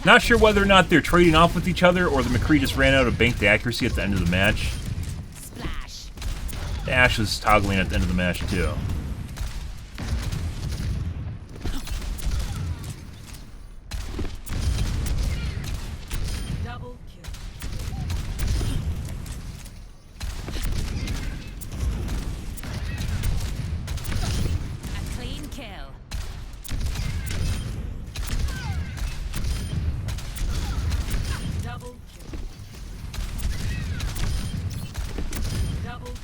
Not sure whether or not they're trading off with each other or the McCree just ran out of banked accuracy at the end of the match. Ash was toggling at the end of the match, too. Double kill. A clean kill. Double kill. Double kill.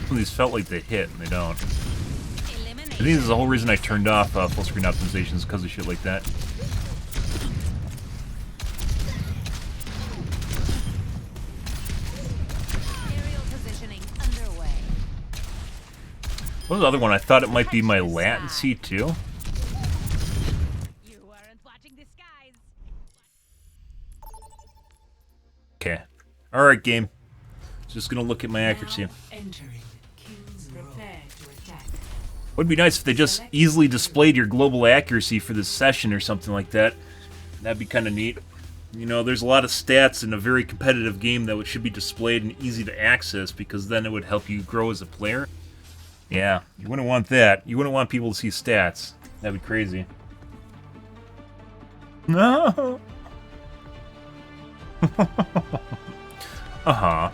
Some of these felt like they hit, and they don't. I think this is the whole reason I turned off full screen optimizations, because of shit like that. Aerial positioning underway. What was the other one? I thought it might be my latency, too. You weren't watching the skies. Okay. Alright, game. Just gonna look at my accuracy. Would be nice if they just easily displayed your global accuracy for this session or something like that. That'd be kind of neat. You know, there's a lot of stats in a very competitive game that should be displayed and easy to access, because then it would help you grow as a player. Yeah, you wouldn't want that. You wouldn't want people to see stats. That'd be crazy. No. Uh-huh.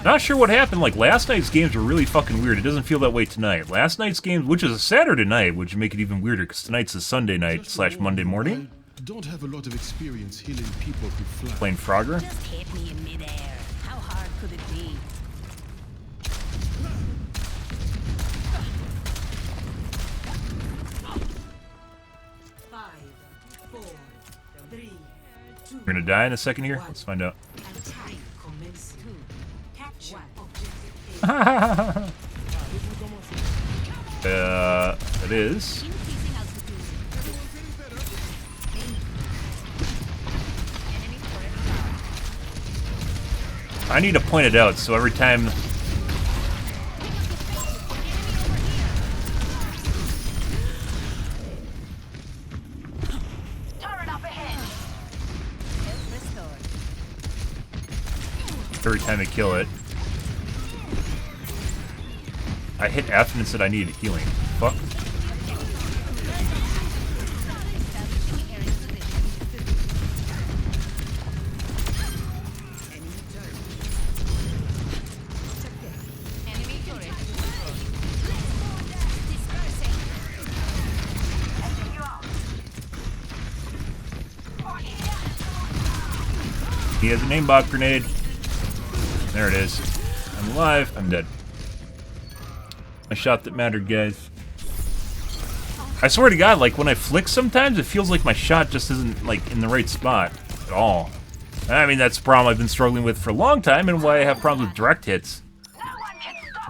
Not sure what happened. Like, last night's games were really fucking weird. It doesn't feel that way tonight. Last night's games, which is a Saturday night, which would make it even weirder, because tonight's a Sunday night / Monday morning. Don't have a lot of experience healing people who fly. Playing Frogger. Just hit me in midair. How hard could it be? We're gonna die in a second here. Let's find out. It is. I need to point it out, so every time... Every time I kill it. I hit F and it said I needed healing. Fuck. He has an aimbot grenade. There it is. I'm alive. I'm dead. A shot that mattered, guys. I swear to God, like, when I flick sometimes, it feels like my shot just isn't, like, in the right spot at all. I mean, that's a problem I've been struggling with for a long time, and why I have problems with direct hits.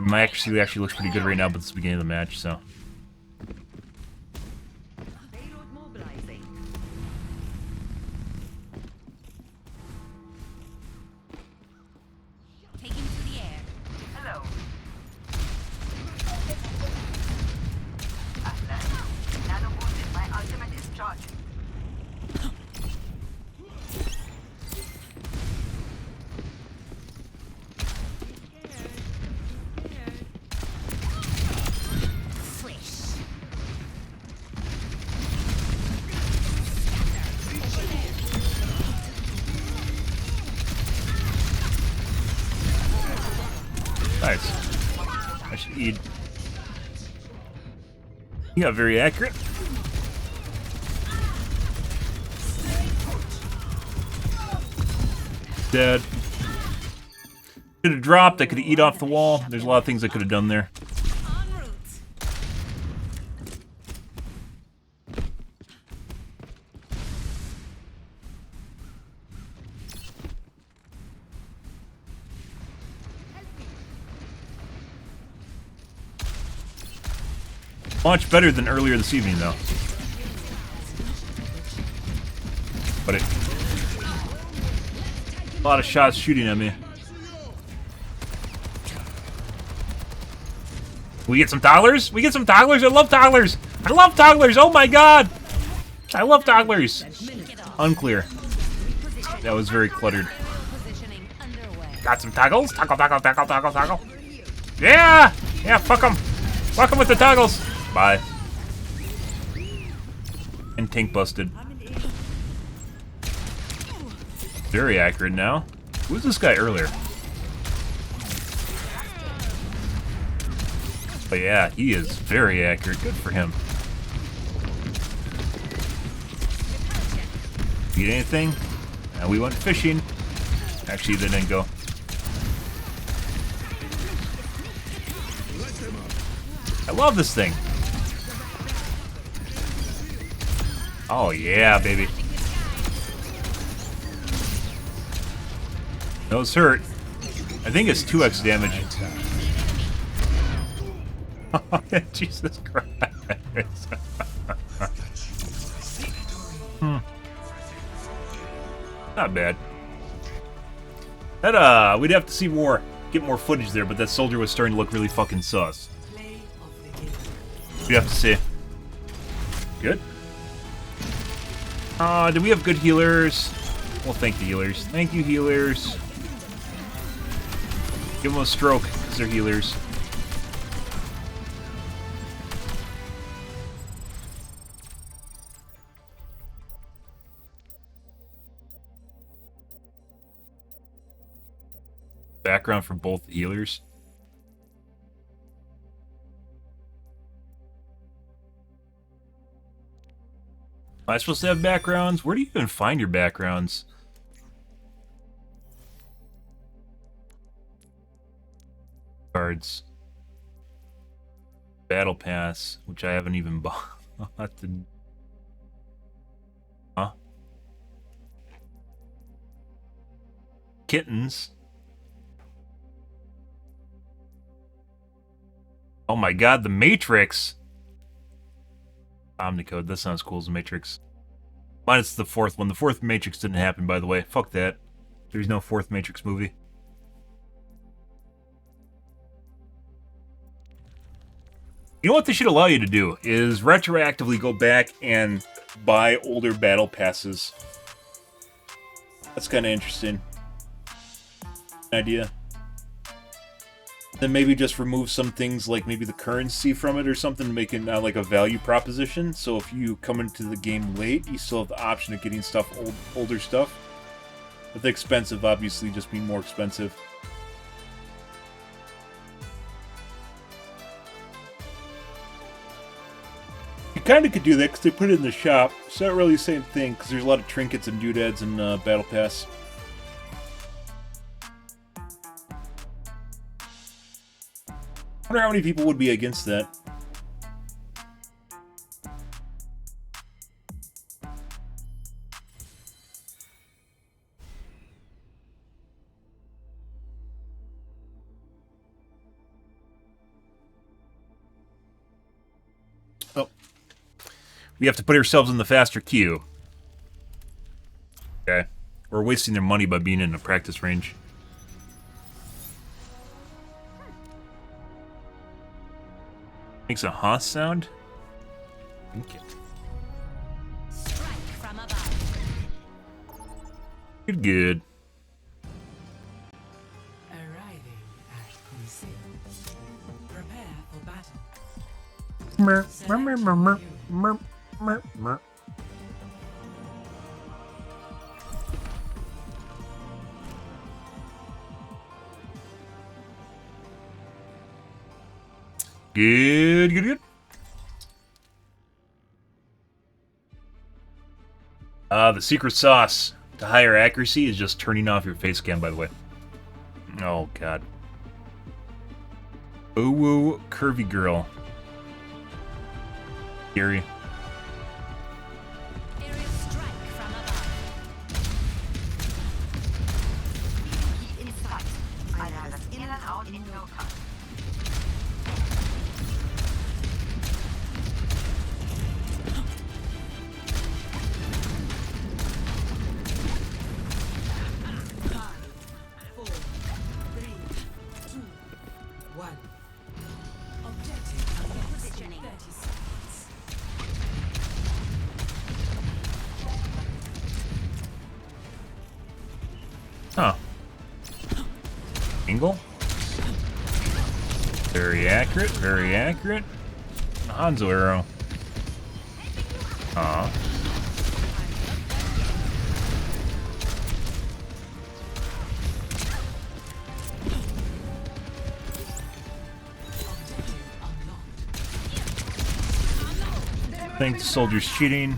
My accuracy actually looks pretty good right now, but it's the beginning of the match, so... Nice. I should eat. He got very accurate. Dead. Could have dropped. I could have eat off the wall. There's a lot of things I could have done there. Much better than earlier this evening, though. But a lot of shots shooting at me. We get some dollars? We get some dollars? I love dollars! I love dollars! Oh my god! I love dollars! Unclear. That was very cluttered. Got some toggles? Toggle, toggle, toggle, toggle, toggle. Yeah! Yeah, fuck them! Fuck them with the toggles! Bye. And tank busted. Very accurate now. Who was this guy earlier? But yeah, he is very accurate. Good for him. Eat anything? And we went fishing. Actually, they didn't go. I love this thing. Oh yeah, baby. Those hurt. I think it's 2x damage. Oh, Jesus Christ. Not bad. That, we'd have to see more, get more footage there, but that soldier was starting to look really fucking sus. We have to see. Good. Did we have good healers? Well, thank the healers. Thank you, healers. Give them a stroke, because they're healers. Background for both healers. Am I supposed to have backgrounds? Where do you even find your backgrounds? Cards. Battle Pass, which I haven't even bought. Huh? Kittens. Oh my god, the Matrix! Omnicode, that sounds cool as the Matrix. Minus the fourth one. The fourth Matrix didn't happen, by the way. Fuck that. There's no fourth Matrix movie. You know what they should allow you to do is retroactively go back and buy older battle passes. That's kind of interesting. Idea. Then maybe just remove some things like maybe the currency from it or something to make it not like a value proposition. So if you come into the game late, you still have the option of getting stuff, older stuff. But the expensive obviously just being more expensive. You kind of could do that because they put it in the shop. It's not really the same thing because there's a lot of trinkets and doodads in Battle Pass. I wonder how many people would be against that. Oh. We have to put ourselves in the faster queue. Okay. We're wasting their money by being in the practice range. Makes a huh sound? Okay. Strike from above. Good, good. Arriving at Conceal. Prepare for battle. Good, good, good. The secret sauce to higher accuracy is just turning off your face cam, by the way. Oh, God. Oh, whoa, curvy girl. Scary. Aerial strike from above. In sight. I have us in and out in no time. Huh. Angle. Very accurate, very accurate. Hanzo arrow. Aw. Think the soldier's cheating.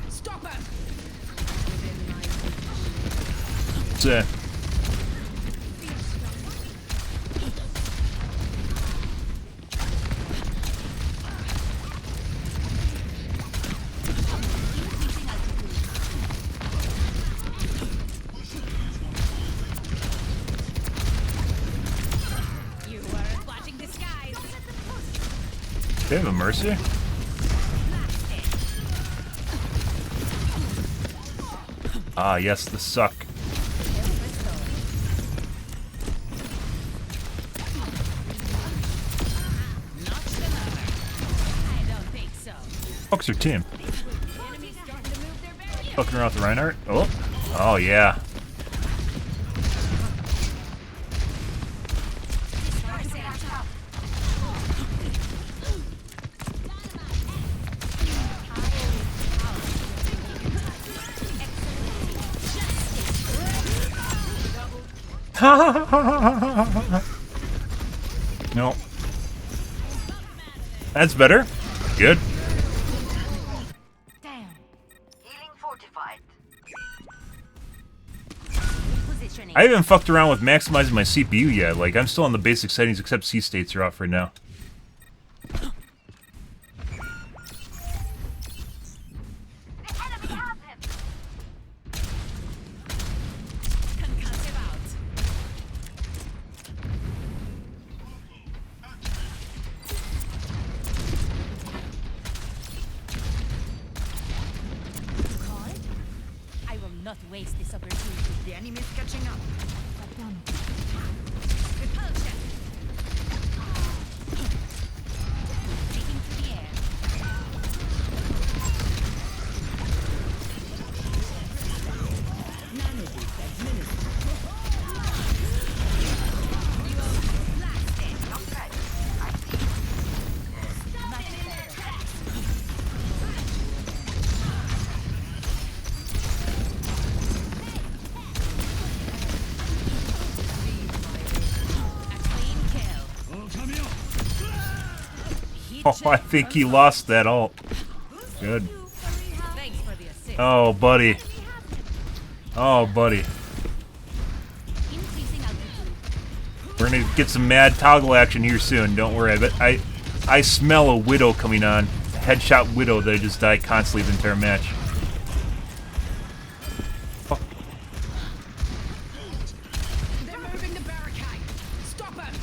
What's that? You weren't watching the skies. They have a mercy? Ah, yes, the suck. I don't think so. Fuck's her team? Enemies starting to move their barrier. Fucking around with the Reinhardt? Oh. Oh, yeah. No. That's better. Good. Damn. Healing fortified. Positioning. I haven't fucked around with maximizing my CPU yet. Like, I'm still on the basic settings, except C states are off right now. The enemy has him. Concussive out. Call it? I will not waste this opportunity. The enemy is catching up. Repulsion. Taking to the air. Oh, I think he lost that ult. Good. Oh, buddy. Oh, buddy. We're gonna get some mad toggle action here soon. Don't worry. But I smell a Widow coming on. Headshot Widow that just died constantly the entire match. Oh. They're moving the barricade. Stop it.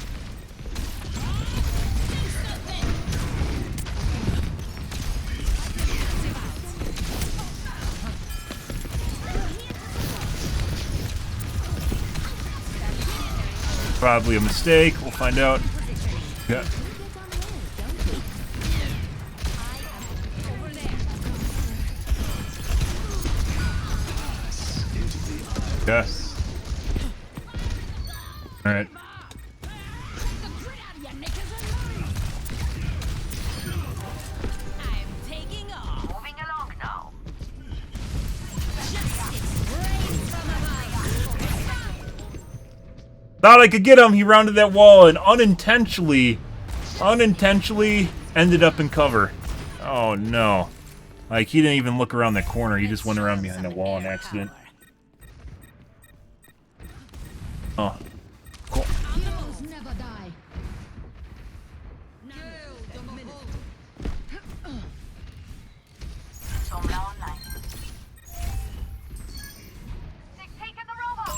Probably a mistake. We'll find out. Yeah. Yeah. Alright. I'm taking off. Moving along now. Thought I could get him. He rounded that wall and unintentionally ended up in cover. Oh no. Like, he didn't even look around the corner. He just went around behind the wall on accident. Oh. Cool. Heroes never die.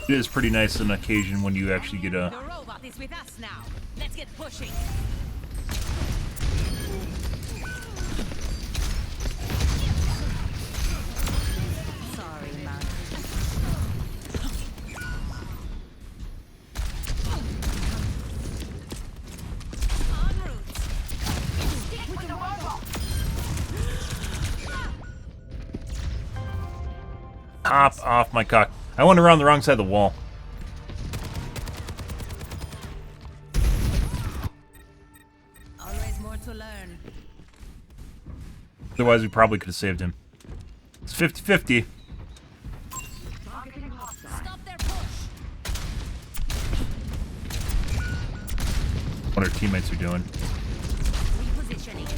It is pretty nice on occasion when you actually get a... The robot is with us now. Let's get pushing. Sorry, man. En route. Stick with the robot. Hop off my cock. I went around the wrong side of the wall. Always more to learn. Otherwise, we probably could have saved him. It's 50-50. Stop their push. What our teammates are doing. Repositioning.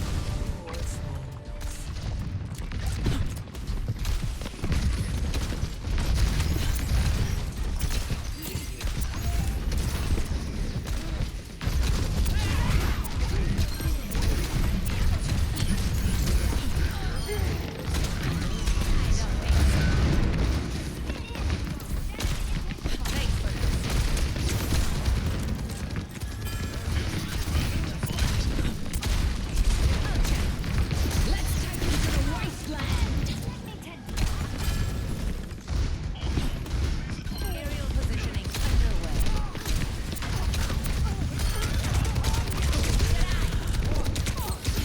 Aerial positioning underway.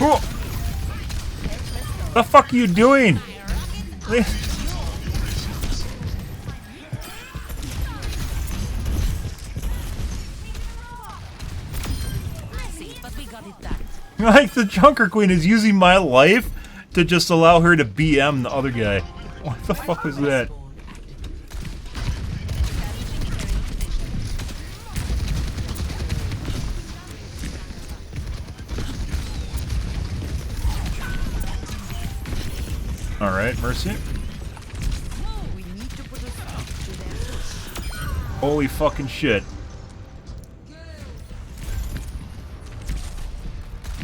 Oh! The fuck are you doing? Messy, but we got it done. Like, the Junker Queen is using my life to just allow her to BM the other guy. What the fuck was that? Alright, Mercy. We need to put a stop to their push. Holy fucking shit.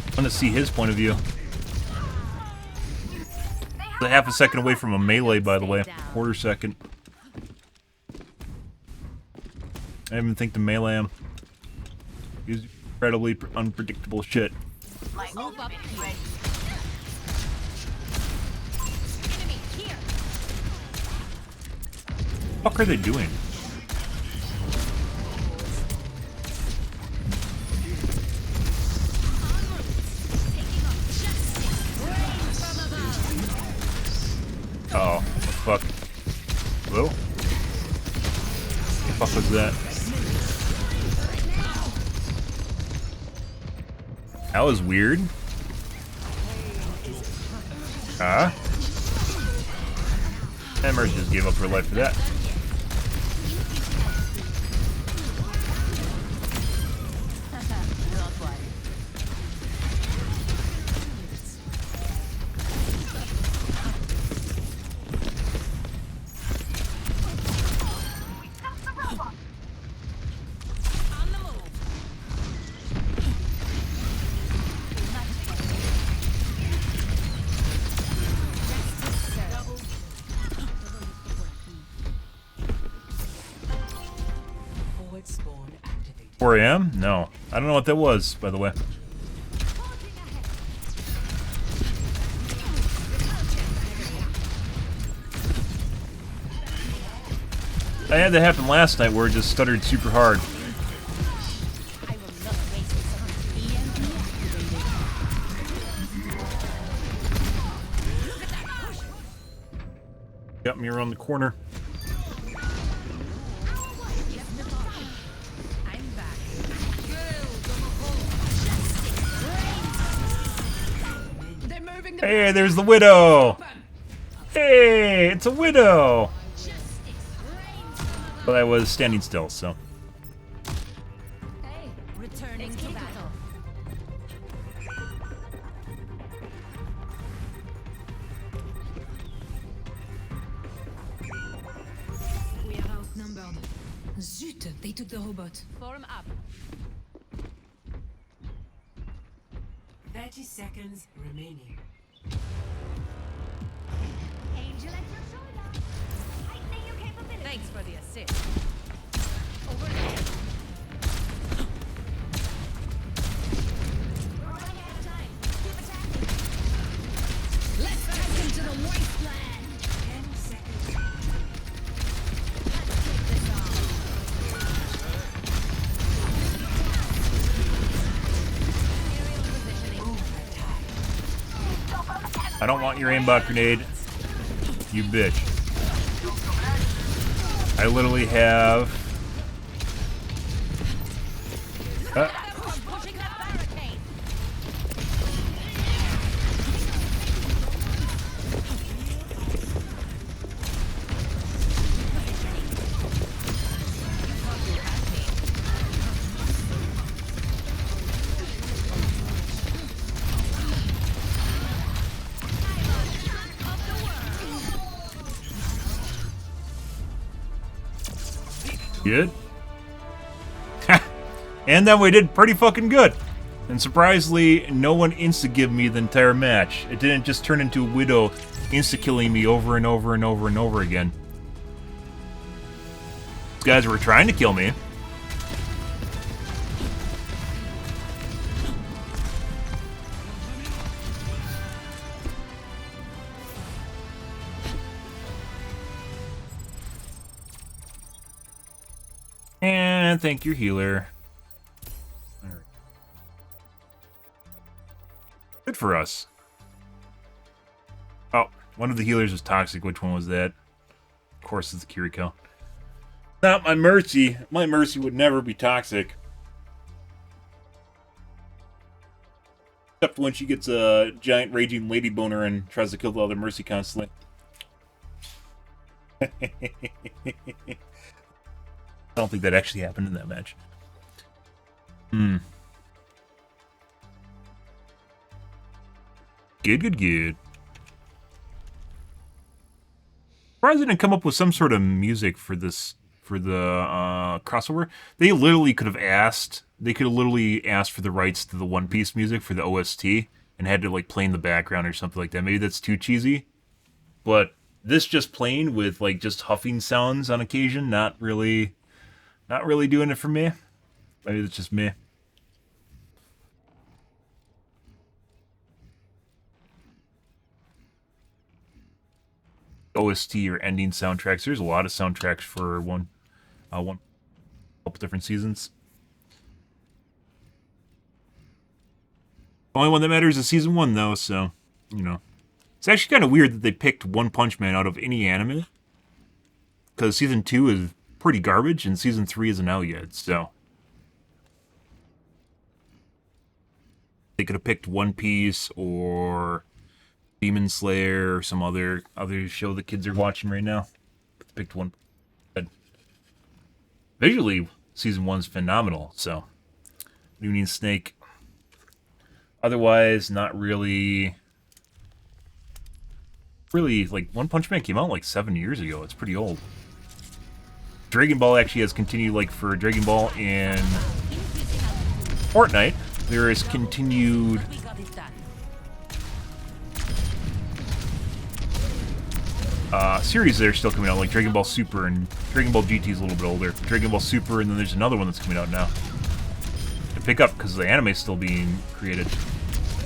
I want to see his point of view. A half a second away from a melee, by the way. Quarter second. I didn't even think to melee him. He's incredibly unpredictable shit. Move up here. Enemy here. What the fuck are they doing? Oh, what the fuck? Hello? What the fuck was that? That was weird. Huh? And Mercy just gave up her life for that. 4 a.m.? No. I don't know what that was, by the way. I had that happen last night where it just stuttered super hard. Got me around the corner. Hey, there's the widow! Hey, it's a widow! But I was standing still, so. Hey, returning to battle. We are outnumbered. Zut, they took the robot. Form up. 30 seconds remaining. Angel at your shoulder. Heightening your capabilities. Thanks for the assist. Over there. We're running out of time. Keep attacking. Let's take them to the wasteland. 10 seconds. Let's take this off. I don't want your aimbot grenade. You bitch. I literally have... Pushing that barricade. Good. And then we did pretty fucking good. And surprisingly, no one insta-give me the entire match. It didn't just turn into a widow insta-killing me over and over and over and over again. These guys were trying to kill me. And thank your healer. All right. Good for us. Oh, one of the healers was toxic. Which one was that? Of course, it's the Kiriko. Not my Mercy. My Mercy would never be toxic. Except when she gets a giant raging lady boner and tries to kill the other Mercy constantly. I don't think that actually happened in that match. Good. Surprised they didn't come up with some sort of music for this, for the crossover. They literally could have asked, for the rights to the One Piece music for the OST and had to like play in the background or something like that. Maybe that's too cheesy, but this just playing with like just huffing sounds on occasion, not really doing it for me. Maybe it's just me. OST or ending soundtracks. There's a lot of soundtracks for one couple different seasons. The only one that matters is season 1, though. So, you know, it's actually kind of weird that they picked One Punch Man out of any anime, because season 2 is pretty garbage and season 3 isn't out yet. So they could have picked One Piece or Demon Slayer or some other show the kids are watching right now. Picked one. Visually, season 1's phenomenal. So, Union Snake. Otherwise, not really. Really, like One Punch Man came out like 7 years ago. It's pretty old. Dragon Ball actually has continued, like for Dragon Ball in Fortnite, there is continued. series that are still coming out, like Dragon Ball Super, and Dragon Ball GT is a little bit older. Dragon Ball Super, and then there's another one that's coming out now to pick up because the anime is still being created.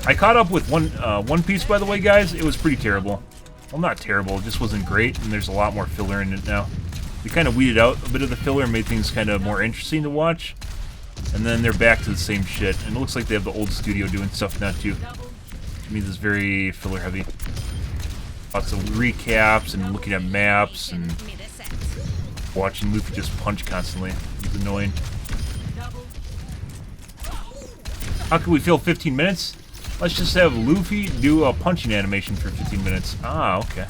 I caught up with One Piece, by the way, guys. It was pretty terrible. Well, not terrible, it just wasn't great, and there's a lot more filler in it now. We kind of weeded out a bit of the filler and made things kind of more interesting to watch, and then they're back to the same shit, and it looks like they have the old studio doing stuff now, too. I mean, this is very filler-heavy. Lots of recaps and looking at maps and watching Luffy just punch constantly. It's annoying. How can we fill 15 minutes? Let's just have Luffy do a punching animation for 15 minutes. Ah, okay.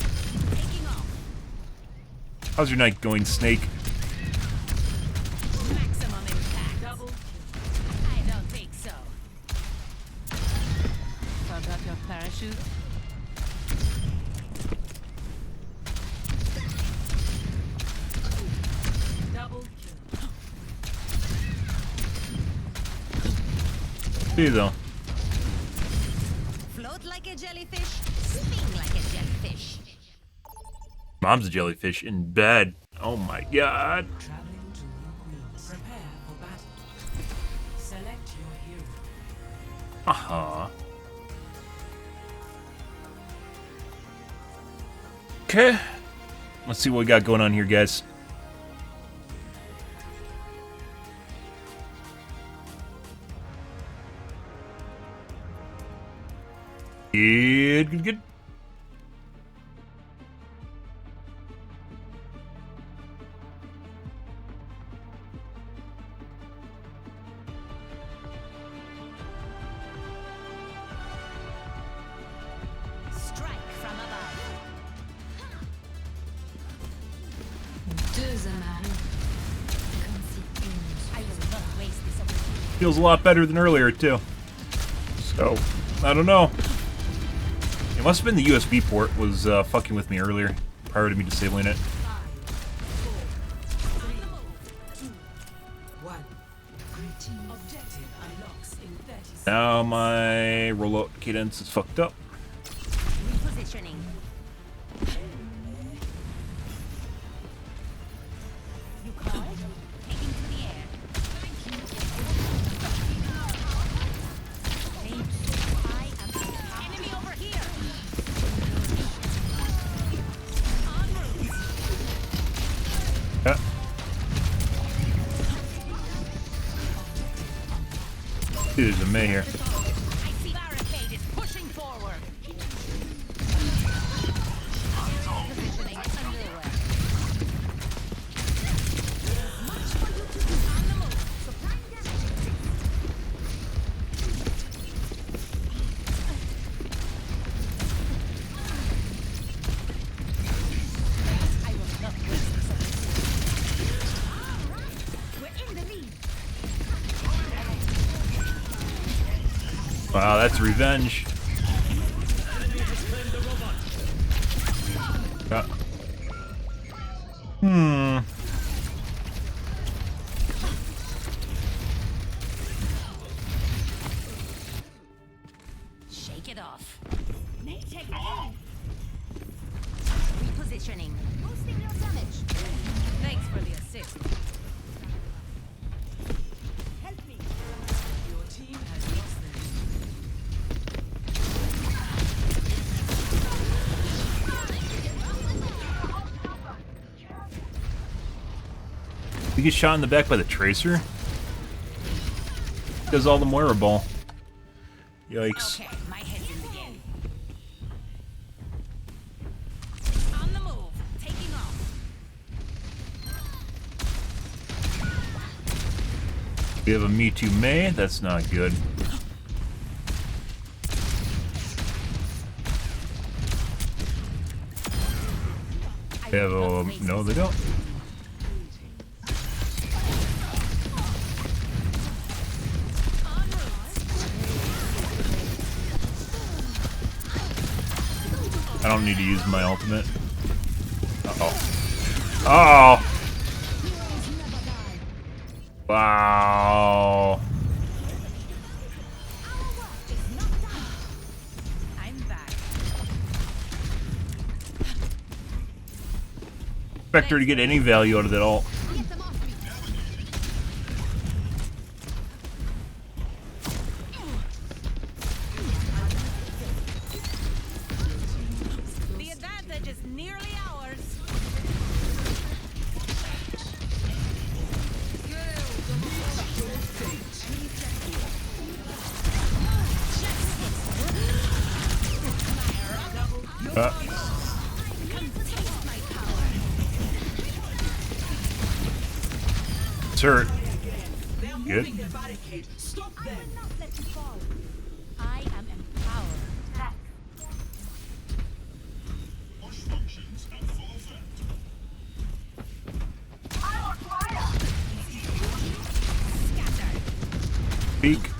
How's your night going, Snake? Maximum impact. I don't think so. Forgot your parachute? See you though. Float like a jellyfish, sting like a jellyfish. Mom's a jellyfish in bed. Oh my god. Traveling to new queens. Prepare for battle. Select your hero. Uh-huh. Okay. Let's see what we got going on here, guys. Good. Strike from above. I will not waste this opportunity. Feels a lot better than earlier, too. So, I don't know. It must have been the USB port was fucking with me earlier, prior to me disabling it. 5, 4, 3, 2, 1. Objective unlocks in 30 seconds. Now my rollout cadence is fucked up. Repositioning. You call? Taking to the air. Thank you. I am enemy over here. En route. Yeah. Dude, there's a May here. I see barricade is pushing forward. Positioning underway. Much for you to do. On the move. Supplying I will not waste this opportunity. All right. We're in the lead. Wow, that's revenge. Shake it off. Repositioning. Boosting your damage. Thanks for the assist. Help me. Your team has lost their lead. We get shot in the back by the Tracer? Does all the Moira ball. Yikes. Okay, my head's in the game. On the move. Taking off. We have a Me Too May. That's not good. They have a... No, they don't. En route. I don't need to use my ultimate. Uh-oh. Oh! Wow. I'm back. expect her to get any value out of it all. The advantage is nearly ours. It's hurt. Good. I am empowered. Peek.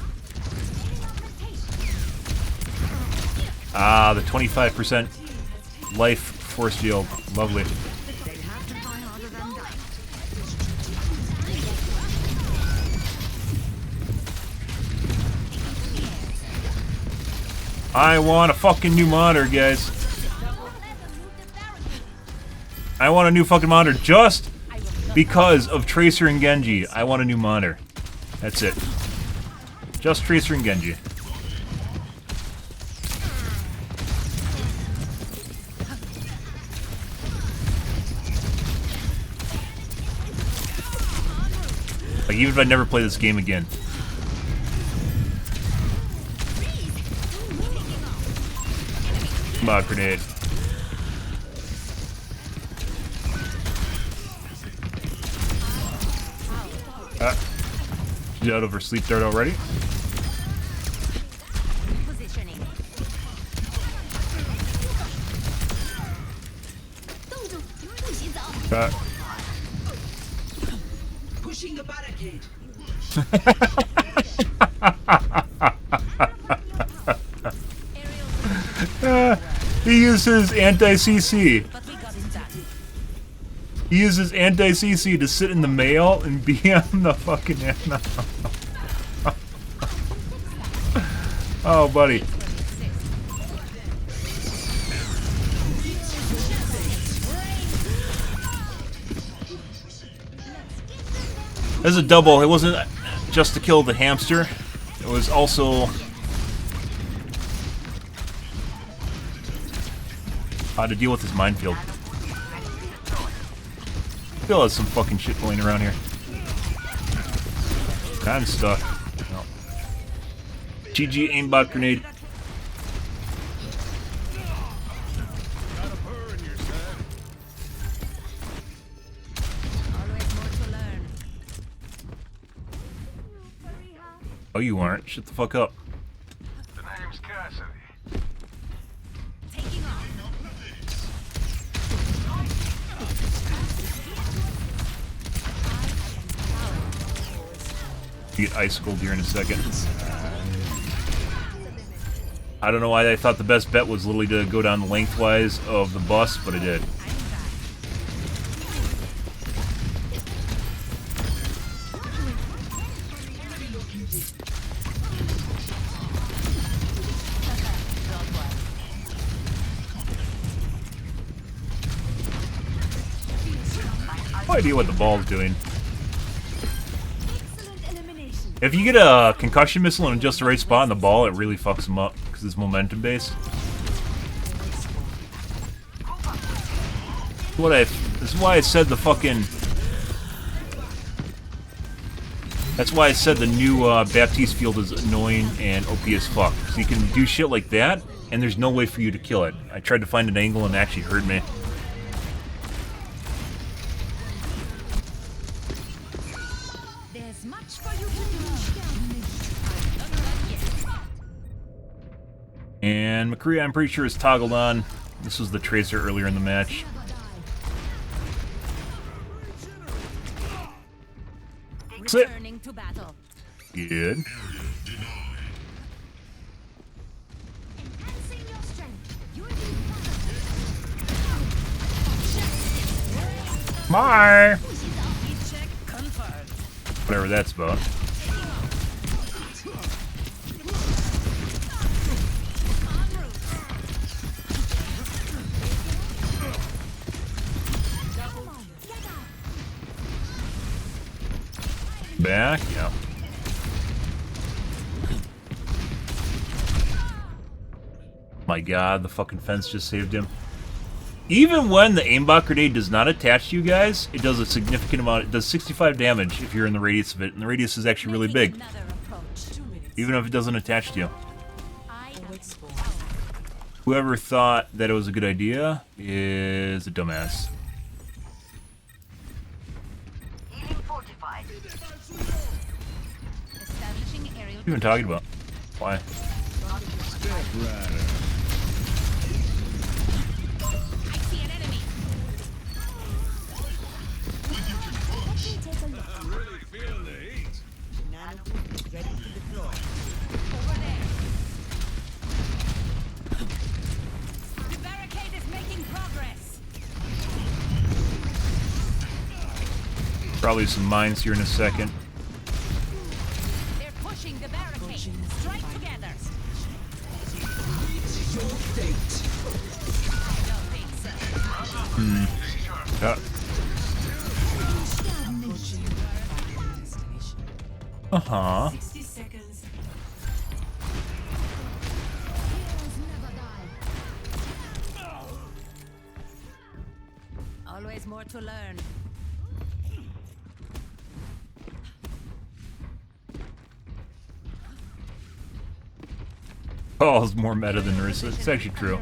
Ah, the 25% life force field. Lovely. I want a fucking new monitor, guys. I want a new fucking monitor just because of Tracer and Genji. I want a new monitor. That's it. Just Tracer and Genji. Like, even if I never play this game again. Come on, grenade. She's out of her sleep dart already. Positioning. Pushing the barricade. He uses anti-CC. He uses anti-CC to sit in the mail and be on the fucking... Oh, buddy. As a double, it wasn't just to kill the hamster. It was also how to deal with this minefield. Still has some fucking shit going around here. I'm stuck. No. GG aimbot grenade. Oh, you aren't. Shut the fuck up. The name's Cassidy. Taking off. You get icicled here in a second. I don't know why I thought the best bet was literally to go down lengthwise of the bus, but I did. No idea what the ball's doing. If you get a concussion missile in just the right spot in the ball, it really fucks him up because it's momentum based. This is why I said the fucking. That's why I said the new Baptiste field is annoying and OP as fuck. So you can do shit like that, and there's no way for you to kill it. I tried to find an angle and it actually hurt me. There's much for you to do. And McCree, I'm pretty sure, is toggled on. This was the Tracer earlier in the match. Returning to battle. Good. Bye. Check confirmed. Whatever that's about. back? Yeah. My god, the fucking fence just saved him. Even when the aimbot grenade does not attach to you guys, it does a significant amount. It does 65 damage if you're in the radius of it, and the radius is actually really big. Even if it doesn't attach to you. Whoever thought that it was a good idea is a dumbass. What are you even talking about? Why? Probably some mines here in a second. They're pushing the barricade. Strike together. Uh-huh. 60 seconds. Always more to learn. Oh, it's more meta than Narissa. It's actually true.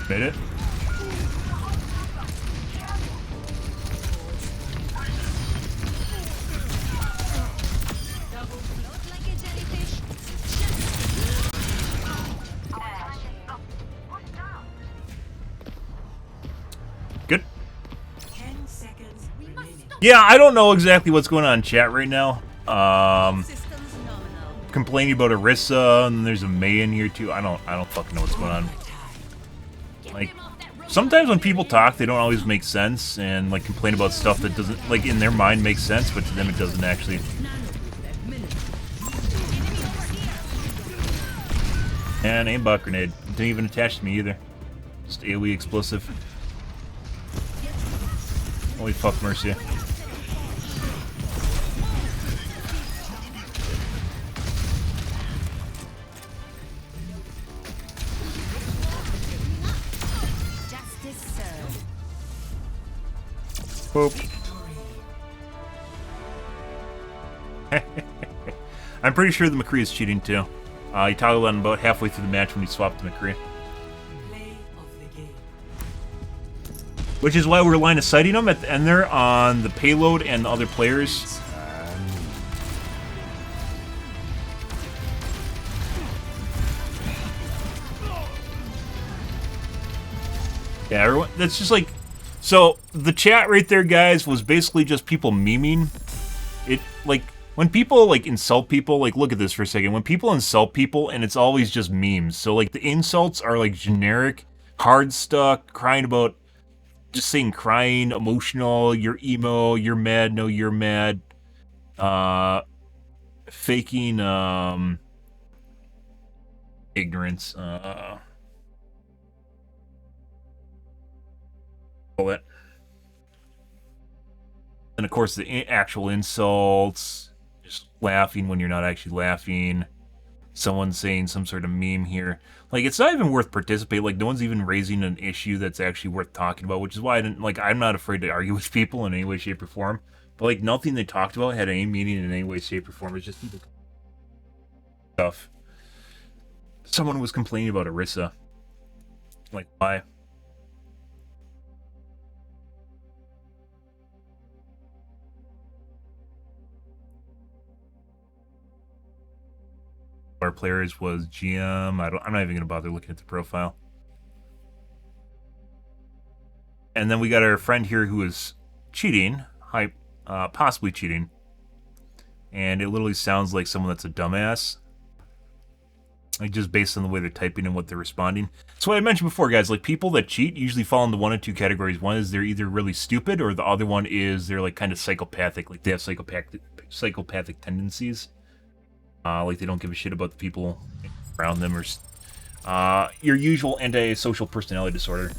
Made it. Good. 10 seconds remaining. Yeah, I don't know exactly what's going on in chat right now. Complaining about Orisa, and there's a May in here too. I don't fucking know what's going on. Like, sometimes when people talk, they don't always make sense, and like complain about stuff that doesn't, like, in their mind make sense, but to them it doesn't actually. And aimbot grenade didn't even attach to me either. Just AoE explosive. Holy fuck, Mercy. Boop. I'm pretty sure the McCree is cheating too. He toggled on about halfway through the match when he swapped the McCree. Which is why we're line of sighting him at the end there on the payload and the other players. Yeah, everyone. That's just like. So the chat right there, guys, was basically just people memeing. It, like, when people like insult people, like, look at this for a second. When people insult people, and it's always just memes. So like the insults are like generic, hard stuck, crying about, just saying crying, emotional, you're emo, you're mad, no, you're mad, faking ignorance. It. And of course the actual insults, just laughing when you're not actually laughing, someone saying some sort of meme here. Like, it's not even worth participating. Like, no one's even raising an issue that's actually worth talking about, which is why I didn't, like, I'm not afraid to argue with people in any way, shape, or form. But, like, nothing they talked about had any meaning in any way, shape, or form. It's just people stuff. Someone was complaining about Orisa. Like, why? Our players was GM. I'm not even gonna bother looking at the profile. And then we got our friend here who is cheating, possibly cheating, and it literally sounds like someone that's a dumbass. Like, just based on the way they're typing and what they're responding. So what I mentioned before, guys, like, people that cheat usually fall into one of two categories. One is they're either really stupid, or the other one is they're like kind of psychopathic. Like, they have psychopathic tendencies. Like, they don't give a shit about the people around them, or your usual antisocial personality disorder.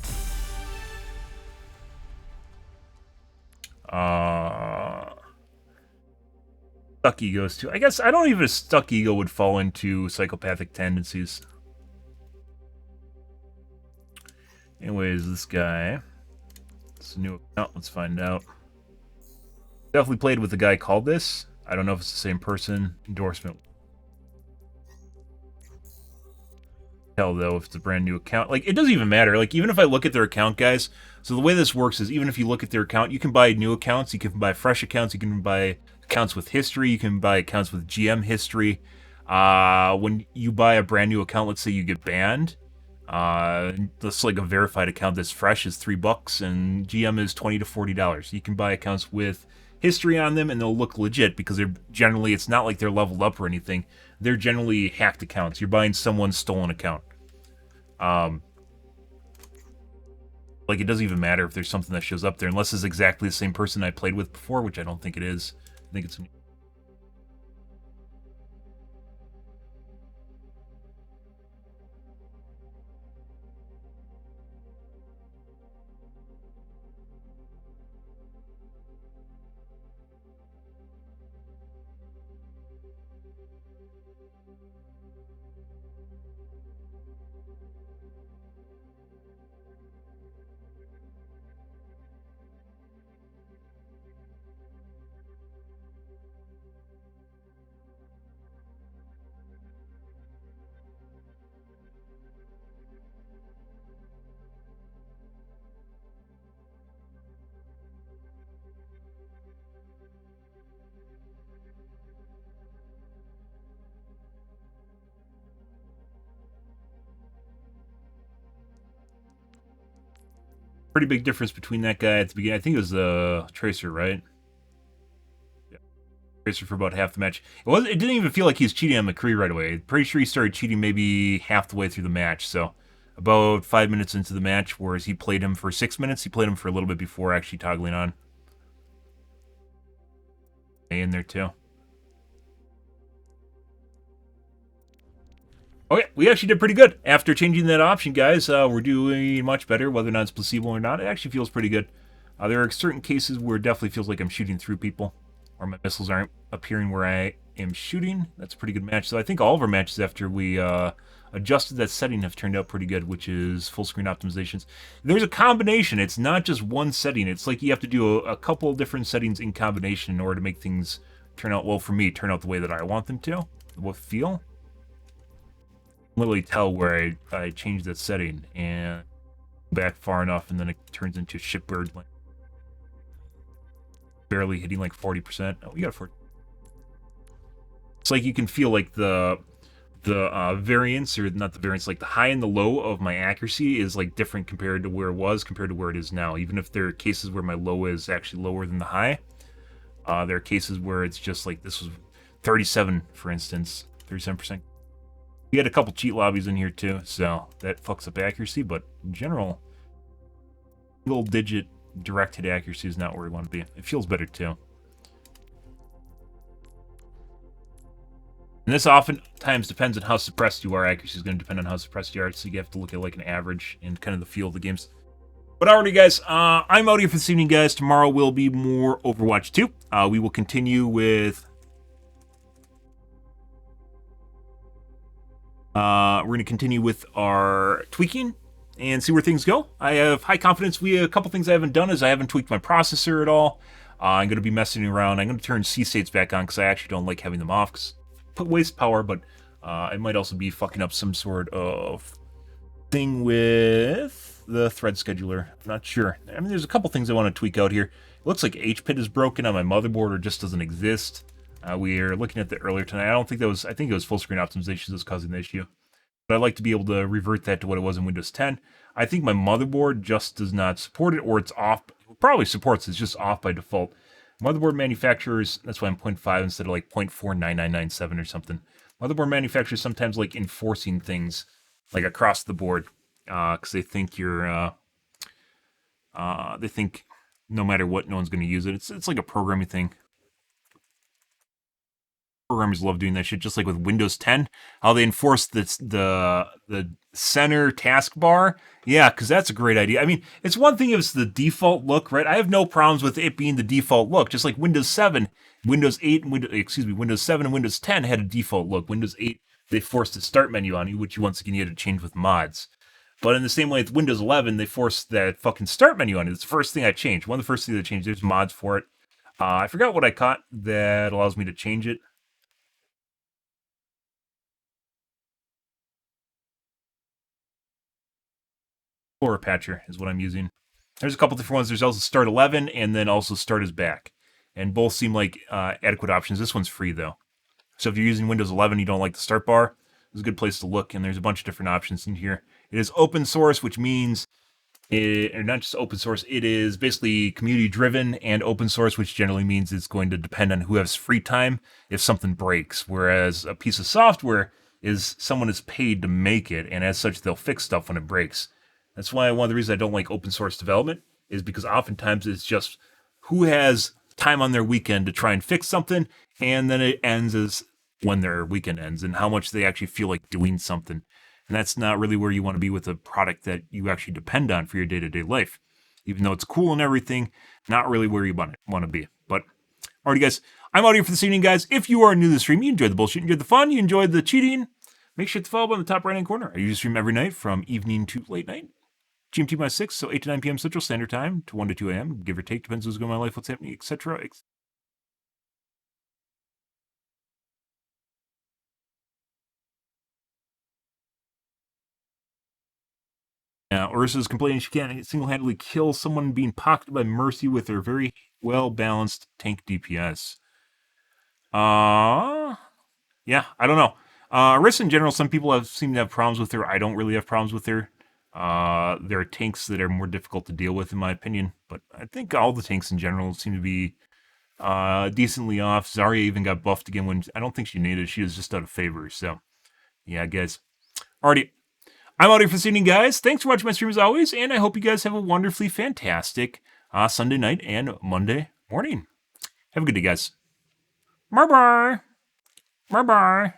Stuck egos too. I guess I don't even a stuck ego would fall into psychopathic tendencies. Anyways, this guy. It's a new account. Let's find out. Definitely played with the guy called this. I don't know if it's the same person. Endorsement. Tell though if it's a brand new account. Like, it doesn't even matter. Like, even if I look at their account, guys. So the way this works is even if you look at their account, you can buy new accounts, you can buy fresh accounts, you can buy accounts with history, you can buy accounts with GM history. When you buy a brand new account, let's say you get banned. That's like a verified account that's fresh is $3 and GM is $20 to $40. You can buy accounts with history on them and they'll look legit because they're generally, it's not like they're leveled up or anything. They're generally hacked accounts. You're buying someone's stolen account. Like, it doesn't even matter if there's something that shows up there unless it's exactly the same person I played with before, which I don't think it is. I think it's... Pretty big difference between that guy at the beginning. I think it was Tracer, right? Yeah. Tracer for about half the match. It didn't even feel like he was cheating on McCree right away. Pretty sure he started cheating maybe half the way through the match. So about 5 minutes into the match, whereas he played him for 6 minutes. He played him for a little bit before actually toggling on. In there too. Okay, we actually did pretty good. After changing that option, guys, we're doing much better, whether or not it's placebo or not. It actually feels pretty good. There are certain cases where it definitely feels like I'm shooting through people, or my missiles aren't appearing where I am shooting. That's a pretty good match. So I think all of our matches after we adjusted that setting have turned out pretty good, which is full screen optimizations. There's a combination. It's not just one setting. It's like you have to do a couple different settings in combination in order to make things turn out, well, for me, turn out the way that I want them to, what feel. Literally tell where I changed that setting and back far enough and then it turns into shipbird, like barely hitting like 40%. Oh, we got 40. It's like you can feel like the variance, or not the variance, like the high and the low of my accuracy is like different compared to where it was compared to where it is now. Even if there are cases where my low is actually lower than the high, there are cases where it's just like this was 37, for instance, 37%. We had a couple cheat lobbies in here too, so that fucks up accuracy, but in general, single digit direct hit accuracy is not where we want to be. It feels better too. And this oftentimes depends on how suppressed you are. Accuracy is going to depend on how suppressed you are, so you have to look at like an average and kind of the feel of the games. But alrighty, guys, I'm out here for this evening, guys. Tomorrow will be more Overwatch 2. We will continue with... we're going to continue with our tweaking and see where things go. I have high confidence. A couple things I haven't done is I haven't tweaked my processor at all. I'm going to be messing around. I'm going to turn C-states back on because I actually don't like having them off because it wastes power, but it might also be fucking up some sort of thing with the thread scheduler. I'm not sure. I mean, there's a couple things I want to tweak out here. It looks like HPIT is broken on my motherboard or just doesn't exist. We are looking at the earlier tonight. I think it was full screen optimization that was causing the issue. But I'd like to be able to revert that to what it was in Windows 10. I think my motherboard just does not support it, or it's off. It probably supports it, it's just off by default. Motherboard manufacturers, that's why I'm 0.5 instead of like 0.49997 or something. Motherboard manufacturers sometimes like enforcing things like across the board because they think you're, they think no matter what, no one's going to use it. It's like a programming thing. Programmers love doing that shit, just like with Windows 10, how they enforce the center taskbar. Yeah, because that's a great idea. I mean, it's one thing if it's the default look, right? I have no problems with it being the default look, just like Windows 7, Windows 8, and Windows 7 and Windows 10 had a default look. Windows 8, they forced the start menu on you, which you once again you had to change with mods. But in the same way with Windows 11, they forced that fucking start menu on you. It's the first thing I changed. One of the first things I changed, there's mods for it. I forgot what I caught that allows me to change it. Explorer Patcher is what I'm using. There's a couple different ones. There's also Start 11 and then also Start is Back. And both seem like adequate options. This one's free, though. So if you're using Windows 11 you don't like the start bar, it's a good place to look. And there's a bunch of different options in here. It is open source, which means, or not just open source, it is basically community-driven and open source, which generally means it's going to depend on who has free time if something breaks. Whereas a piece of software is someone is paid to make it, and as such, they'll fix stuff when it breaks. That's why one of the reasons I don't like open source development is because oftentimes it's just who has time on their weekend to try and fix something, and then it ends as when their weekend ends and how much they actually feel like doing something. And that's not really where you want to be with a product that you actually depend on for your day-to-day life. Even though it's cool and everything, not really where you want to be. But, alrighty guys, I'm out here for this evening, guys. If you are new to the stream, you enjoyed the bullshit, you enjoyed the fun, you enjoyed the cheating, make sure to follow on the top right-hand corner. I usually stream every night from evening to late night. GMT by 6, so 8 to 9 p.m. Central Standard Time to 1 to 2 a.m., give or take, depends what's going on in my life, what's happening, etc. Ursa's complaining she can't single-handedly kill someone being pocketed by Mercy with her very well-balanced tank DPS. Yeah, I don't know. Ursa in general, some people seem to have problems with her. I don't really have problems with her. There are tanks that are more difficult to deal with, in my opinion, but I think all the tanks in general seem to be decently off. Zarya even got buffed again when I don't think she needed it. She was just out of favor. So, yeah, guys. Alrighty. I'm out here for this evening, guys. Thanks for watching my stream as always, and I hope you guys have a wonderfully fantastic Sunday night and Monday morning. Have a good day, guys. Bye-bye. Bye-bye.